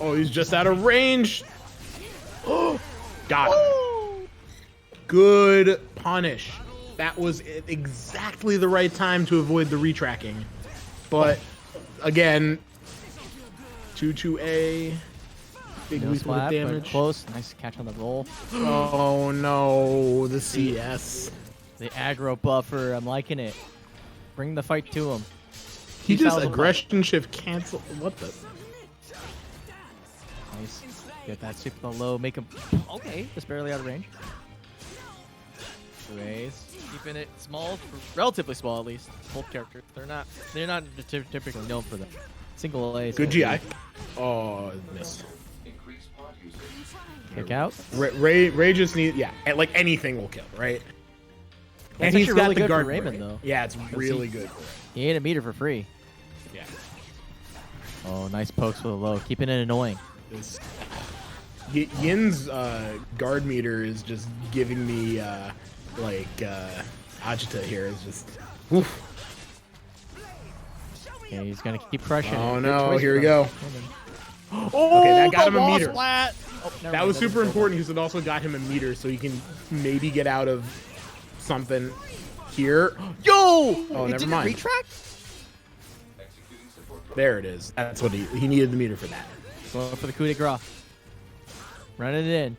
Oh, he's just out of range. Oh, got him. Good punish. That was exactly the right time to avoid the retracking. But again, 2-2A. Big No lethal slap, but damage. close. Nice catch on the roll. Oh no, the CS. The aggro buffer. I'm liking it. Bring the fight to him. He just 2,000 aggression shift cancel. What the? Nice. Get that super low. Make him. Okay, just barely out of range. 2As. Keeping it small, relatively small at least. Both characters. They're not typically known for that. Single A. Good GI. Oh, missed. Increase pod usage. Kick out. Ray just needs, yeah, like anything will kill, right? That's and he's actually got really the good for guard Raymond, break. though. Yeah, it's really good. He ate a meter for free. Yeah. Oh, nice pokes with a low. Keeping it annoying. Yin's guard meter is just giving me agita here is just. Oof. Okay, he's gonna keep crushing it. Oh Good no! choice Here we from go. Raymond. Oh, Okay, that got the him a wall meter. splat. Oh, never That mind, was super doesn't important because it also got him a meter, so he can maybe get out of something here. Yo! Oh, It never didn't mind. retract? Executing support program. There it is. That's what he needed the meter for that. Going for the coup de grace. Running it in.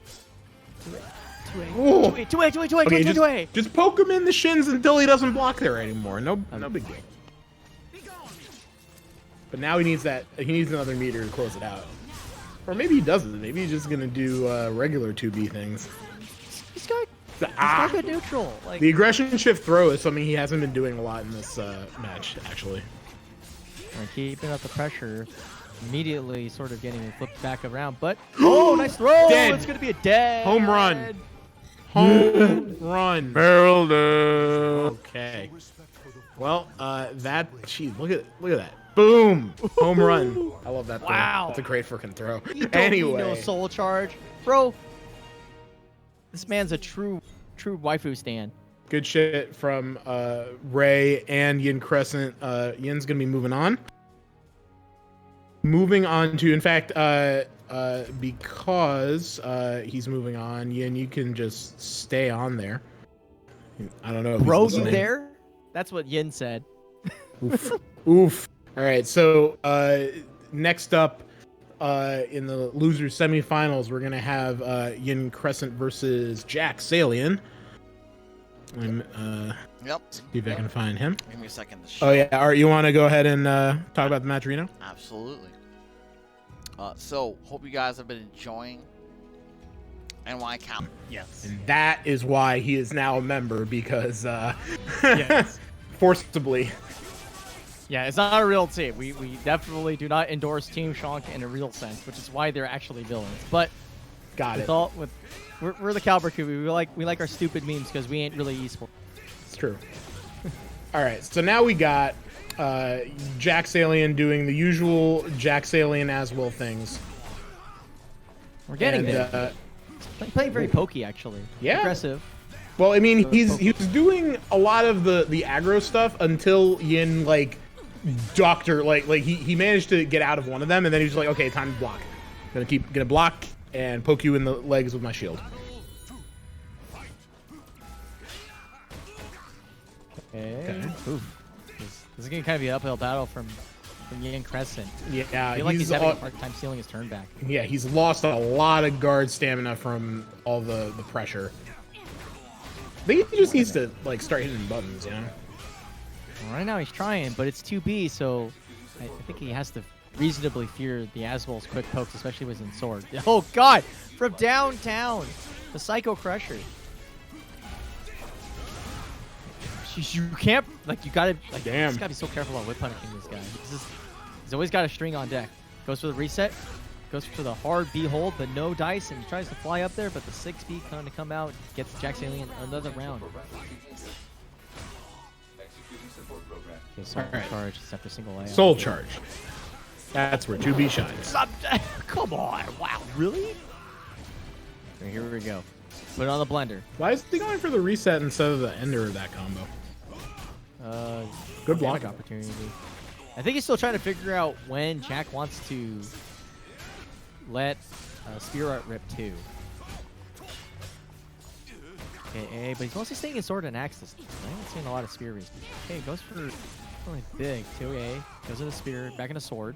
Ooh. Two way. Just poke him in the shins until he doesn't block there anymore. No big deal. But now he needs another meter to close it out. Or maybe he doesn't. Maybe he's just gonna do regular 2B things. He's got good neutral. Like, the aggression shift throw is something he hasn't been doing a lot in this match, actually. and keeping up the pressure. Immediately sort of getting flipped back around, but nice throw! Dead. It's gonna be a dead home run. Home run. Barreled. Okay. Well, geez, look at that. Boom! Home run. I love that. Wow. Throw. That's a great freaking throw. You don't Anyway, need no soul charge, bro. This man's a true waifu stan. good shit from Ray and YinCrescent. Yin's gonna be moving on. Moving on to, in fact, because he's moving on, Yin, you can just stay on there. I don't know if Bro, he's you listening. there? That's what Yin said. Oof. Oof. All right, so next up in the losers semifinals, we're gonna have YinCrescent versus JacksAlien. Yep. See if I can find him. Give me a second to show. Oh yeah, Art, you want to go ahead and talk about the match, Reno? Absolutely. So, hope you guys have been enjoying NYCFurby. Yes. And that is why he is now a member, because Yes. forcibly. Yeah, it's not a real team. We definitely do not endorse Team Shonk in a real sense, which is why they're actually villains. But Got it. we're the Calibur Kubi. We like our stupid memes because we ain't really esports. It's true. All right, so now we got JacksAlien doing the usual JacksAlien Azwel things. We're getting And, there. Playing very pokey, actually. Yeah. Aggressive. Well, I mean, he was doing a lot of the aggro stuff until Yin he managed to get out of one of them, and then he was like, okay, time to block. Gonna block and poke you in the legs with my shield. Okay. Oof. This is going to kind of be an uphill battle from YinCrescent. Yeah, I feel like he's having a hard time sealing his turn back. Yeah, he's lost a lot of guard stamina from all the pressure. I think he just needs to start hitting buttons, you know? Well, right now he's trying, but it's 2B, so I think he has to reasonably fear the Azwel's quick pokes, especially with his sword. Oh god! From downtown! The Psycho Crusher. You can't, you gotta, Damn. You just gotta be so careful about whip punishing this guy. He's always got a string on deck. Goes for the reset, goes for the hard B hold, but no dice, and he tries to fly up there, but the 6B kind of come out, gets JacksAlien another round. Executing support program. Okay, soul Alright. charge, except for single A. Soul charge. That's where 2B shines. Come on, wow, really? Okay, here we go. Put it on the blender. Why is he going for the reset instead of the ender of that combo? Good block. Damage opportunity. I think he's still trying to figure out when Jack wants to let Spear Art rip too. Okay, but he's mostly staying in sword and axe. I haven't seen a lot of spear recently. Okay, goes for something big. 2A. Goes into spear, back into sword.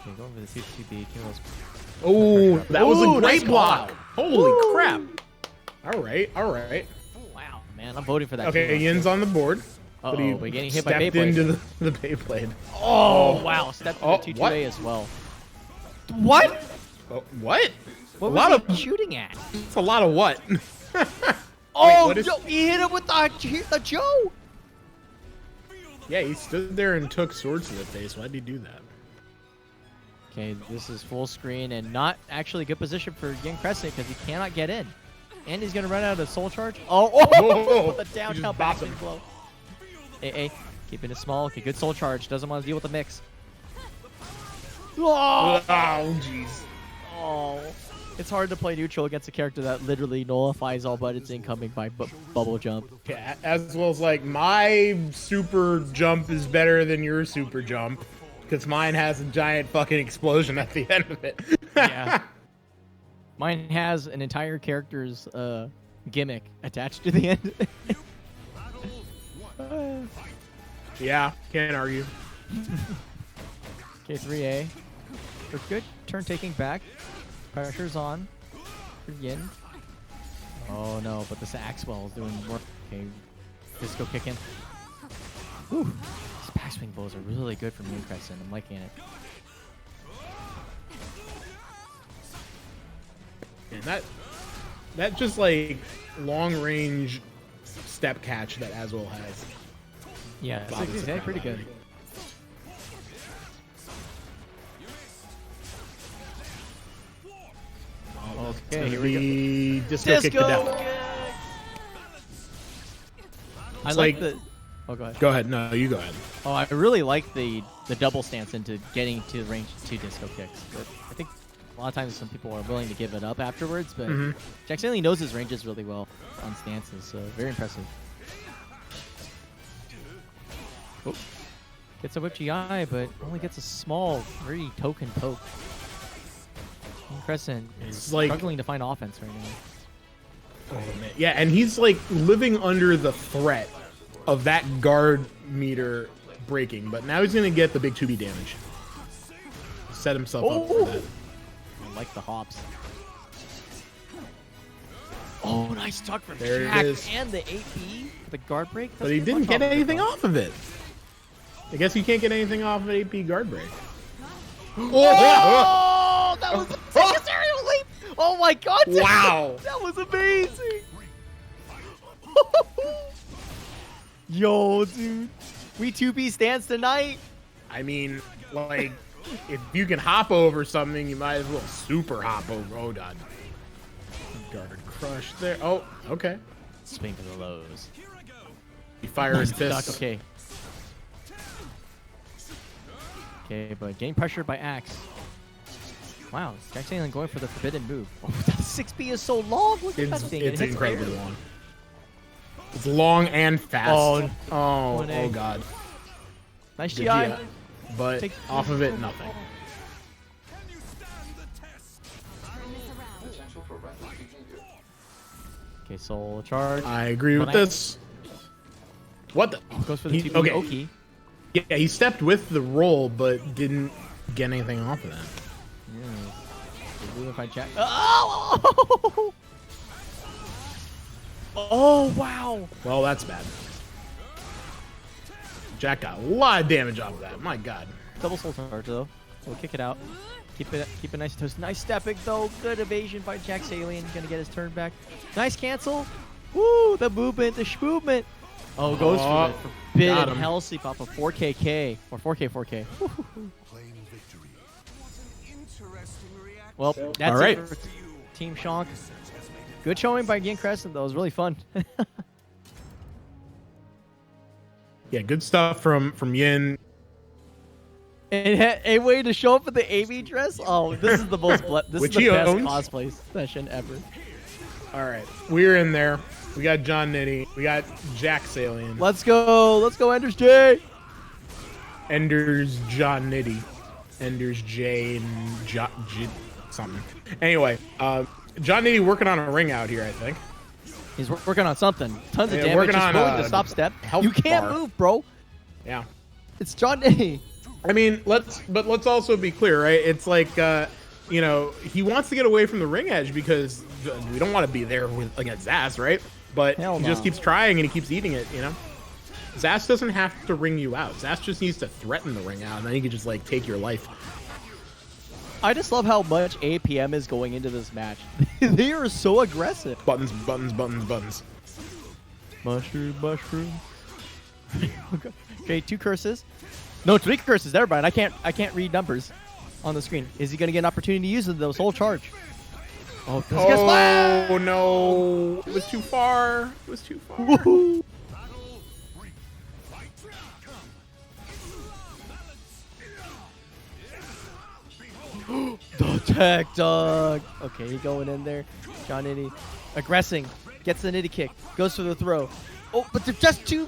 Okay, going for the 2B. Oh, that was Ooh, a great nice block. call. Holy Woo. crap. All right. Wow, man, I'm voting for that. Okay, team. Yin's on the board. Uh-oh, But he we're getting hit by stepped Beyblade. into the Beyblade. Oh, wow. Stepped into 2A what? as well. What? Oh, what? What A was lot he of- shooting at? It's a lot of what? Oh, what is- no, he hit him with the Joe. Yeah, he stood there and took swords to the face. Why'd he do that? Okay, this is full screen and not actually a good position for YinCrescent because he cannot get in. And he's going to run out of soul charge. Whoa. With the He downtown just bopped backspin him. blow. AA, keeping it small. Okay, good soul charge. Doesn't want to deal with the mix. Oh, jeez. oh. It's hard to play neutral against a character that literally nullifies all buttons incoming by bubble jump. Yeah, as well as my super jump is better than your super jump because mine has a giant fucking explosion at the end of it. Yeah. Mine has an entire character's gimmick attached to the end. Yeah, can't argue. Okay, 3A. For good turn taking back. Pressure's on for Yin. Oh no, but this Accel is doing work. Okay, disco kicking. Whew. These backswing blows are really good from YinCrescent. I'm liking it. And that just like long range step catch that Azwel has. Yeah, it's pretty good. Okay, here we go. Disco kick to death. I like the. Oh, go ahead. Go ahead. No, you go ahead. Oh, I really like the double stance into getting to the range 2 disco kicks. But I think a lot of times some people are willing to give it up afterwards, but JacksAlien knows his ranges really well on stances, so very impressive. Oh. Gets a whip GI, but only gets a small, very token poke. YinCrescent is like struggling to find offense right now. Oh man, yeah, and he's like living under the threat of that guard meter breaking, but now he's gonna get the big 2B damage. Set himself up for that. I like the hops. Oh, nice tuck from there Jack it is. And the AP, the guard break. But he didn't get anything off of it. I guess you can't get anything off of an AP guard break. Oh, that was a aerial leap! Oh my god! Wow, that was amazing! Yo, dude, we 2B stands tonight. I mean, like, if you can hop over something, you might as well super hop over. Oh god, guard crush there. Oh, okay. Swing for the lows. He fires his fist. Okay. Okay, but getting pressured by Axe. Wow, JacksAlien going for the forbidden move. Oh, that 6B is so long. Look at that thing. It's incredibly long. It's long and fast. Oh god. Nice GI. But off of it, nothing. Okay, soul charge. I agree with this. What the? Goes for the TP okay. Oki. Yeah, he stepped with the roll, but didn't get anything off of that. Oh! Oh, wow. Well, that's bad. Jack got a lot of damage off of that. My god. Double soul charge, though. We'll kick it out. Keep it nice and toast. Nice stepping, though. Good evasion by JacksAlien. Gonna get his turn back. Nice cancel. Woo! The movement, the movement. Oh, goes for the forbidden hell sweep off of 4KK. Or 4K. Well, that's all right. it for Team Shonk. Good showing by YinCrescent, though. It was really fun. Yeah, good stuff from Yin. And a way to show up with the AB dress. Oh, this is the most this is the best cosplay session ever. All right, we're in there. We got Jonnitti. We got JacksAlien. Let's go, Ender's J. Ender's Jonnitti. Ender's J and something. Anyway, Jonnitti working on a ring out here, I think. He's working on something. Tons of damage. Working Just on willing to stop step. You can't move, bro. Yeah. It's Jonnitti. I mean, let's also be clear, right? It's like, you know, he wants to get away from the ring edge because we don't want to be there against Zas, right? But he just keeps trying and he keeps eating it, you know? Zas doesn't have to ring you out. Zas just needs to threaten the ring out, and then he can just, like, take your life. I just love how much APM is going into this match. They are so aggressive. Buttons. Mushroom. Okay, 2 curses. No, 3 curses. Never mind. I can't read numbers on the screen. Is he gonna get an opportunity to use those whole charge? Oh, no! It was too far. Woohoo! The tech dog. Okay, he going in there. Jonnitti aggressing. Gets the nitty kick. Goes for the throw. Oh, but they're just too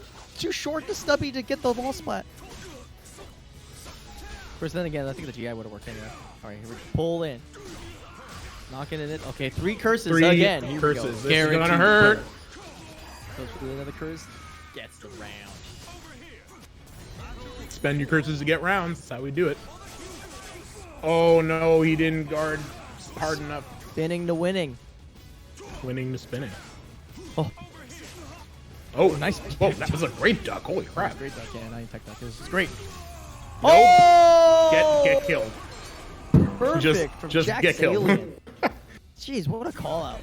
short to Stubby to get the ball splat. Of course, then again, I think the GI would have worked anyway. All right, here we go. Pull in. Knocking it in. Okay, 3 curses again. Here curses. We go. This is gonna hurt. Goes for another curse. Gets the round. Spend your curses to get rounds. That's how we do it. Oh no, he didn't guard. hard enough. Spinning to winning. Winning to spinning. Oh, Oh, nice. Whoa, that was a great duck. Holy crap. Great duck, yeah, 9 tech duck. This is great. Nope. Oh! Get killed. Perfect from just get killed. JacksAlien. Jeez, what a call out.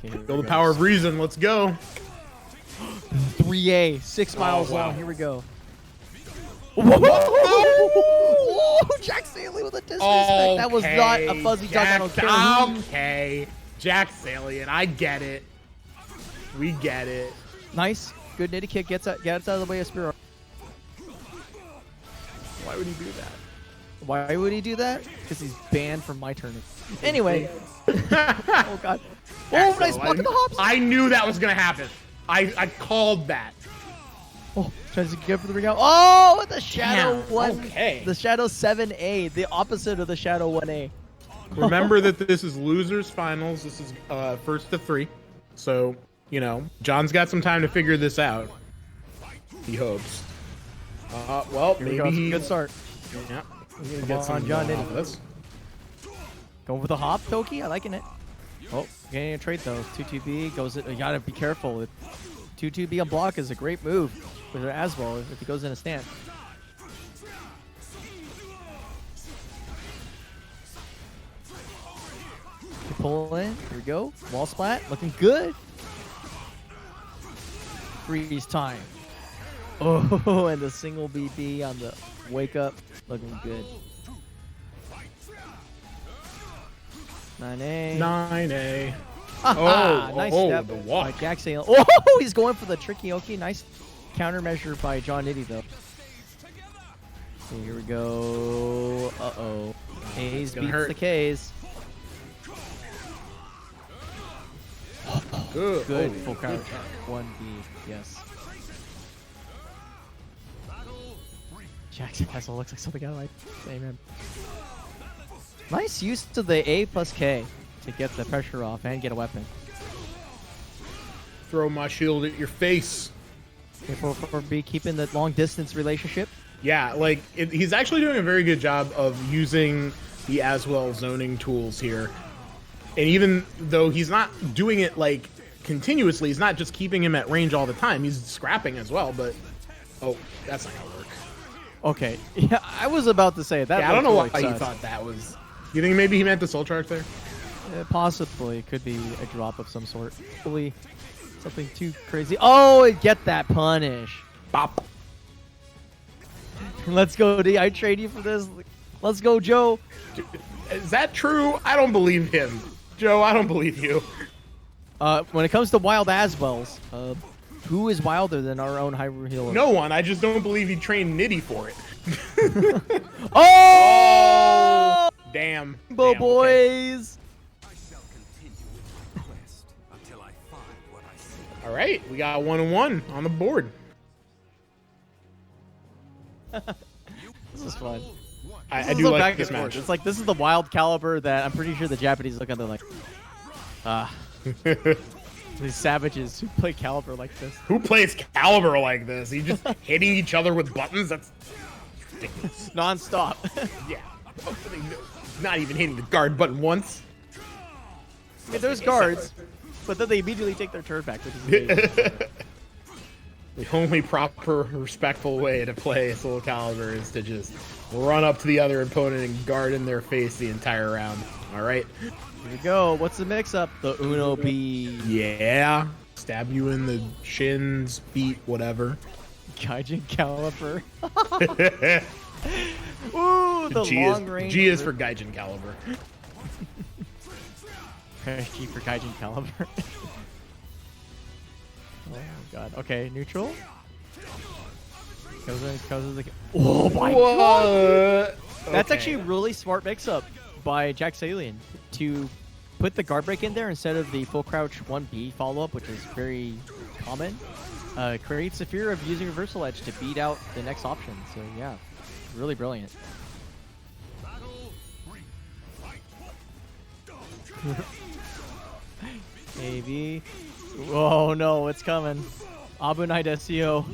Okay, Feel the power of reason. Let's go. 3A, 6 miles wow. long. Here we go. Whoa! JacksAlien with a disrespect. That was not a fuzzy duck. I don't care. Okay. JacksAlien, I get it. We get it. Nice. Good nitty kick. Gets out of the way of Spear. Why would he do that? Why would he do that? Because he's banned from my tournament. Anyway. Oh, God. Oh, nice block of the hops. I knew that was going to happen. I called that. Oh, tries to get for the ring out. Oh, the Shadow Damn, 1. okay. The Shadow 7A. The opposite of the Shadow 1A. Remember that this is losers finals. This is first to 3. So, you know, John's got some time to figure this out. He hopes. Well, Here we maybe go. Good start. Yeah. Come Get on, some John off of this. Going for the hop, Toki. I liking it. Oh, getting a trade though. 2-2B goes. You gotta be careful. 2-2B on block is a great move with Azwel if he goes in a stand. Pull in. Here we go. Wall splat. Looking good. Freeze time. Oh, and the single BB on the wake up. Looking good. 9A. 9A. Nice step the walk. by JacksAlien. Oh, he's going for the tricky Oki. Nice countermeasure by Jonnitti, though. So here we go. Uh-oh. A's beats hurt. the K's. Good. Good Holy full counter. good. 1B. Yes. JacksAlien looks like something out of my man. Nice use to the A plus K to get the pressure off and get a weapon. Throw my shield at your face. Okay, for B keeping the long distance relationship. Yeah, like he's actually doing a very good job of using the Azwel zoning tools here. And even though he's not doing it like continuously, he's not just keeping him at range all the time. He's scrapping as well, but oh, that's not gonna work. Okay, yeah, I was about to say that. Yeah, I don't know why really you thought that was. You think maybe he meant the soul charge there? Possibly, it could be a drop of some sort. Hopefully, something too crazy. Oh, get that punish. Bop. Let's go, D. I trade you for this. Let's go, Joe. Is that true? I don't believe him. Joe, I don't believe you. When it comes to wild Azwels, who is wilder than our own Hyrule healer? No one. I just don't believe he trained Nitty for it. Oh! Damn. Bo Damn, boys. I shall continue with the quest until I find what I seek. All right, we got 1-1 on the board. This is fun. I This do is a like back this and forth. match. It's like this is the wild Calibur that I'm pretty sure the Japanese look at. They're like, these savages who play Calibur like this. Who plays Calibur like this? You just hitting each other with buttons? That's ridiculous. Non-stop. Yeah. Not even hitting the guard button once. I mean, there's guards, but then they immediately take their turn back, which is amazing. The only proper, respectful way to play Soul Calibur is to just run up to the other opponent and guard in their face the entire round. All right? Here we go. What's the mix-up? The Uno B. Yeah. Stab you in the shins, feet, whatever. Gaijin Calibur. Ooh, the long range. G is for Gaijin Calibur. G for Gaijin Calibur. Oh my god. Okay, neutral. Goes in the. Oh my god! That's Okay. actually a really smart mix-up by JacksAlien to put the guard break in there instead of the full crouch 1B follow-up, which is very common. Creates a fear of using reversal edge to beat out the next option. So yeah, really brilliant. Maybe. Oh no, it's coming. Abunai Desio.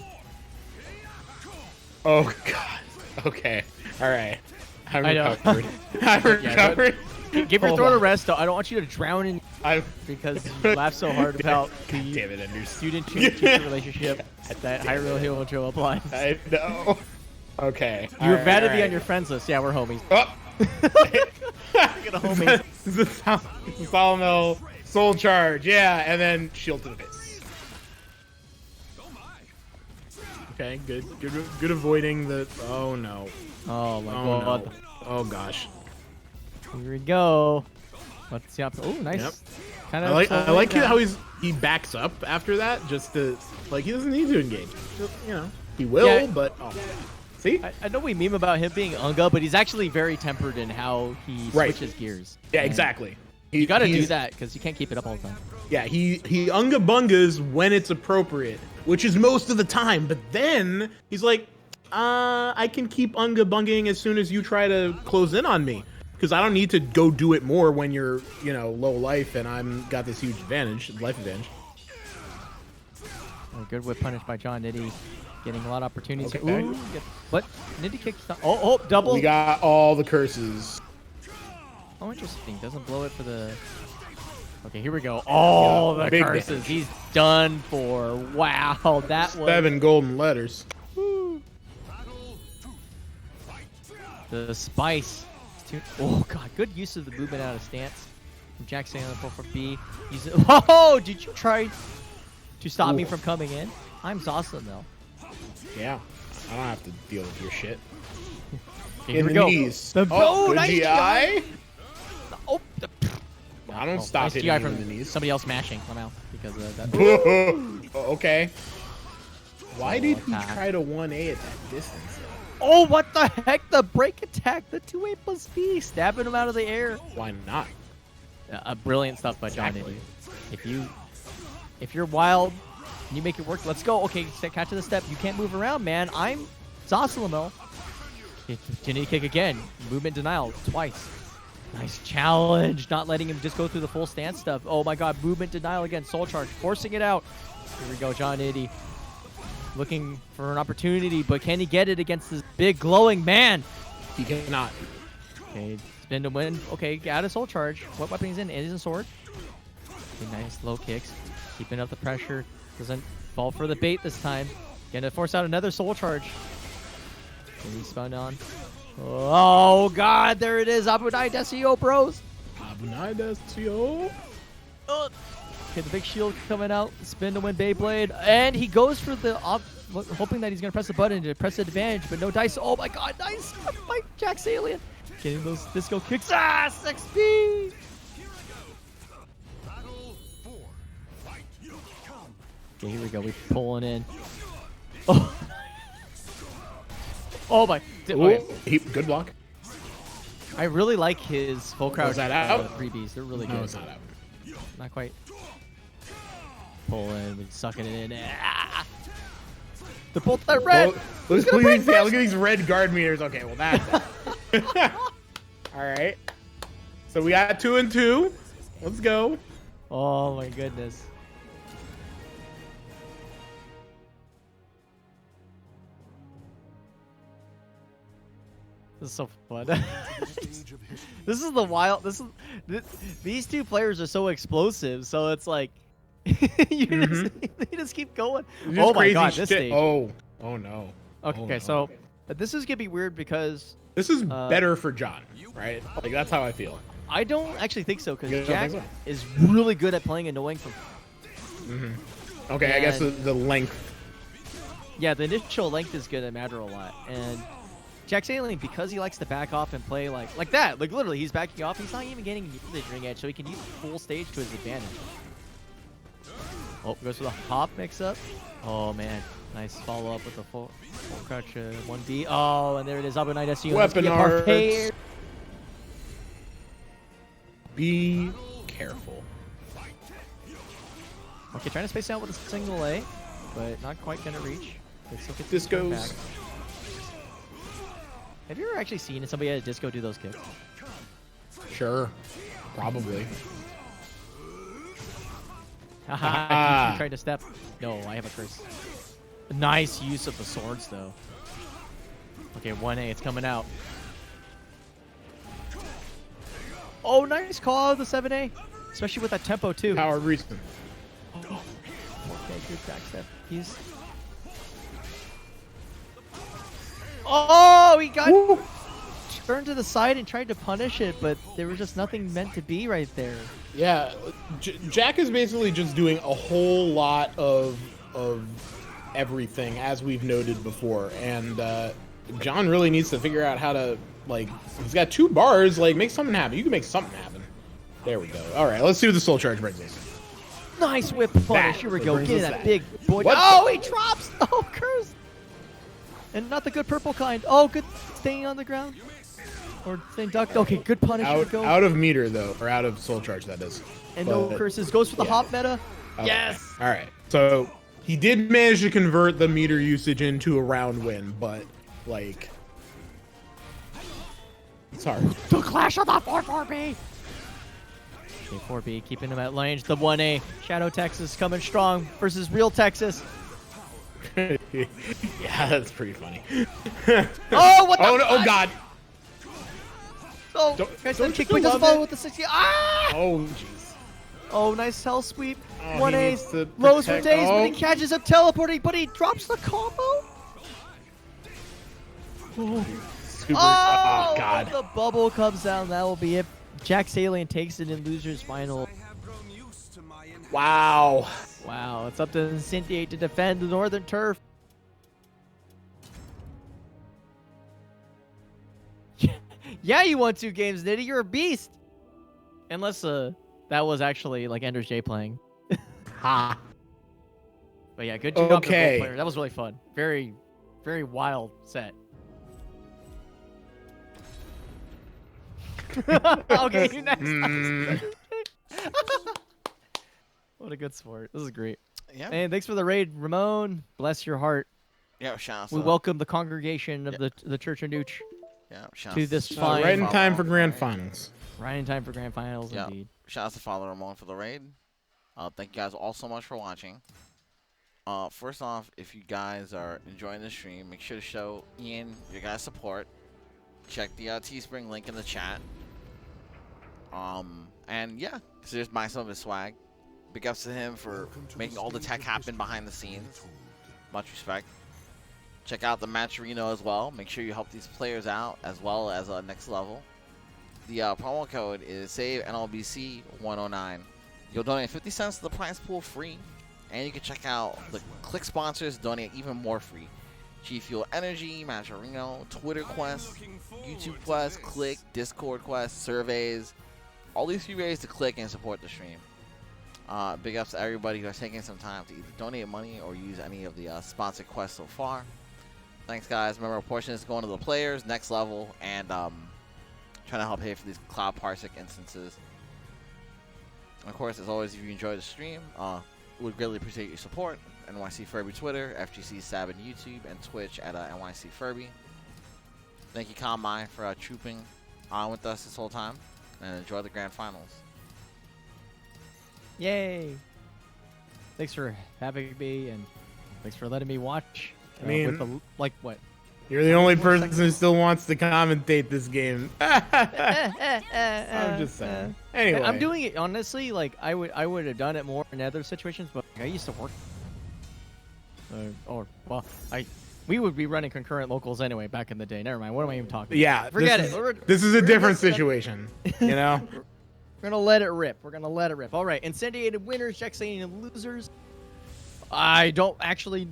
Oh god. Okay. All right. I'm I know. recovered. I'm recovered. Give your Hold throat a on. rest, though. I don't want you to drown in because you laugh so hard about the Damn it, Anders. student-teacher relationship that Hyrule Hero applies. I know. Okay. You were bad to be on your friends list. Yeah, we're homies. Oh. Get a homie. Zasalamel, Soul Charge, yeah, and then Shield to the face. Okay, good avoiding the. Oh no. Oh my Oh god. no. Oh gosh. Here we go. Let's see. Oh, nice. Yep. Kind I of. like how he backs up after that, just to like he doesn't need to engage. Just, you know, he will, Yeah. but oh. See? I know we meme about him being Unga, but he's actually very tempered in how he switches gears. Yeah, And exactly. You got to do that because you can't keep it up all the time. Yeah, he unga bungas when it's appropriate, which is most of the time. But then he's like, I can keep unga bunging as soon as you try to close in on me, because I don't need to go do it more when you're, you know, low life and I'm got this huge life advantage. Oh, good whip punish by Jonnitti. Getting a lot of opportunities. Okay. Ooh, but Nitty kicks. Oh, double. We got all the curses. Oh, interesting. Doesn't blow it for the. Okay, here we go. Oh, Yeah, the big curses. damage. He's done for. Wow, that was 7 golden letters. the spice. Oh god, good use of the movement out of stance from JacksAlien for B. Oh, did you try to stop me from coming in? I'm Zasalamel. Yeah, I don't have to deal with your shit. Okay, here we go. Knees. The, good nice GI. Oh, I don't stop nice hitting GI you from in the knees. somebody else smashing somehow because of that. Okay. Why did he attack. try to 1A at that distance? Oh, what the heck? The break attack, the 2A plus B, stabbing him out of the air. Why not? Brilliant stuff by Exactly. Jonnitti. If you're wild, and you make it work. Let's go. Okay, catch the step. You can't move around, man. I'm Zasalamel. Jonnitti kick again. Movement denial twice. Nice challenge. Not letting him just go through the full stance stuff. Oh my god, movement denial again. Soul charge, forcing it out. Here we go, Jonnitti. Looking for an opportunity, but can he get it against this big glowing man? He cannot. Okay, spin to win. Okay, out of soul charge. What weapon he's in? It is a sword. Okay, nice low kicks. Keeping up the pressure. Doesn't fall for the bait this time. Gonna force out another soul charge. And he spun on. Oh god, there it is. Abunai Desio, bros. Abunai Desio. Okay, the big shield coming out. Spin to win Beyblade. And he goes for the hoping that he's gonna press the button to press the advantage, but no dice. Oh my god, nice by JacksAlien. Getting those disco kicks. 6B. Okay, here we go. We're pulling in. Oh, oh my. Okay. Good block. I really like his full crouch. Was that out? 3Bs. They're really good. No, it's not out. Not quite. Pull in, we're sucking it in. The bolt that red. Look at these red guard meters. Okay, well that's all right. So we got 2 and 2. Let's go. Oh my goodness. This is so fun. This is the wild. These two players are so explosive. So it's like you just keep going. Oh my god, this stage. Oh no. Okay, Oh, no. so this is gonna be weird because this is better for John, right? Like that's how I feel. I don't actually think so because You don't Jack think so? is really good at playing annoying from. Okay, I guess And- the length. Yeah, the initial length is gonna matter a lot, and JacksAlien, because he likes to back off and play like that, like literally he's backing off. He's not even getting the ring edge, so he can use full stage to his advantage. Oh, goes for the hop mix-up. Oh, man. Nice follow-up with the full crouch 1B. Oh, and there it is. Abunai Desio. Weapon arts. Be careful. Okay, trying to space out with a single A, but not quite going to reach. This goes. Back. Have you ever actually seen somebody at a disco do those kicks? Sure. Probably. Haha, tried to step. No, I have a curse. Nice use of the swords, though. Okay, 1A, it's coming out. Oh, nice call out of the 7A. Especially with that tempo, too. Power recent. Okay, good backstep. He's... Oh, he got turned to the side and tried to punish it, but there was just nothing meant to be right there. Yeah, Jack is basically just doing a whole lot of everything, as we've noted before, and John really needs to figure out how to, like, he's got 2 bars, like, make something happen. You can make something happen. There we go. All right, let's see what the Soul Charge brings us. Nice whip punish. Here we go. Get that big boy. What? Oh, he drops. Oh, curse. And not the good purple kind. Oh, good staying on the ground. Or staying ducked. Okay, good punish. Here we go. Out of meter, though, or out of Soul Charge, that is. And no curses. Goes for the hop meta. Okay. Yes. All right. So he did manage to convert the meter usage into a round win, but, like, it's hard. The clash of the 4-4B. 4B keeping him at range. The 1A. Shadow Texas coming strong versus real Texas. Yeah, that's pretty funny. Oh, what the Oh, no, oh fuck? God. Oh, don't kick you me doesn't love follow it? with the 60. Ah! Oh, jeez. Oh, nice hell sweep. Oh, 1A. to Lows for protect- days, but he oh. catches up teleporting, but he drops the combo. Super, Oh, God. The bubble comes down. That will be it. JacksAlien takes it in losers final. I have grown used to my Wow. Wow, it's up to Incendiate to defend the northern turf. Yeah, you won 2 games, Nitty. You're a beast. Unless that was actually like Ender's J playing. Ha. But yeah, good job to both Okay. players. That was really fun. Very, very wild set. Okay, you next. What a good sport. This is great. Yeah. And thanks for the raid, Ramon. Bless your heart. Yeah, shout We welcome the congregation of the Church of Nooch shout to this fine. Right in time for grand finals. Right in time for grand finals, Yeah. indeed. Shout out to Father Ramon for the raid. Thank you guys all so much for watching. First off, if you guys are enjoying the stream, make sure to show Ian your guys' support. Check the Teespring link in the chat. And yeah, just buy some of his swag. Big ups to him for making all the tech happen behind the scenes. Much respect. Check out the match Reno as well. Make sure you help these players out as well as next level. The promo code is save NLBC 109. You'll donate 50 cents to the prize pool free, and you can check out the click sponsors donate even more free. G Fuel Energy, Match Reno, Twitter Quest, YouTube Quest, Click, Discord Quest, surveys. All these free ways to click and support the stream. Big ups to everybody who has taken some time to either donate money or use any of the sponsored quests so far. Thanks, guys. Remember, a portion is going to the players, next level, and trying to help pay for these Cloud Parsec instances. And of course, as always, if you enjoy the stream, would greatly appreciate your support. NYCFurby Twitter, FGC Sab and YouTube, and Twitch at NYCFurby. Thank you, Combine, for trooping on with us this whole time, and enjoy the grand finals. Yay! Thanks for having me, and thanks for letting me watch. I mean, with the, like what? You're the only person who still wants to commentate this game. I'm just saying. Anyway, I'm doing it honestly. Like I would have done it more in other situations, but I used to work. We would be running concurrent locals anyway back in the day. Never mind. What am I even talking? Yeah, Forget it. This is a different situation. You know. We're gonna let it rip. We're gonna let it rip. All right, Incendiated winners, JacksAlien losers. I don't actually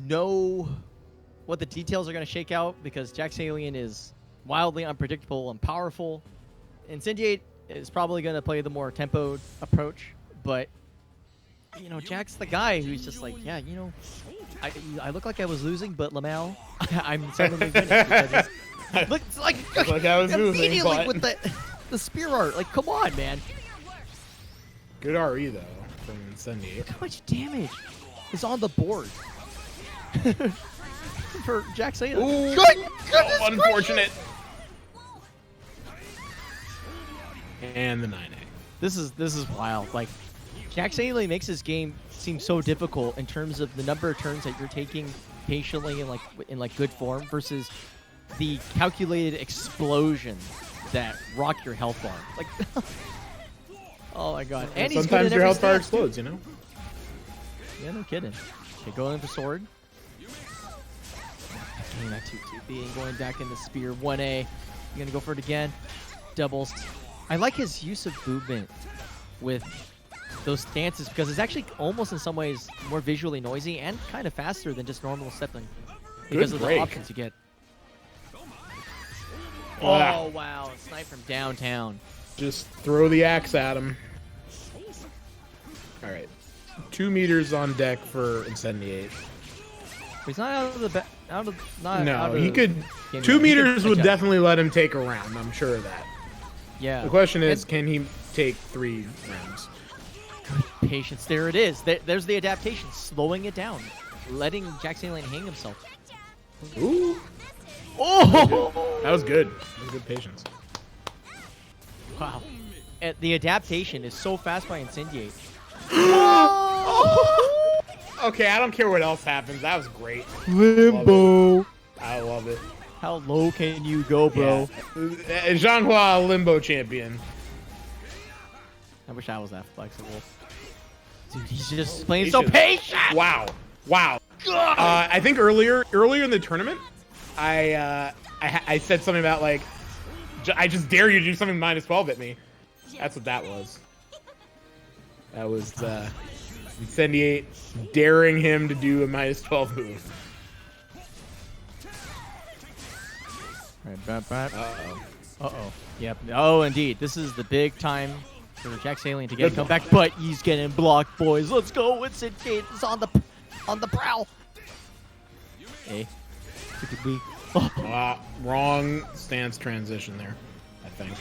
know what the details are gonna shake out because JacksAlien is wildly unpredictable and powerful. Incendiate is probably gonna play the more tempoed approach, but you know, Jack's the guy who's just like, yeah, you know, I look like I was losing, but Lamel, I'm suddenly winning because it's, looks like I was losing, immediately but... with the spear art. Like, come on, man. Good RE though from Incendiate. Look how much damage is on the board for JacksAlien. Ooh, Goodness unfortunate. And the 9A. This is wild. Like, JacksAlien makes this game seem so difficult in terms of the number of turns that you're taking patiently and in good form versus the calculated explosion that rock your health bar. Like, oh my god. And he's good sometimes in your every health bar stance, explodes, you know? Yeah, no kidding. Okay, going in for sword. Okay, that 2-2B and going back in the spear. 1A. You're gonna go for it again. Doubles. I like his use of movement with those stances because it's actually almost in some ways more visually noisy and kind of faster than just normal stepping because of the options you get. Oh, wow. Snipe from downtown. Just throw the axe at him. All right. 2 meters on deck for Incendiate. He's not out of the No, he could. 2 meters would definitely let him take a round. I'm sure of that. Yeah. The question is, can he take 3 rounds? Patience. There it is. There's the adaptation. Slowing it down. Letting JacksAlien hang himself. Ooh. Oh! That was good. That was good patience. Wow. The adaptation is so fast by Incendiate. Okay, I don't care what else happens. That was great. Limbo. I love it. How low can you go, bro? Yeah. Xianghua, limbo champion. I wish I was that flexible. Dude, he's just playing so patient. Wow. Wow. I think earlier in the tournament, I said something about like, I just dare you to do something -12 at me. That's what that was. That was Incendiate daring him to do a -12 move. Uh-oh. Yep. Oh, indeed. This is the big time for JacksAlien to get a comeback, but he's getting blocked, boys. Let's go. Incendiate is on the prowl. Hey. It could be. Oh. Wrong stance transition there, I think.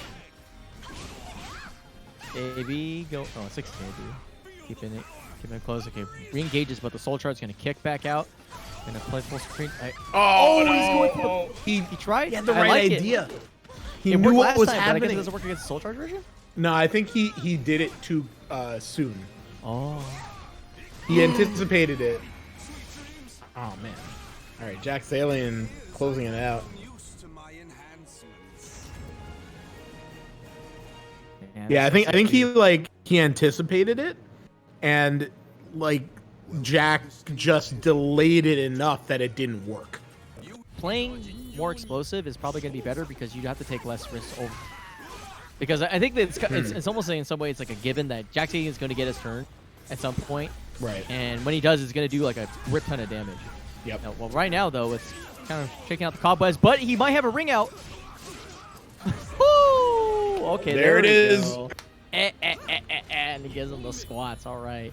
AB, go. Oh, 16 AB. Keeping it close. Okay, re-engages, but the soul chart's gonna kick back out. Gonna play full screen. Oh, no. He's going for the, he tried. He had the right idea. He knew what was happening. But I guess it doesn't work against the soul charge version. No, I think he did it too soon. Oh. He anticipated it. Oh man. All right, JacksAlien closing it out. Yeah, I think he anticipated it, and like Jack just delayed it enough that it didn't work. Playing more explosive is probably going to be better because you have to take less risks over. Because I think that it's almost like in some way it's like a given that JacksAlien is going to get his turn at some point. Right. And when he does, it's going to do like a rip ton of damage. Yep. Well, right now though, it's kind of shaking out the cobwebs, but he might have a ring out. Woo! Okay, there it is. And he gives him the squats. All right.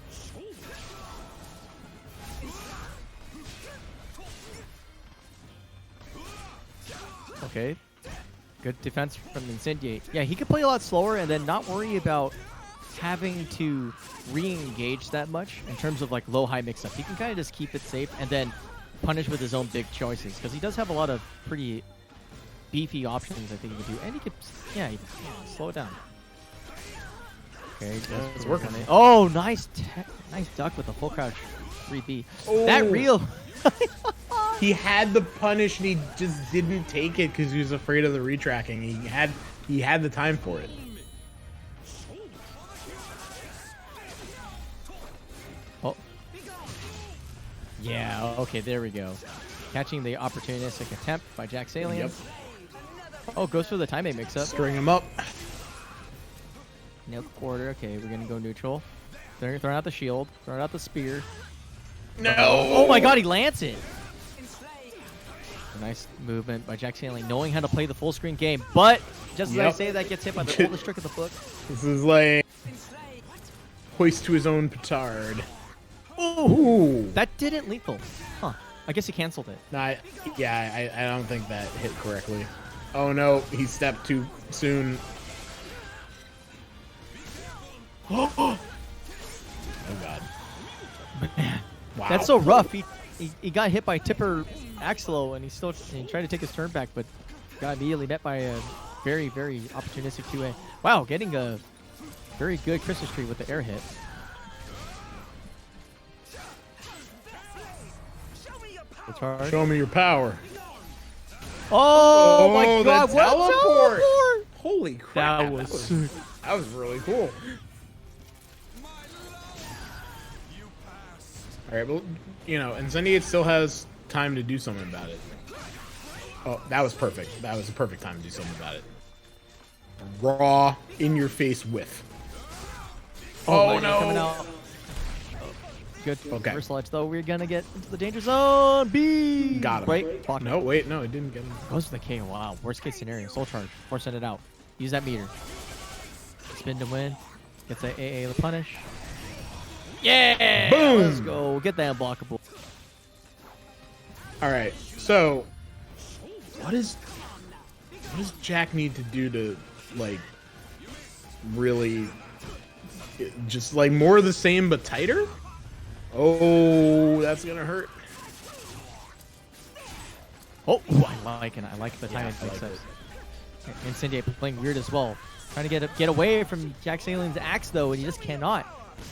Okay. Good defense from Incendiate. Yeah, he could play a lot slower and then not worry about having to re-engage that much in terms of like low-high mix-up. He can kind of just keep it safe and then punish with his own big choices because he does have a lot of pretty beefy options I think he can do. And he could, yeah, slow it down. Okay, it's working. Oh, nice duck with a full crouch 3B. Oh. That real... He had the punish and he just didn't take it because he was afraid of the retracking. He had the time for it. Oh. Yeah, okay, there we go. Catching the opportunistic attempt by JacksAlien. Yep. Oh, goes for the timing mix-up. String him up. Nope, quarter. Okay, we're going to go neutral. Throwing out the shield. Throwing out the spear. No. Oh my god, he lands it. A nice movement by JacksAlien, knowing how to play the full screen game. But just as I say, that gets hit by the oldest trick of the book. This is like hoist to his own petard. Ooh. That didn't lethal. Huh. I guess he canceled it. Nah, yeah, I don't think that hit correctly. Oh no, he stepped too soon. Oh god. Man. Wow. That's so rough. He got hit by Tipper Accel and he tried to take his turn back, but got immediately met by a very, very opportunistic 2A. Wow, getting a very good Christmas tree with the air hit. Show me your power. Oh my god, the what teleport! Holy crap! That was that was really cool. All right, well, you know, Incendiate still has time to do something about it. Oh, that was perfect. That was a perfect time to do something about it. Raw, in-your-face whiff. Oh no! Coming out. Good. Okay. First ledge though. We're gonna get into the danger zone. B. Got him. Wait. Block. No, wait, no, it didn't get him. Goes to the K. Wow. Worst case scenario. Soul charge. Forcing it out. Use that meter. Spin to win. Gets a AA to punish. Yeah. Boom. Let's go. Get that unblockable. All right. So, what does Jack need to do to like really just like more of the same but tighter? Oh, that's gonna hurt. Oh, I like it. I like the timing. I like it. Incendiate playing weird as well. Trying to get away from JacksAlien's axe though, and he just cannot.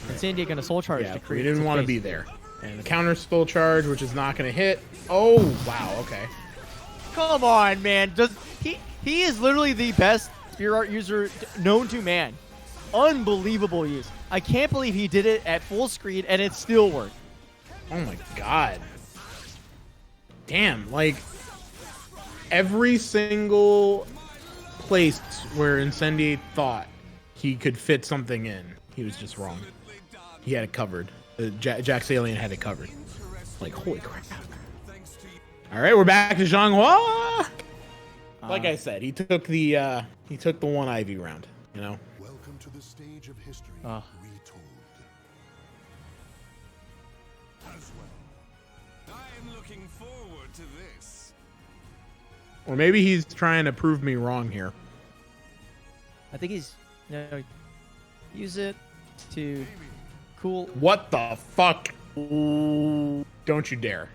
Incendiate gonna soul charge. Yeah, to we create didn't some want to space. be there. And the counter soul charge, which is not gonna hit. Oh, wow. Okay. Come on, man. He is literally the best spear art user known to man. Unbelievable use. I can't believe he did it at full screen and it still worked. Oh my god. Damn, like every single place where Incendiate thought he could fit something in, he was just wrong. He had it covered. JacksAlien had it covered. Like, holy crap. All right, we're back to Xianghua. Like I said, he took the one Ivy round, you know. Welcome to the stage of history Oh. retold. Azwel, I am looking forward to this. Or maybe he's trying to prove me wrong here. I think he's use it to cool. What the fuck? Don't you dare.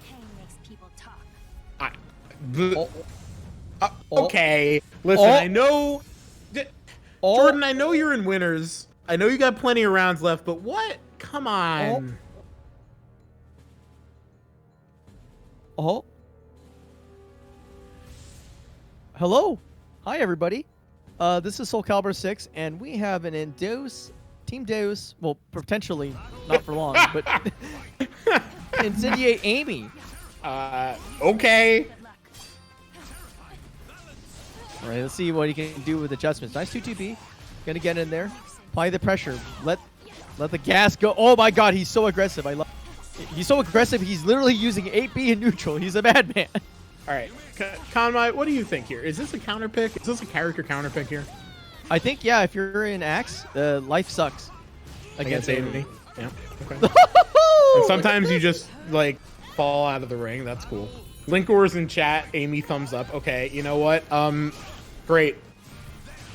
Pain makes people talk. Okay, listen, I know... Jordan, I know you're in winners. I know you got plenty of rounds left, but what? Come on. Oh. Hello. Hi, everybody. This is Soul Calibur 6, and we have an Deus, Team Deus, well, potentially, not for long, but Incendiate Amy. Okay. Good luck. All right, let's see what he can do with adjustments. Nice 2-2B. Gonna get in there. Apply the pressure. Let the gas go. Oh my god, he's so aggressive. I love. He's so aggressive, he's literally using 8B in neutral. He's a madman. All right, Conmai, what do you think here? Is this a counter pick? Is this a character counter pick here? I think, yeah, if you're in Axe, life sucks. Against Amy. Amy? Yeah, okay. And sometimes you just, like, fall out of the ring. That's cool. Linkor's in chat. Amy thumbs up. Okay, you know what? Great.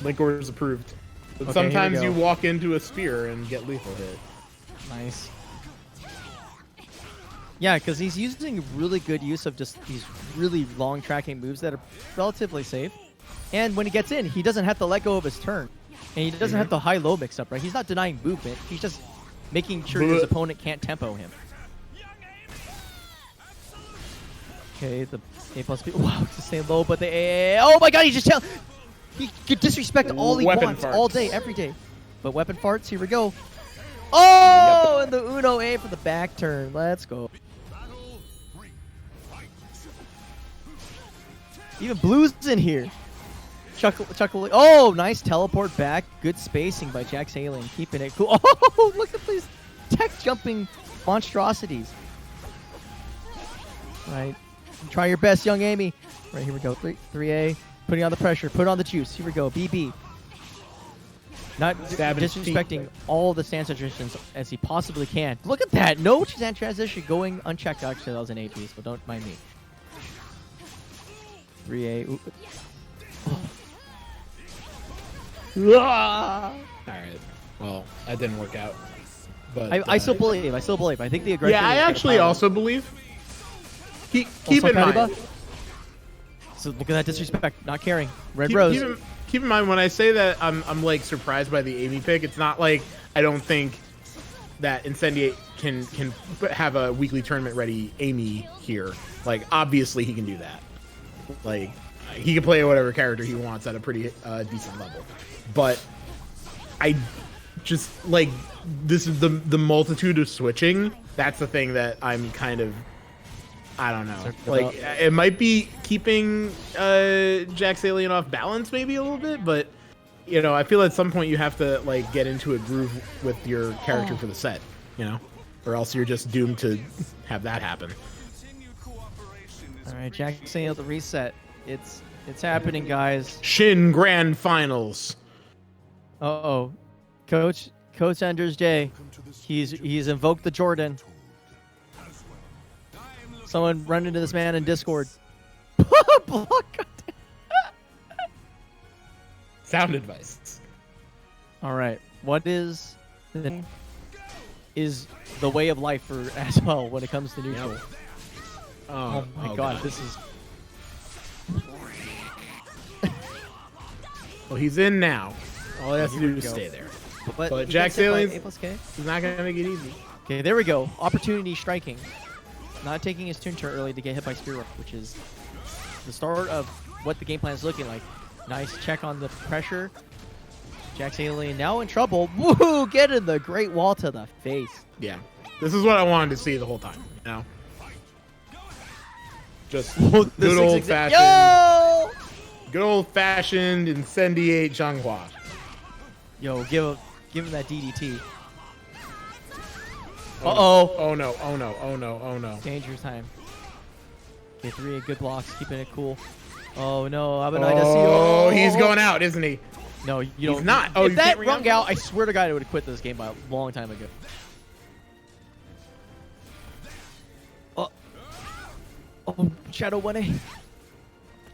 Linkor's approved. But Okay, sometimes here we you go. walk into a spear and get lethal hit. Nice. Yeah, because he's using really good use of just these really long tracking moves that are relatively safe. And when he gets in, he doesn't have to let go of his turn. And he doesn't have the high-low mix-up, right? He's not denying movement. He's just making sure his opponent can't tempo him. Okay, the A+B. Wow, to stay low, but the A. Oh my god, he just he could disrespect all he Weapon wants farts. all day, every day. But weapon farts, here we go. Oh, and the Uno A for the back turn. Let's go. Even Blue's in here. Chuckle. Oh, nice teleport back. Good spacing by JacksAlien, keeping it cool. Oh, look at these tech jumping monstrosities. Right. Try your best, young Amy. Right, here we go. 3A. Putting on the pressure. Put on the juice. Here we go. BB. Not Stabbing disrespecting all the stance transitions as he possibly can. Look at that. No stand transition going unchecked. Actually, that was an A piece, but don't mind me. 3A. Ooh. All right. Well, that didn't work out. But I still believe. I still believe. I think the aggression. Yeah, I is gonna actually pile up. also believe. Keep Also in mind. Calibur. So look at that disrespect. Not caring. Red Rose. Keep in mind when I say that I'm like surprised by the Amy pick. It's not like I don't think that Incendiate can have a weekly tournament ready Amy here. Like obviously he can do that. Like he can play whatever character he wants at a pretty decent level. But I just like this is the multitude of switching. That's the thing that I'm kind of, I don't know. Like it might be keeping JacksAlien off balance maybe a little bit, but you know, I feel at some point you have to like get into a groove with your character for the set, you know, or else you're just doomed to have that happen. All right, JacksAlien the reset. It's happening, guys. Shin Grand Finals. Uh-oh. Coach Ender's Day. He's invoked the Jordan. Someone run into this man in Discord. Block. Sound advice. All right. What is the way of life for Azwel when it comes to neutral? Yep. Oh my god, this is... Well, he's in now. All he has to do is stay there. But JacksAlien is not going to make it easy. Okay, there we go. Opportunity striking. Not taking his turn early to get hit by Spear Rush, which is the start of what the game plan is looking like. Nice check on the pressure. JacksAlien now in trouble. Woohoo! Getting the Great Wall to the face. Yeah. This is what I wanted to see the whole time, you know? Just good old-fashioned... Good old-fashioned Incendiate Xianghua. Yo, give him that DDT. Uh-oh. Oh, no. Oh, no. Oh, no. Oh, no. Danger time. Okay, 3 good blocks, keeping it cool. Oh, no. Oh, he's going out, isn't he? No, you don't. He's not. If that rung out, I swear to God, I would have quit this game by a long time ago. Oh, Shadow 1A.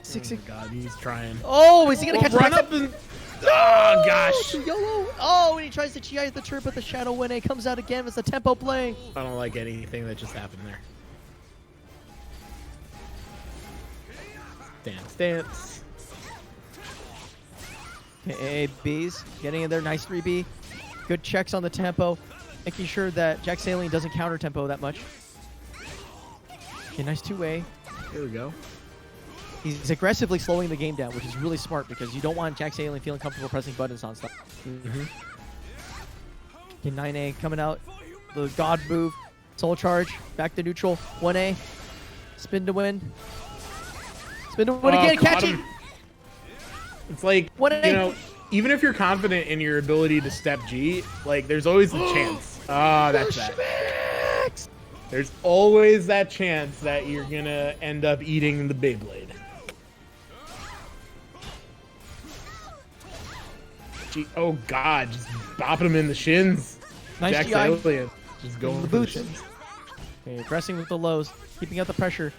6-6. Oh, God, he's trying. Oh, is he going to catch run up and... Oh, gosh. YOLO. Oh, and he tries to GI the turn, but the Shadow 1A comes out again. It's a tempo play. I don't like anything that just happened there. Dance. Okay, B's getting in there. Nice 3B. Good checks on the tempo. Making sure that JacksAlien doesn't counter tempo that much. Okay, nice 2A. Here we go. He's aggressively slowing the game down, which is really smart because you don't want JacksAlien feeling comfortable pressing buttons on stuff. Okay, 9A coming out. The God move. Soul charge. Back to neutral. 1A. Spin to win. Spin to win again. Catching. It's like, you know, even if you're confident in your ability to step G, like, there's always the chance. Oh, that's that. There's always that chance that you're going to end up eating the Beyblade. Gee, oh, God. Just bopping him in the shins. Nice JacksAlien. Just going the boots. shins. Okay, pressing with the lows. Keeping out the pressure.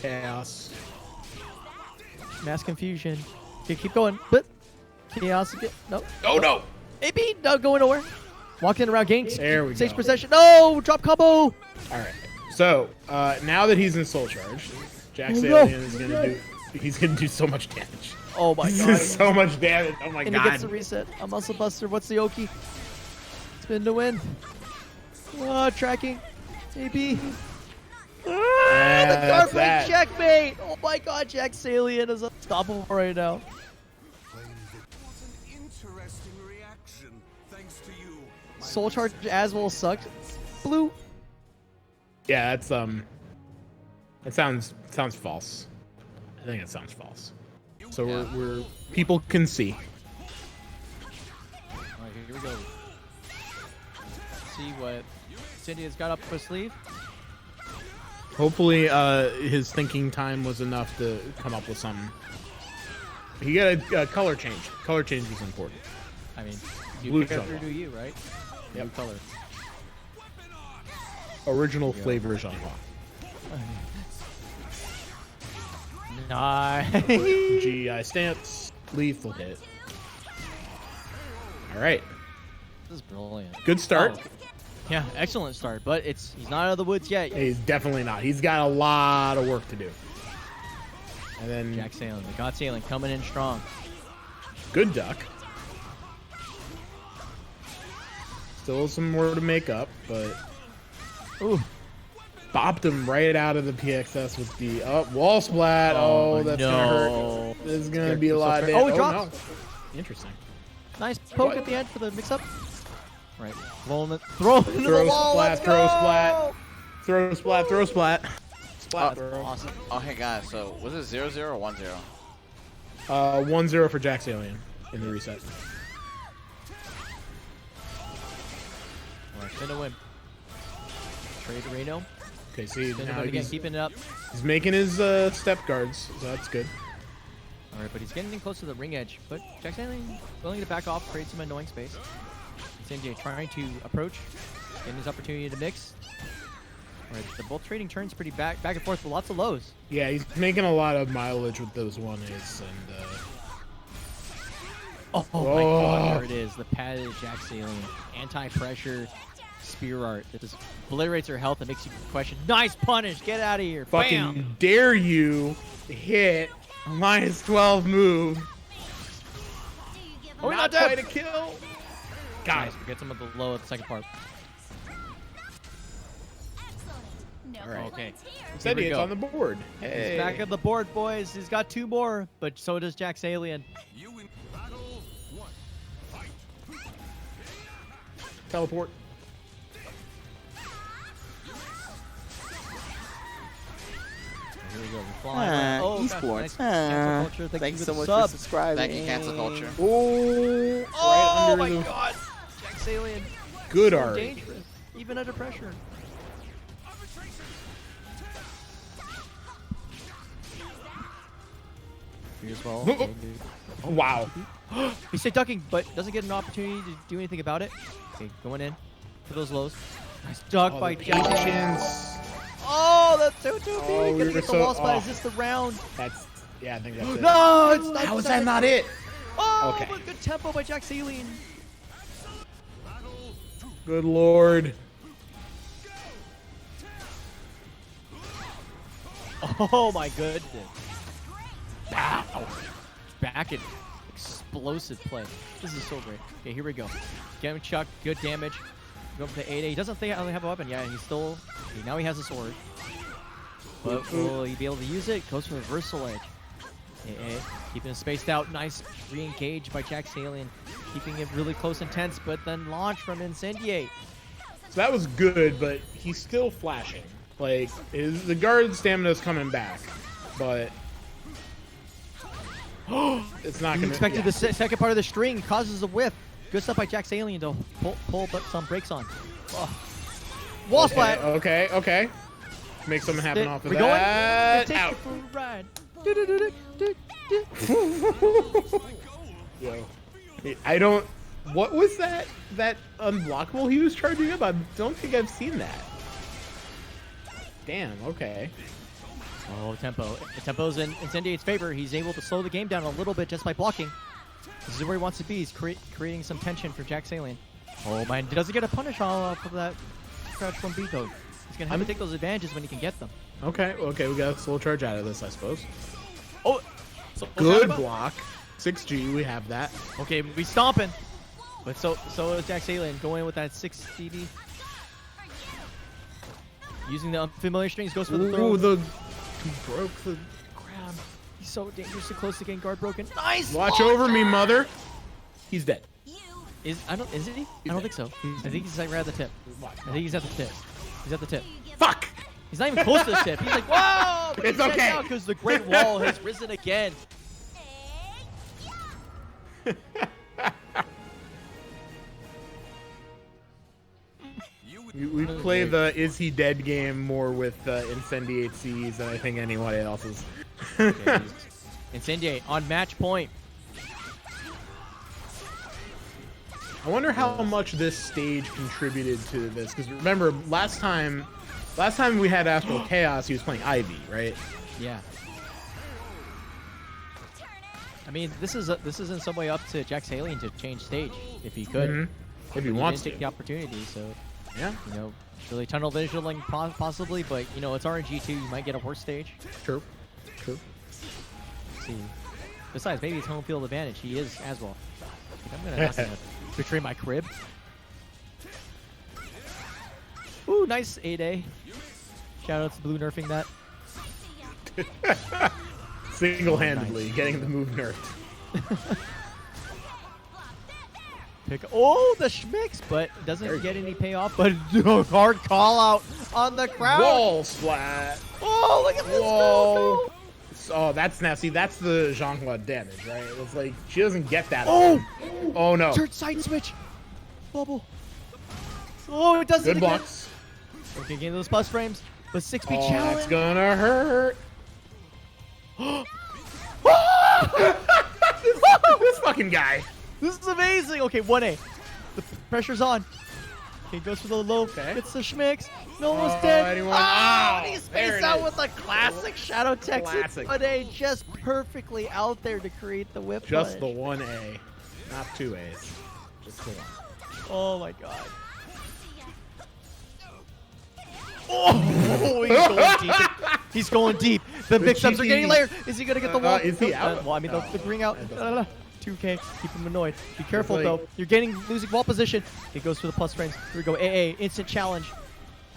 Chaos. Mass confusion. Okay, keep going. But chaos again. No. Oh, no. AB, not going nowhere. Walking around, getting there we stage go. possession. No, drop combo. All right. So now that he's in soul charge, JacksAlien is gonna do. He's gonna do so much damage. Oh my god. So much damage. Oh my and god. And he gets the reset. A muscle buster. What's the Oki? Spin to win. Tracking. AB. The guard break checkmate. Oh my god, JacksAlien is unstoppable right now. Soul charge Azwel sucked. Blue. Yeah, that's that sounds false. I think it sounds false. So we're people can see. Alright, here we go. See what Incendiate's got up his sleeve. Hopefully his thinking time was enough to come up with something. He got a color change. Color change was important. I mean, you blue pick do you, right? Yep. Blue color. Original flavor Xianghua. Nice. GI stance. Lethal hit. All right. This is brilliant. Good start. Oh. Yeah, excellent start, but he's not out of the woods yet. He's definitely not. He's got a lot of work to do. And then JacksAlien, the JacksAlien coming in strong. Good duck. Still some more to make up, but ooh. bopped him right out of the PXS with the wall splat. Oh, that's gonna hurt. This is gonna be a lot of damage. Oh, he dropped. No. Interesting. Nice poke at the end for the mix-up. Right, throw it into the wall. Splat, throw splat, throw splat, throw splat. Splat, throw. Awesome. Oh, hey guys. So was it 0-0 or 1-0? 1-0 for JacksAlien in the reset. Alright, spin to win. Trade to Reno. Okay, see, now again, keeping it up. he's making his step guards, so that's good. Alright, but he's getting close to the ring edge. But JacksAlien willing to back off, create some annoying space. Incendiate trying to approach, getting his opportunity to mix. Alright, they're both trading turns pretty back and forth with lots of lows. Yeah, he's making a lot of mileage with those 1-8s, and Oh my god, there it is. The padded JacksAlien. Anti-pressure spear art that just obliterates her health and makes you question. Nice punish! Get out of here! fucking Bam! dare you hit a -12 move. Oh, Not not quite dead! a kill. Got Nice, we get some of the low at the second part. No Alright. Okay. Incendiate's go. on the board. Hey. He's back on the board, boys. He's got 2 more, but so does JacksAlien. You in battle. 1. Fight. Teleport. Here we go. We fly. esports. Nice. Cancel culture. Thanks you so for much the for sub. subscribing. Thank you, Cancel Culture. Oh, right Oh under my the god! JacksAlien. good So art. dangerous, even under pressure. Here as well. Okay, dude. Oh, wow. He's stick ducking, but doesn't get an opportunity to do anything about it. Okay, going in for those lows. Nice duck Oh, by the JacksAlien. patience. Oh, that's so too Oh, big. we Gonna were get the so- wall spot. oh. Is this the round? That's, yeah, I think that's it. No, it's not. How is that not it? Oh, Okay. but good tempo by JacksAlien. Good lord. Oh my goodness. Wow. Back at explosive play. This is so great. Okay, here we go. Get him chuck, good damage. Go for the 8A. He doesn't think I only have a weapon. Yeah, he's still. Okay, now he has a sword. But will he be able to use it? Goes for reversal edge. AA, keeping it spaced out. Nice re-engage by JacksAlien. Keeping it really close and tense, but then launch from Incendiate. So that was good, but he's still flashing. Like, the guard stamina is coming back, but it's not He going to. expected the second part of the string. Causes a whiff. Good stuff by JacksAlien to pull but some brakes on. Oh. Wall splat. Okay. Make something happen off of We're that. going. Take Out. you for a ride. Yo. I don't. What was that? That unblockable he was charging up? I don't think I've seen that. Damn. Okay. Oh, tempo. The tempo's in Incendiate's favor. He's able to slow the game down a little bit just by blocking. This is where he wants to be. He's creating some tension for JacksAlien. Oh, man. Doesn't get a punish off of that crouch from B though. He's going to have to take those advantages when he can get them. Okay. We got a slow charge out of this, I suppose. Oh, Good block. 6G. We have that. Okay, we stomping. But so is JacksAlien going in with that 6 CD. Using the unfamiliar strings, goes for the throw. Ooh, he broke the grab. He's so dangerously close to getting guard broken. Nice. Watch over me, mother. He's dead. Is it he? I don't think so. I think he's like right at the tip. I think he's at the tip. He's at the tip. Fuck. He's not even close to the tip. He's like, whoa! But It's he's dead okay. now because the Great Wall has risen again. We play the is he dead game more with Incendiate Cs than I think anyone else is. Okay, Incendiate on match point. I wonder how much this stage contributed to this, because remember last time we had Astral Chaos, he was playing Ivy, right? Yeah. I mean, this is in some way up to JacksAlien to change stage if he could. If he He wants didn't take to. the opportunity, so Yeah. you know, really tunnel visioning possibly, but you know it's RNG too. You might get a worse stage. True. Let's see. Besides, maybe it's home field advantage. He is Azwel. I'm not gonna betray my crib. Ooh, nice 8A. Shout out to Blue nerfing that. Single-handedly getting the move nerfed. Oh, the schmicks, but doesn't get any payoff. But hard call out on the crowd. Wall splat. Oh, look at this Whoa. go. Oh, that's nasty. That's the Xianghua damage, right? It's like she doesn't get that. Oh! Oh no. Church side switch. Bubble. Oh, it does Good it again. blocks. Okay, getting those plus frames. But 6B Oh, challenge. that's gonna hurt. this fucking guy. This is amazing. Okay, 1A. The pressure's on. Okay, goes for the low. Okay. Gets the schmicks. No, almost dead. Anyone? Oh, Oh, he's there spaced it out is. with a classic Shadow Texas. Classic. 1A just perfectly out there to create the whip Just punish. the 1A, not 2As. Just the one. Oh my god. Oh, he's going deep. He's going deep. The mix-ups are cheeky- getting layered. Is he gonna get the wall? is he out? Well, I mean, the ring out. it doesn't 2K. Keep him annoyed. Be careful like- though. You're losing ball position. It goes for the plus frames. Here we go. AA. Instant challenge.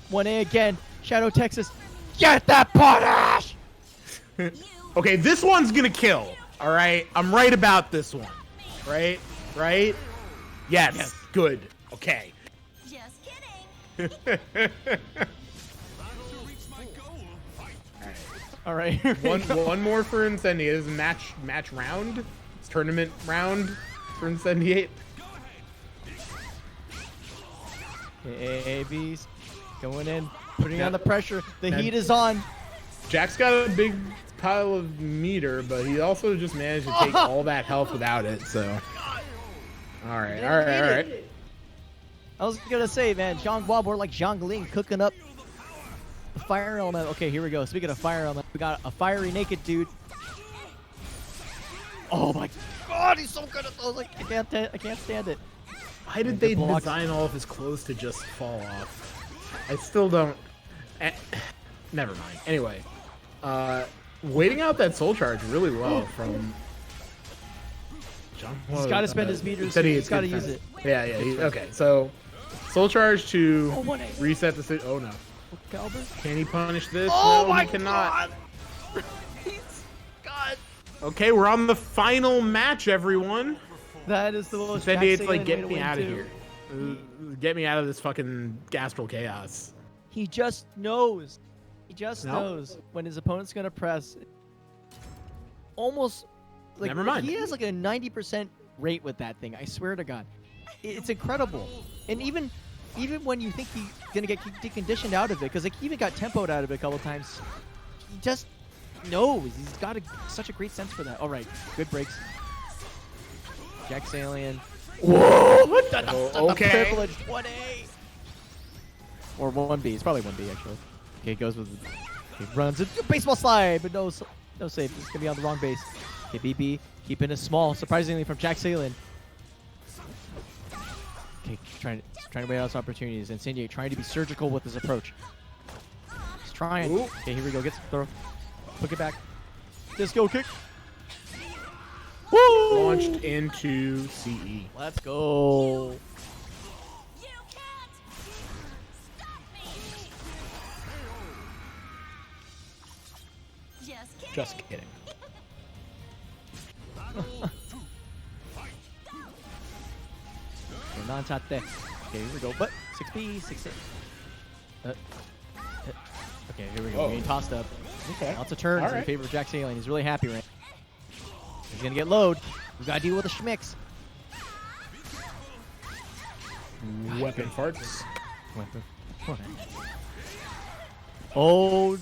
1A again. Shadow Texas. Get that punish! Okay, this one's gonna kill. All right, I'm right about this one. Right? Right? Yes. Good. Okay. Just kidding. To reach my goal, fight. All right. Here we One go. one more for Incendiate. This is match round. It's tournament round for Incendiate. ABs going in, putting Yeah. on the pressure. The And- heat is on. Jack's got a big pile of meter, but he also just managed to take all that health without it. So, all right. I was gonna say, man, Xianghua more like Xiangling cooking up the fire element. Okay, here we go. Speaking of fire element, we got a fiery naked dude. Oh my god, he's so good at those. Like, I can't stand it. Why did The they blocks. design all of his clothes to just fall off? I still don't. Never mind. Anyway, waiting out that soul charge really well from. He's got to spend his meters. Said He's got to use it. Yeah. Okay, so soul charge to Oh, 1A. reset the. Oh no! Calibur. Can he punish this? Oh No, my he cannot. god. He's god. Okay, we're on the final match, everyone. That is the most. Incendiate's JacksAlien like, way get to me win, out of too. here. Get me out of this fucking astral chaos. He just knows. He just No. knows when his opponent's gonna press. Almost. Like, Never mind. He has like a 90% rate with that thing. I swear to God, it's incredible. And even when you think he's gonna get deconditioned out of it, because like he even got tempoed out of it a couple times, he just knows. He's got such a great sense for that. All right, good breaks. JacksAlien. Whoa! The Okay. privileged 1A. Or 1B. It's probably 1B actually. Okay, goes with. Okay, runs it. Baseball slide, but no save. It's gonna be on the wrong base. Okay, BB keeping it small, surprisingly from JacksAlien. Okay, trying to wait out his opportunities. Incendiate trying to be surgical with his approach. He's trying. Ooh. Okay, here we go. Gets the throw. Hook it back. Disco kick. Woo! Launched into CE. Let's go. You can't stop me. Just kidding. Just kidding. Okay, non-shot there. Okay, here we go. But 6B, 6A. Okay, here we go. Whoa. We're getting tossed up. Okay. Lots of turns All in right. favor of JacksAlien. He's really happy right now. He's gonna get load. We gotta deal with the schmicks. Weapon farts. Oh,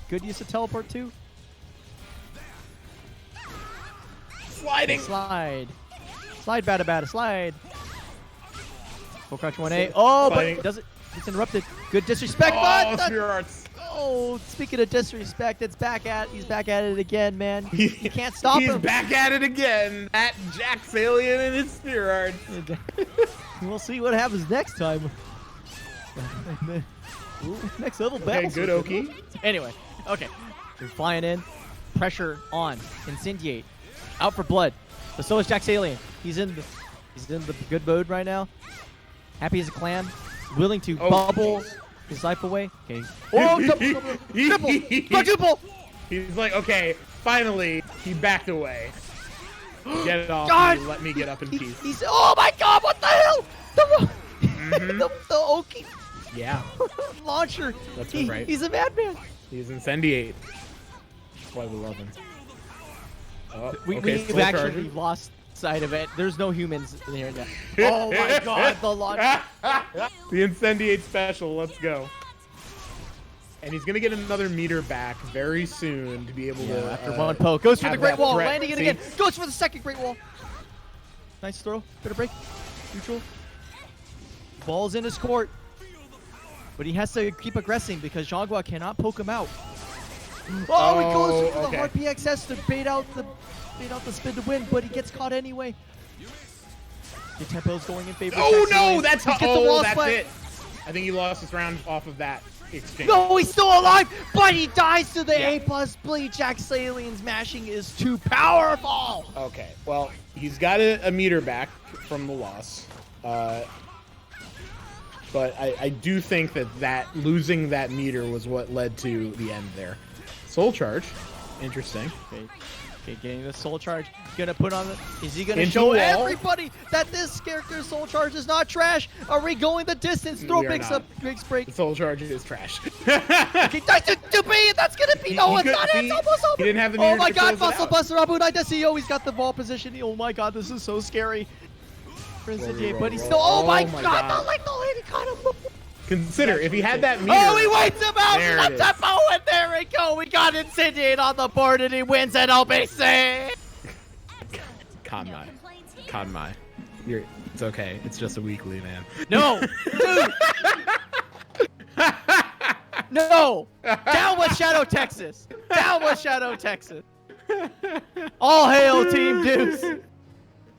good use of teleport too. Sliding. Slide. Slide, bada, slide. Full crouch 1A. Oh, but Sliding. it doesn't. It's interrupted. Good disrespect, Oh, but spear arts. oh, speaking of disrespect, he's back at it again, man. You can't stop He's him. back at it again. At JacksAlien and his spear arts. We'll see what happens next time. Ooh, next level battle. good system. Oki. Anyway, okay. We're flying in. Pressure on. Incendiate. Out for blood. But so is JacksAlien. He's in the good mode right now. Happy as a clam. Willing to Oh. bubble. his life away. Okay. Oh, triple, quadruple. He's like, okay, finally, he backed away. Get off God! me, let me get up in peace. He's, oh my God, what the hell? The Oki Yeah, launcher. that's right. He's a madman. He's Incendiate. That's why we love him. Oh, We've slow actually charger. lost sight of it. There's no humans in here now. Oh my God, the launcher. The Incendiate special, let's go. And he's gonna get another meter back very soon to be able to. After one poke, goes for the have Great that Wall, threat. landing it See? again. Goes for the second Great Wall. Nice throw. Better break. Neutral. Ball's in his court. But he has to keep aggressing because Xianghua cannot poke him out. Oh, he goes for the hard PXS to bait out the spin to win, but he gets caught anyway. The tempo's going in favor of Oh JacksAlien. no, that's He how. gets the wall That's split. it. I think he lost his round off of that exchange. No, he's still alive, but he dies to the Yeah. A+ bleed. JacksAlien's mashing is too powerful. Okay, well, he's got a meter back from the loss. But I do think that losing that meter was what led to the end there. Soul Charge. Interesting. Okay, getting the Soul Charge. Gonna put on the... Is he gonna Into show wall. everybody that this character's Soul Charge is not trash? Are we going the distance? Throw We are big not. break. The Soul Charge is trash. Okay, to be, that's gonna be... No, it's not. It's almost over. He didn't have the Oh meter my to God, close it Muscle out. Buster Abu Naidesio. He's got the ball position. Oh my God, this is so scary. roll, But he's roll. still... Oh my Oh my God, God. the lethal hit. He caught him. Consider, if he had that meter... Oh, he waits him out There for it the is. tempo, and there we go. We got Incendiate on the board, and he wins NLBC. Conmai. It's okay. It's just a weekly, man. No, dude. No. Down with Shadow Texas. Down with Shadow Texas. All hail Team Deuce.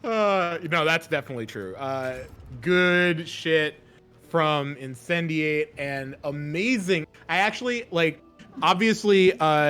No, that's definitely true. Good shit from Incendiate and amazing. I actually, like, obviously,